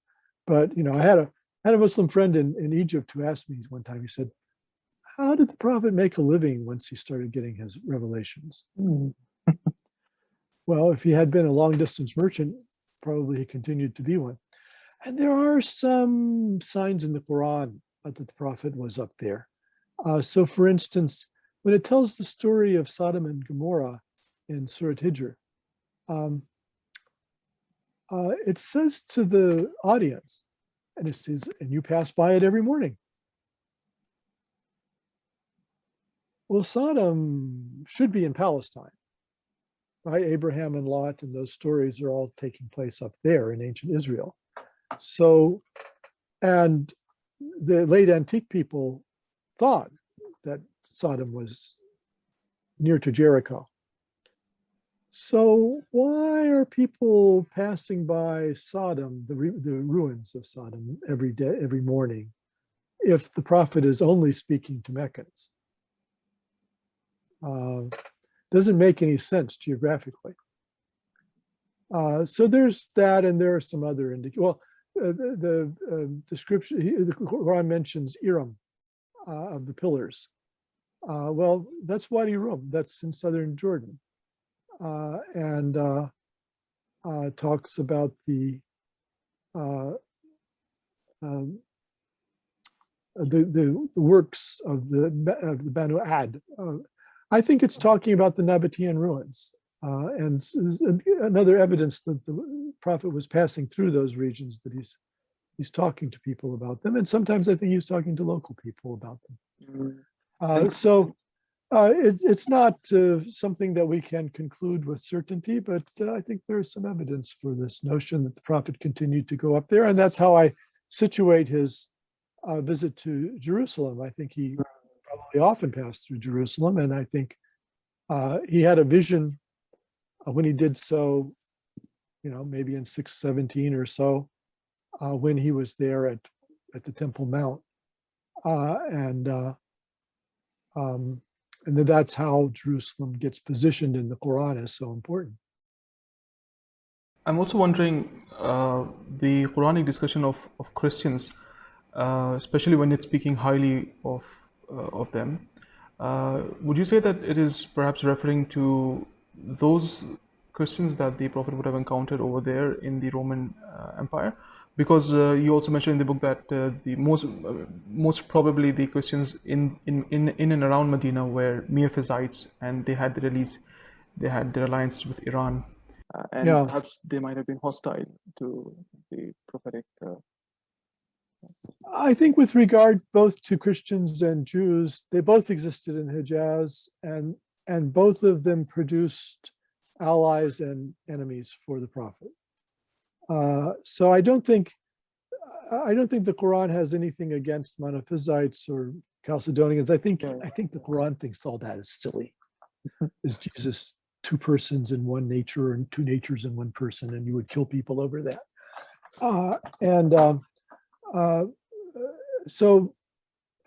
But I had a Muslim friend in Egypt who asked me one time, he said, how did the Prophet make a living once he started getting his revelations? Well, if he had been a long distance merchant, probably he continued to be one. And there are some signs in the Quran that the Prophet was up there. So for instance, when it tells the story of Sodom and Gomorrah in Surah Hijr, it says to the audience, and it says, and you pass by it every morning. Well, Sodom should be in Palestine, right? Abraham and Lot and those stories are all taking place up there in ancient Israel. So, and the late antique people thought that Sodom was near to Jericho. So why are people passing by Sodom, the ruins of Sodom, every day, every morning, if the prophet is only speaking to Meccans? Doesn't make any sense geographically. So there's that, and there are some other indicators. Well, the description, the Quran mentions Iram of the pillars. Well, that's Wadi Rum. That's in southern Jordan, and talks about the works of the Banu Ad. I think it's talking about the Nabatean ruins, and another evidence that the prophet was passing through those regions, that he's talking to people about them, and sometimes I think he's talking to local people about them. It's not something that we can conclude with certainty, but I think there's some evidence for this notion that the prophet continued to go up there, and that's how I situate his visit to Jerusalem. I think he probably often passed through Jerusalem, and I think he had a vision when he did so, maybe in 617 or so, when he was there at the Temple Mount, and that's how Jerusalem gets positioned in the Quran as so important. I'm also wondering the Quranic discussion of Christians, especially when it's speaking highly of them. Would you say that it is perhaps referring to those Christians that the Prophet would have encountered over there in the Roman Empire? Because you also mentioned in the book that the most probably the Christians in and around Medina were Miaphysites, and they had their alliances with Iran, and Yeah. perhaps they might have been hostile to the prophetic. I think with regard both to Christians and Jews, they both existed in Hijaz, and both of them produced allies and enemies for the prophet. So I don't think the Quran has anything against Monophysites or Chalcedonians. I think the Quran thinks all that is silly. Is Jesus two persons in one nature, and two natures in one person, and you would kill people over that? So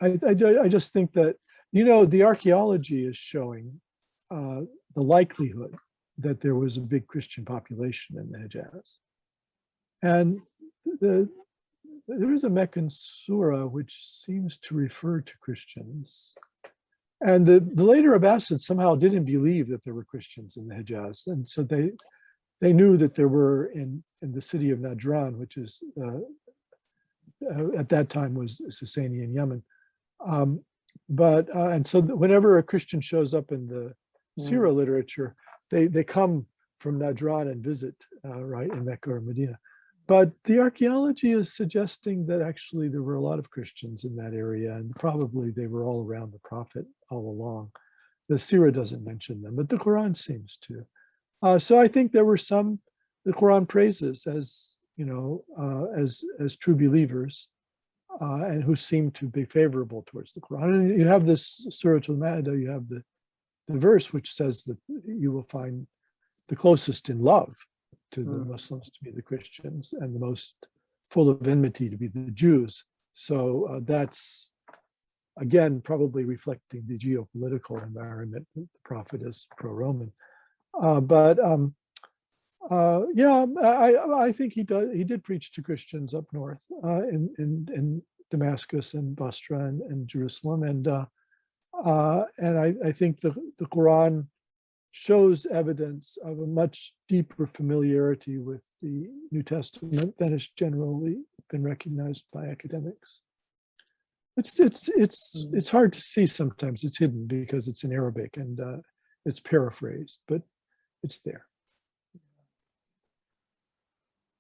I just think that, the archaeology is showing the likelihood that there was a big Christian population in the Hijaz. And there is a Meccan surah which seems to refer to Christians. And the later Abbasids somehow didn't believe that there were Christians in the Hijaz. And so they knew that there were in the city of Najran, which is at that time was Sasanian Yemen. And so whenever a Christian shows up in the Sirah literature, they come from Najran and visit, right, in Mecca or Medina. But the archaeology is suggesting that actually there were a lot of Christians in that area, and probably they were all around the prophet all along. The Sirah doesn't mention them, but the Quran seems to. So I think there were some the Quran praises as as true believers, and who seem to be favorable towards the Quran. And you have this Surah Al-Ma'idah, you have the verse which says that you will find the closest in love to the Muslims to be the Christians, and the most full of enmity to be the Jews. So that's, again, probably reflecting the geopolitical environment. The prophet is pro-Roman. I think he did preach to Christians up north in Damascus and Basra and Jerusalem. And I think the Quran shows evidence of a much deeper familiarity with the New Testament than has generally been recognized by academics. It's hard to see sometimes. It's hidden because it's in Arabic and it's paraphrased, but it's there.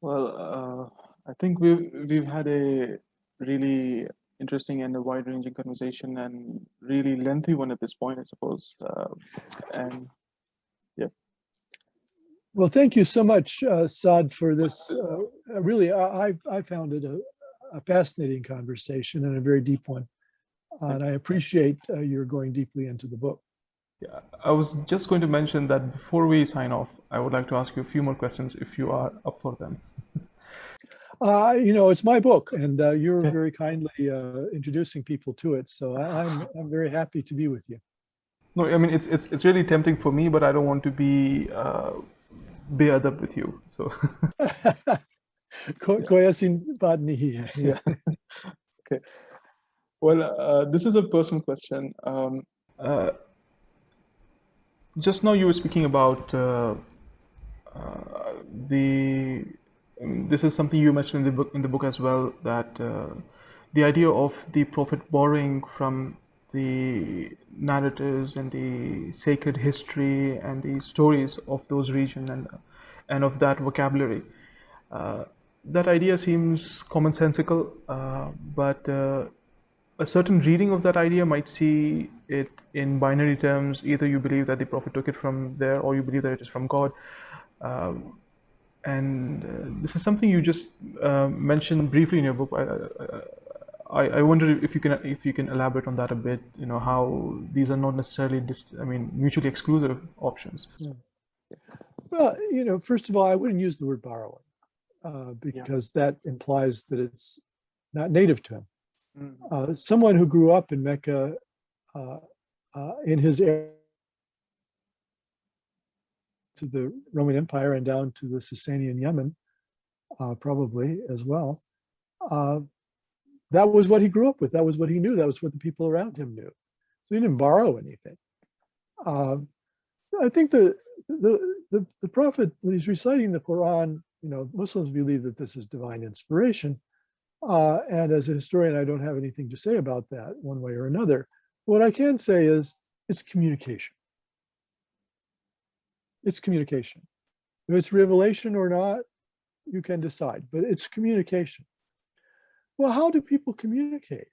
Well, I think we've had a really interesting and a wide-ranging conversation, and really lengthy one at this point, I suppose. And yeah. Well, thank you so much, Saad, for this. Really, I found it a fascinating conversation and a very deep one. And I appreciate your going deeply into the book. Yeah, I was just going to mention that before we sign off, I would like to ask you a few more questions if you are up for them. It's my book, and you're Okay. very kindly introducing people to it. So I'm very happy to be with you. No, I mean it's really tempting for me, but I don't want to be beadab with you. So Koyasin badni. yeah. Okay. Well, this is a personal question. Uh, just now you were speaking about the. I mean, this is something you mentioned in the book as well, that the idea of the prophet borrowing from the narratives and the sacred history and the stories of those regions and of that vocabulary. That idea seems commonsensical, but a certain reading of that idea might see it in binary terms. Either you believe that the prophet took it from there, or you believe that it is from God. And this is something you just mentioned briefly in your book. I wonder if you can elaborate on that a bit. You know, how these are not necessarily mutually exclusive options. Yeah. Well, first of all, I wouldn't use the word borrowing because that implies that it's not native to him. Someone who grew up in Mecca in his area to the Roman Empire and down to the Sasanian Yemen, probably as well. That was what he grew up with. That was what he knew. That was what the people around him knew. So he didn't borrow anything. I think the prophet, when he's reciting the Quran, Muslims believe that this is divine inspiration. And as a historian, I don't have anything to say about that one way or another. What I can say is it's communication. It's communication. If it's revelation or not, you can decide, but it's communication. Well, how do people communicate?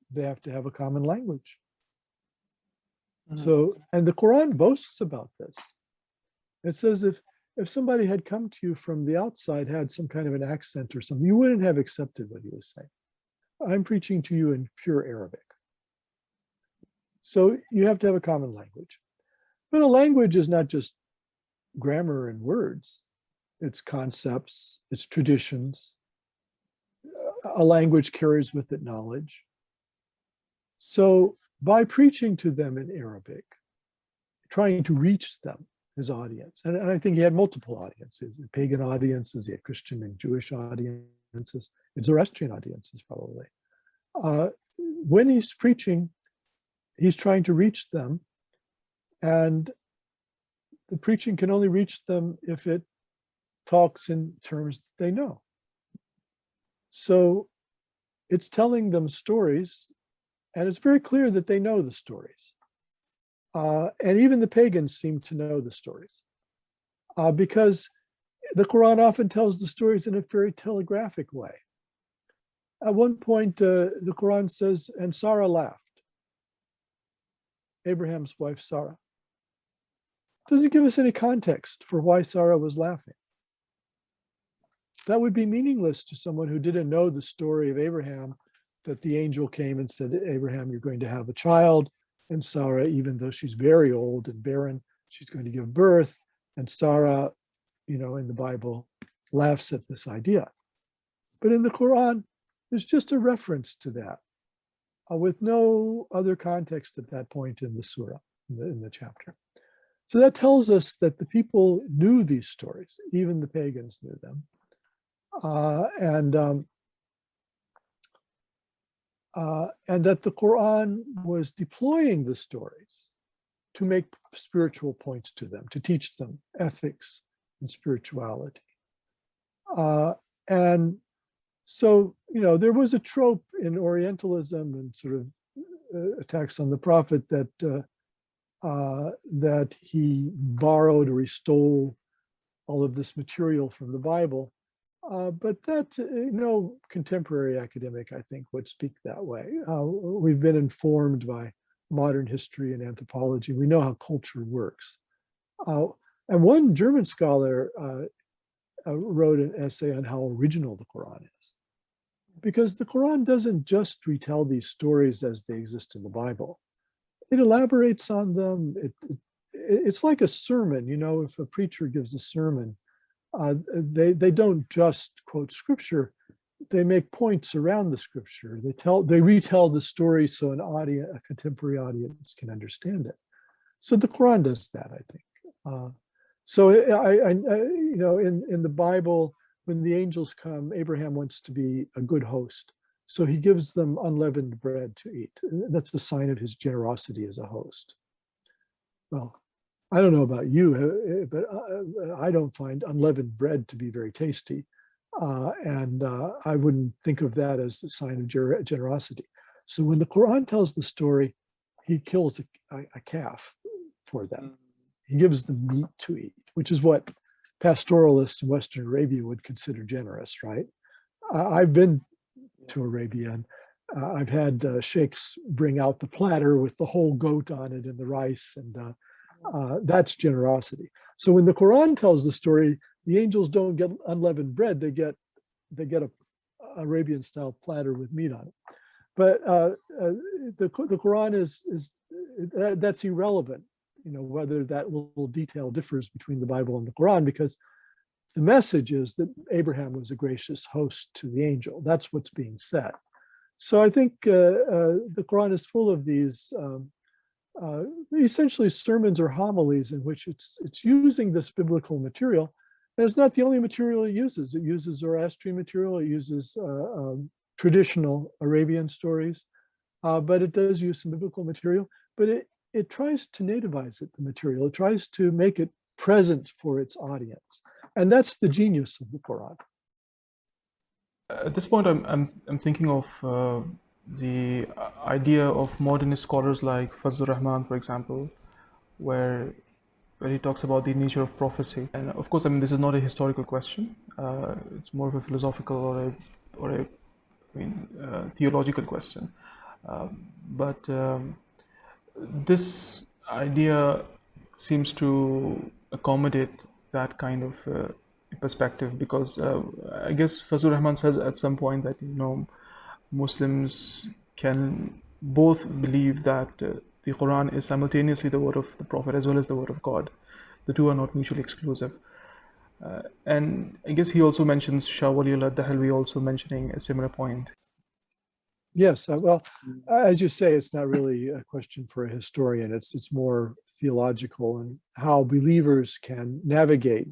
They have to have a common language. So, and the Quran boasts about this. It says if somebody had come to you from the outside, had some kind of an accent or something, you wouldn't have accepted what he was saying. I'm preaching to you in pure Arabic. So you have to have a common language. But a language is not just grammar and words. It's concepts, it's traditions. A language carries with it knowledge. So by preaching to them in Arabic, trying to reach them, his audience, and I think he had multiple audiences, pagan audiences, he had Christian and Jewish audiences, and Zoroastrian audiences probably. When he's preaching, he's trying to reach them, and the preaching can only reach them if it talks in terms that they know. So it's telling them stories, and it's very clear that they know the stories. And even the pagans seem to know the stories because the Quran often tells the stories in a very telegraphic way. At one point, the Quran says, and Sarah laughed. Abraham's wife, Sarah. Doesn't give us any context for why Sarah was laughing. That would be meaningless to someone who didn't know the story of Abraham, that the angel came and said, Abraham, you're going to have a child. And Sarah, even though she's very old and barren, she's going to give birth. And Sarah, in the Bible, laughs at this idea. But in the Quran, there's just a reference to that with no other context at that point in the surah, in the chapter. So that tells us that the people knew these stories, even the pagans knew them. And that the Quran was deploying the stories to make spiritual points to them, to teach them ethics and spirituality. And so, there was a trope in Orientalism and sort of attacks on the prophet that he borrowed or he stole all of this material from the Bible. But that, no contemporary academic, I think, would speak that way. We've been informed by modern history and anthropology. We know how culture works. And one German scholar wrote an essay on how original the Quran is. Because the Quran doesn't just retell these stories as they exist in the Bible. It elaborates on them. It's like a sermon. If a preacher gives a sermon, they don't just quote scripture. They make points around the scripture. They retell the story so a contemporary audience can understand it. So the Quran does that, I think. So in the Bible, when the angels come, Abraham wants to be a good host. So he gives them unleavened bread to eat. That's a sign of his generosity as a host. Well, I don't know about you, but I don't find unleavened bread to be very tasty. And I wouldn't think of that as a sign of generosity. So when the Quran tells the story, he kills a calf for them. He gives them meat to eat, which is what pastoralists in Western Arabia would consider generous, right? I've been to Arabia, and I've had sheikhs bring out the platter with the whole goat on it and the rice, and that's generosity. So when the Quran tells the story, the angels don't get unleavened bread; they get a Arabian-style platter with meat on it. But the Quran is that's irrelevant. Whether that little detail differs between the Bible and the Quran, because the message is that Abraham was a gracious host to the angel. That's what's being said. So I think the Quran is full of these essentially sermons or homilies in which it's using this biblical material. And it's not the only material it uses. It uses Zoroastrian material. It uses traditional Arabian stories, but it does use some biblical material. But it tries to nativize the material. It tries to make it present for its audience. And that's the genius of the Quran. At this point, I'm thinking of the idea of modernist scholars like Fazlur Rahman, for example, where he talks about the nature of prophecy. And of course, this is not a historical question. It's more of a philosophical or a theological question. But this idea seems to accommodate that kind of perspective, because I guess Fazlur Rahman says at some point that Muslims can both believe that the Quran is simultaneously the word of the Prophet as well as the word of God. The two are not mutually exclusive. And I guess he also mentions Shah Waliullah of Delhi also mentioning a similar point. Yes, well, as you say, it's not really a question for a historian. It's more theological and how believers can navigate.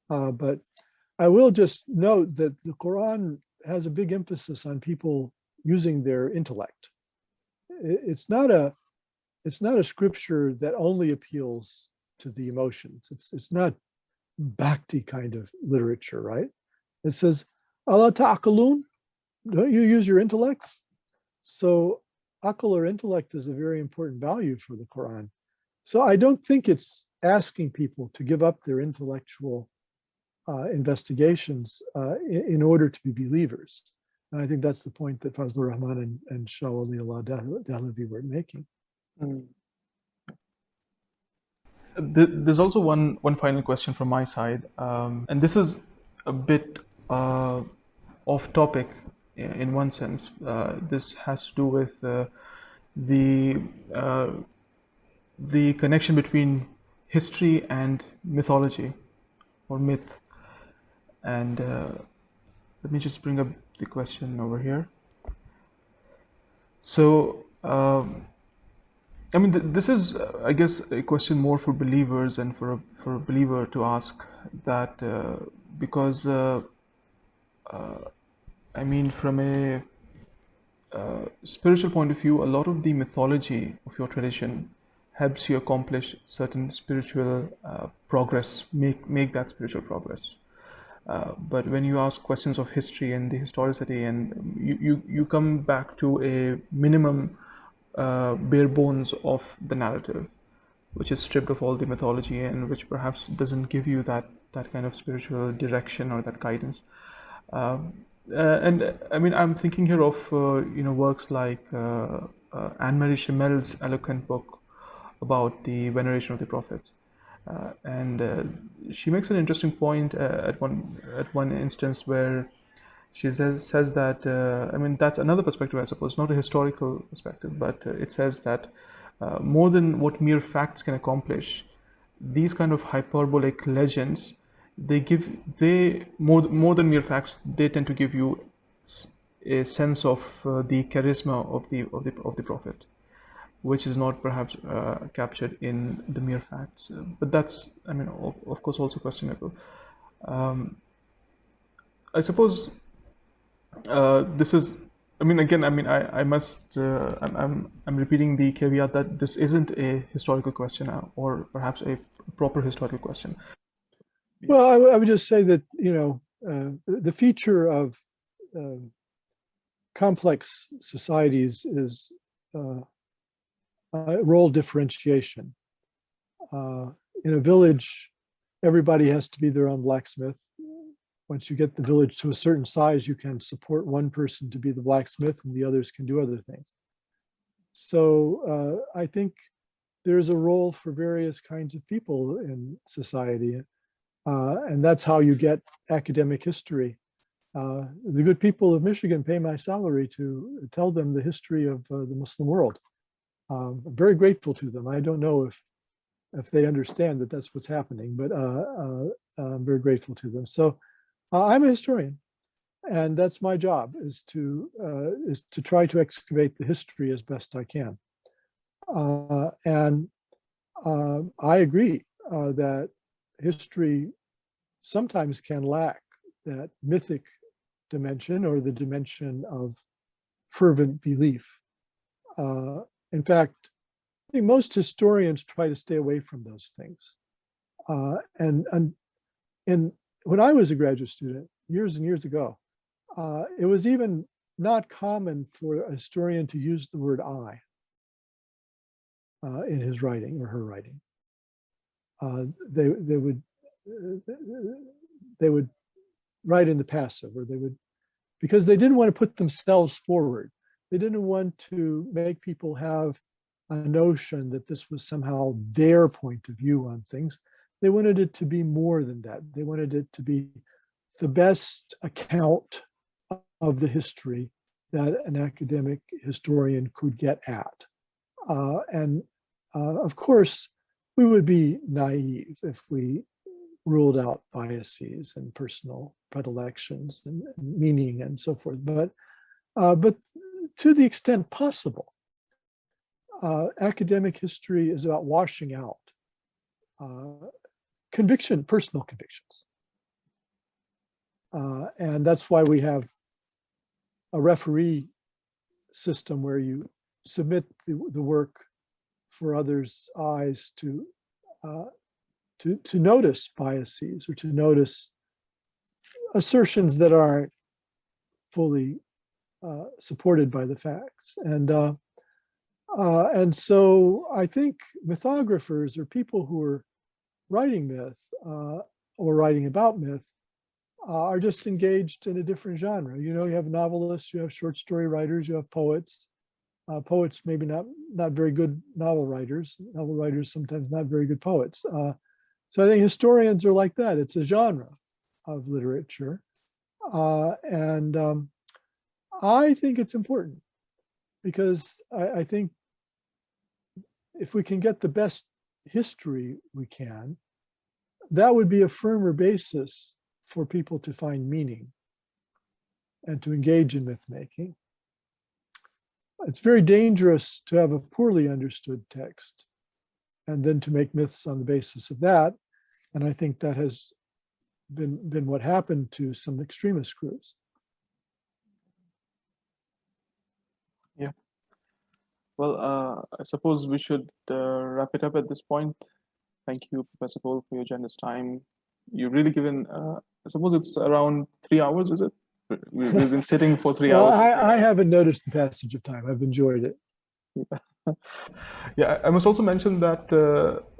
But I will just note that the Quran has a big emphasis on people using their intellect. It's not a scripture that only appeals to the emotions. It's not bhakti kind of literature, right? It says, "Allah ta'aqalun," don't you use your intellects? So aql or intellect is a very important value for the Quran. So I don't think it's asking people to give up their intellectual investigations in order to be believers. And I think that's the point that Fazlur Rahman and Shah Waliullah of Delhi were making. There's also one final question from my side, and this is a bit off topic in one sense. This has to do with the connection between history and mythology or myth. And let me just bring up the question over here. So this is, I guess, a question more for believers and for a believer to ask that, because from a spiritual point of view, a lot of the mythology of your tradition helps you accomplish certain spiritual progress, make that spiritual progress. But when you ask questions of history and the historicity, and you come back to a minimum bare bones of the narrative, which is stripped of all the mythology and which perhaps doesn't give you that kind of spiritual direction or that guidance. And I mean, I'm thinking here of works like Annemarie Schimmel's eloquent book about the veneration of the Prophet, and she makes an interesting point at one instance where she says that I mean that's another perspective, I suppose, not a historical perspective, but it says that more than what mere facts can accomplish, these kind of hyperbolic legends, they more than mere facts, they tend to give you a sense of the charisma of the prophet, which is not perhaps captured in the mere facts. But that's, I mean, of course, also questionable. Um, I suppose this is, I mean, again, I mean, I must, I'm repeating the caveat that this isn't a historical question or perhaps a proper historical question. Well, I would just say that, the feature of complex societies is role differentiation. In a village, everybody has to be their own blacksmith. Once you get the village to a certain size, you can support one person to be the blacksmith and the others can do other things. So I think there's a role for various kinds of people in society. And that's how you get academic history. The good people of Michigan pay my salary to tell them the history of the Muslim world. I'm very grateful to them. I don't know if they understand that that's what's happening, but I'm very grateful to them. So I'm a historian, and that's my job, is to try to excavate the history as best I can. And I agree that history sometimes can lack that mythic dimension or the dimension of fervent belief. In fact, I think most historians try to stay away from those things. And when I was a graduate student, years and years ago, it was even not common for a historian to use the word I in his writing or her writing. They would write in the passive, or because they didn't want to put themselves forward. They didn't want to make people have a notion that this was somehow their point of view on things. They wanted it to be more than that. They wanted it to be the best account of the history that an academic historian could get at. And of course, we would be naive if we ruled out biases and personal predilections and meaning and so forth. But to the extent possible, academic history is about washing out personal convictions. And that's why we have a referee system where you submit the work for others' eyes to notice biases or to notice assertions that aren't fully supported by the facts. And so I think mythographers or people who are writing myth or writing about myth are just engaged in a different genre. You have novelists, you have short story writers, you have poets. Poets maybe not very good novel writers. Novel writers sometimes not very good poets. So I think historians are like that. It's a genre of literature. And I think it's important because I think if we can get the best history we can, that would be a firmer basis for people to find meaning and to engage in myth making. It's very dangerous to have a poorly understood text and then to make myths on the basis of that. And I think that has been what happened to some extremist groups. Yeah. Well, I suppose we should wrap it up at this point. Thank you, Professor Cole, for your generous time. You've really given, I suppose it's around 3 hours, is it? We've been sitting for 3 Well, hours. I haven't noticed the passage of time. I've enjoyed it. Yeah, I must also mention that,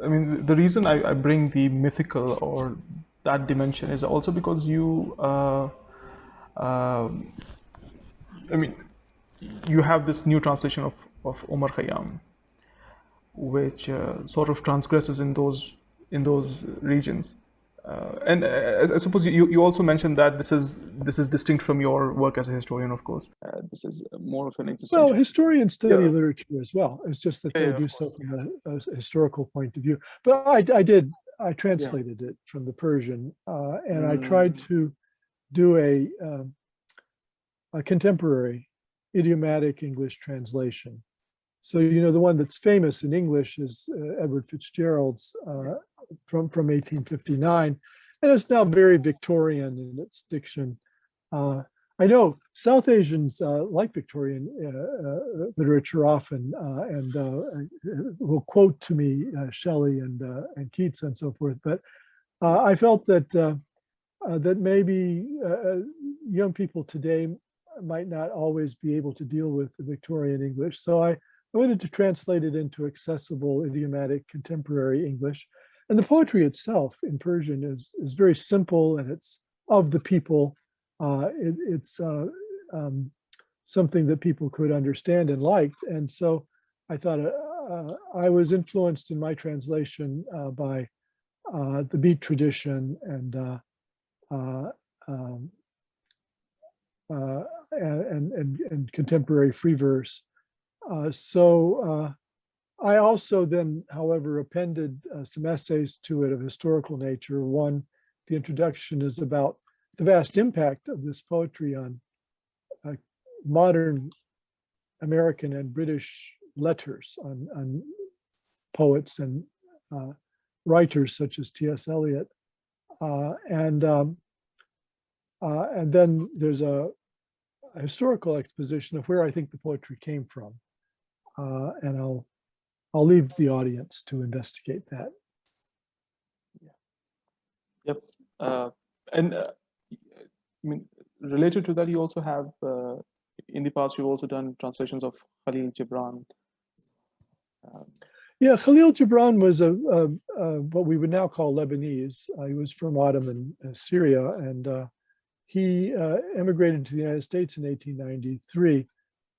I mean, the reason I bring the mythical or that dimension is also because you Um, I mean, you have this new translation of Omar Khayyam, which sort of transgresses in those regions. And I suppose you also mentioned that this is distinct from your work as a historian, of course. This is more of an Well, existential. historians study Yeah. literature as well. It's just that they Yeah, do of so course. from a historical point of view. But I translated it from the Persian, and I tried to do a contemporary idiomatic English translation. So, you know, the one that's famous in English is Edward Fitzgerald's from 1859, and it's now very Victorian in its diction. I know South Asians like Victorian literature often, and will quote to me Shelley and Keats and so forth. But I felt that that maybe young people today might not always be able to deal with the Victorian English. So I wanted to translate it into accessible, idiomatic, contemporary English. And the poetry itself in Persian is very simple, and it's of the people. It's something that people could understand and liked. And so I thought I was influenced in my translation by the beat tradition and contemporary free verse. I also then, however, appended some essays to it of historical nature. One, the introduction, is about the vast impact of this poetry on modern American and British letters, on poets and writers such as T.S. Eliot. And then there's a historical exposition of where I think the poetry came from. And I'll leave the audience to investigate that. Yep. And I mean, related to that, you also have, in the past, you've also done translations of Khalil Gibran. Yeah, Khalil Gibran was what we would now call Lebanese. He was from Ottoman Syria, and he emigrated to the United States in 1893.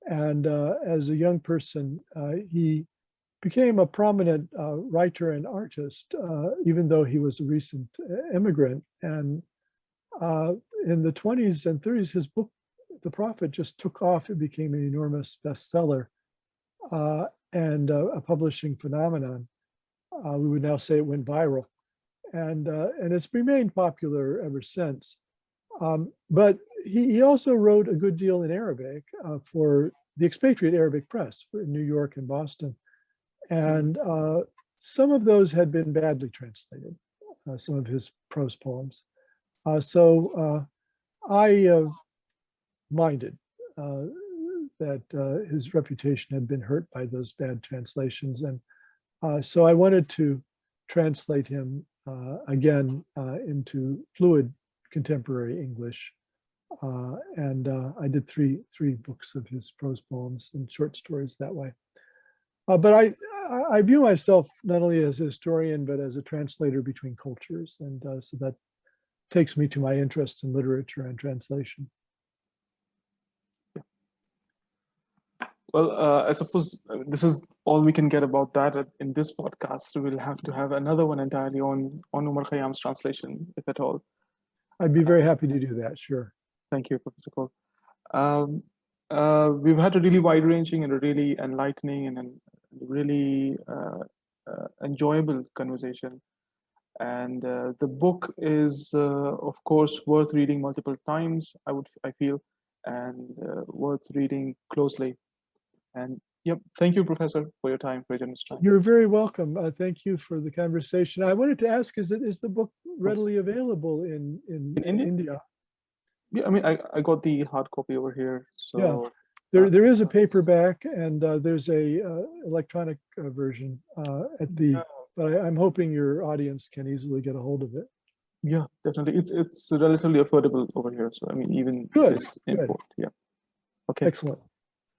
And as a young person, he became a prominent writer and artist, even though he was a recent immigrant. And in the 20s and 30s, his book, The Prophet, just took off. It became an enormous bestseller and a publishing phenomenon. We would now say it went viral. And it's remained popular ever since. But he also wrote a good deal in Arabic for the expatriate Arabic press in New York and Boston. And some of those had been badly translated, some of his prose poems. So I minded that his reputation had been hurt by those bad translations. And so I wanted to translate him again into fluid contemporary English. And I did three books of his prose poems and short stories that way. But I view myself not only as a historian, but as a translator between cultures. And so that takes me to my interest in literature and translation. Well, I suppose this is all we can get about that in this podcast. We'll have to have another one entirely on Omar Khayyam's translation, if at all. I'd be very happy to do that, sure. Thank you, Professor Cole. We've had a really wide-ranging and a really enlightening and a really enjoyable conversation. And the book is, of course, worth reading multiple times, I feel, and worth reading closely. And yep, thank you, Professor, for your time, for your generous time. You're very welcome. Thank you for the conversation. I wanted to ask, is the book readily available in India? Yeah, I mean, I got the hard copy over here. So yeah, there is a paperback, and there's a electronic version but I'm hoping your audience can easily get a hold of it. Yeah, definitely. It's relatively affordable over here. So I mean, even Good. this import. Yeah. Okay. Excellent.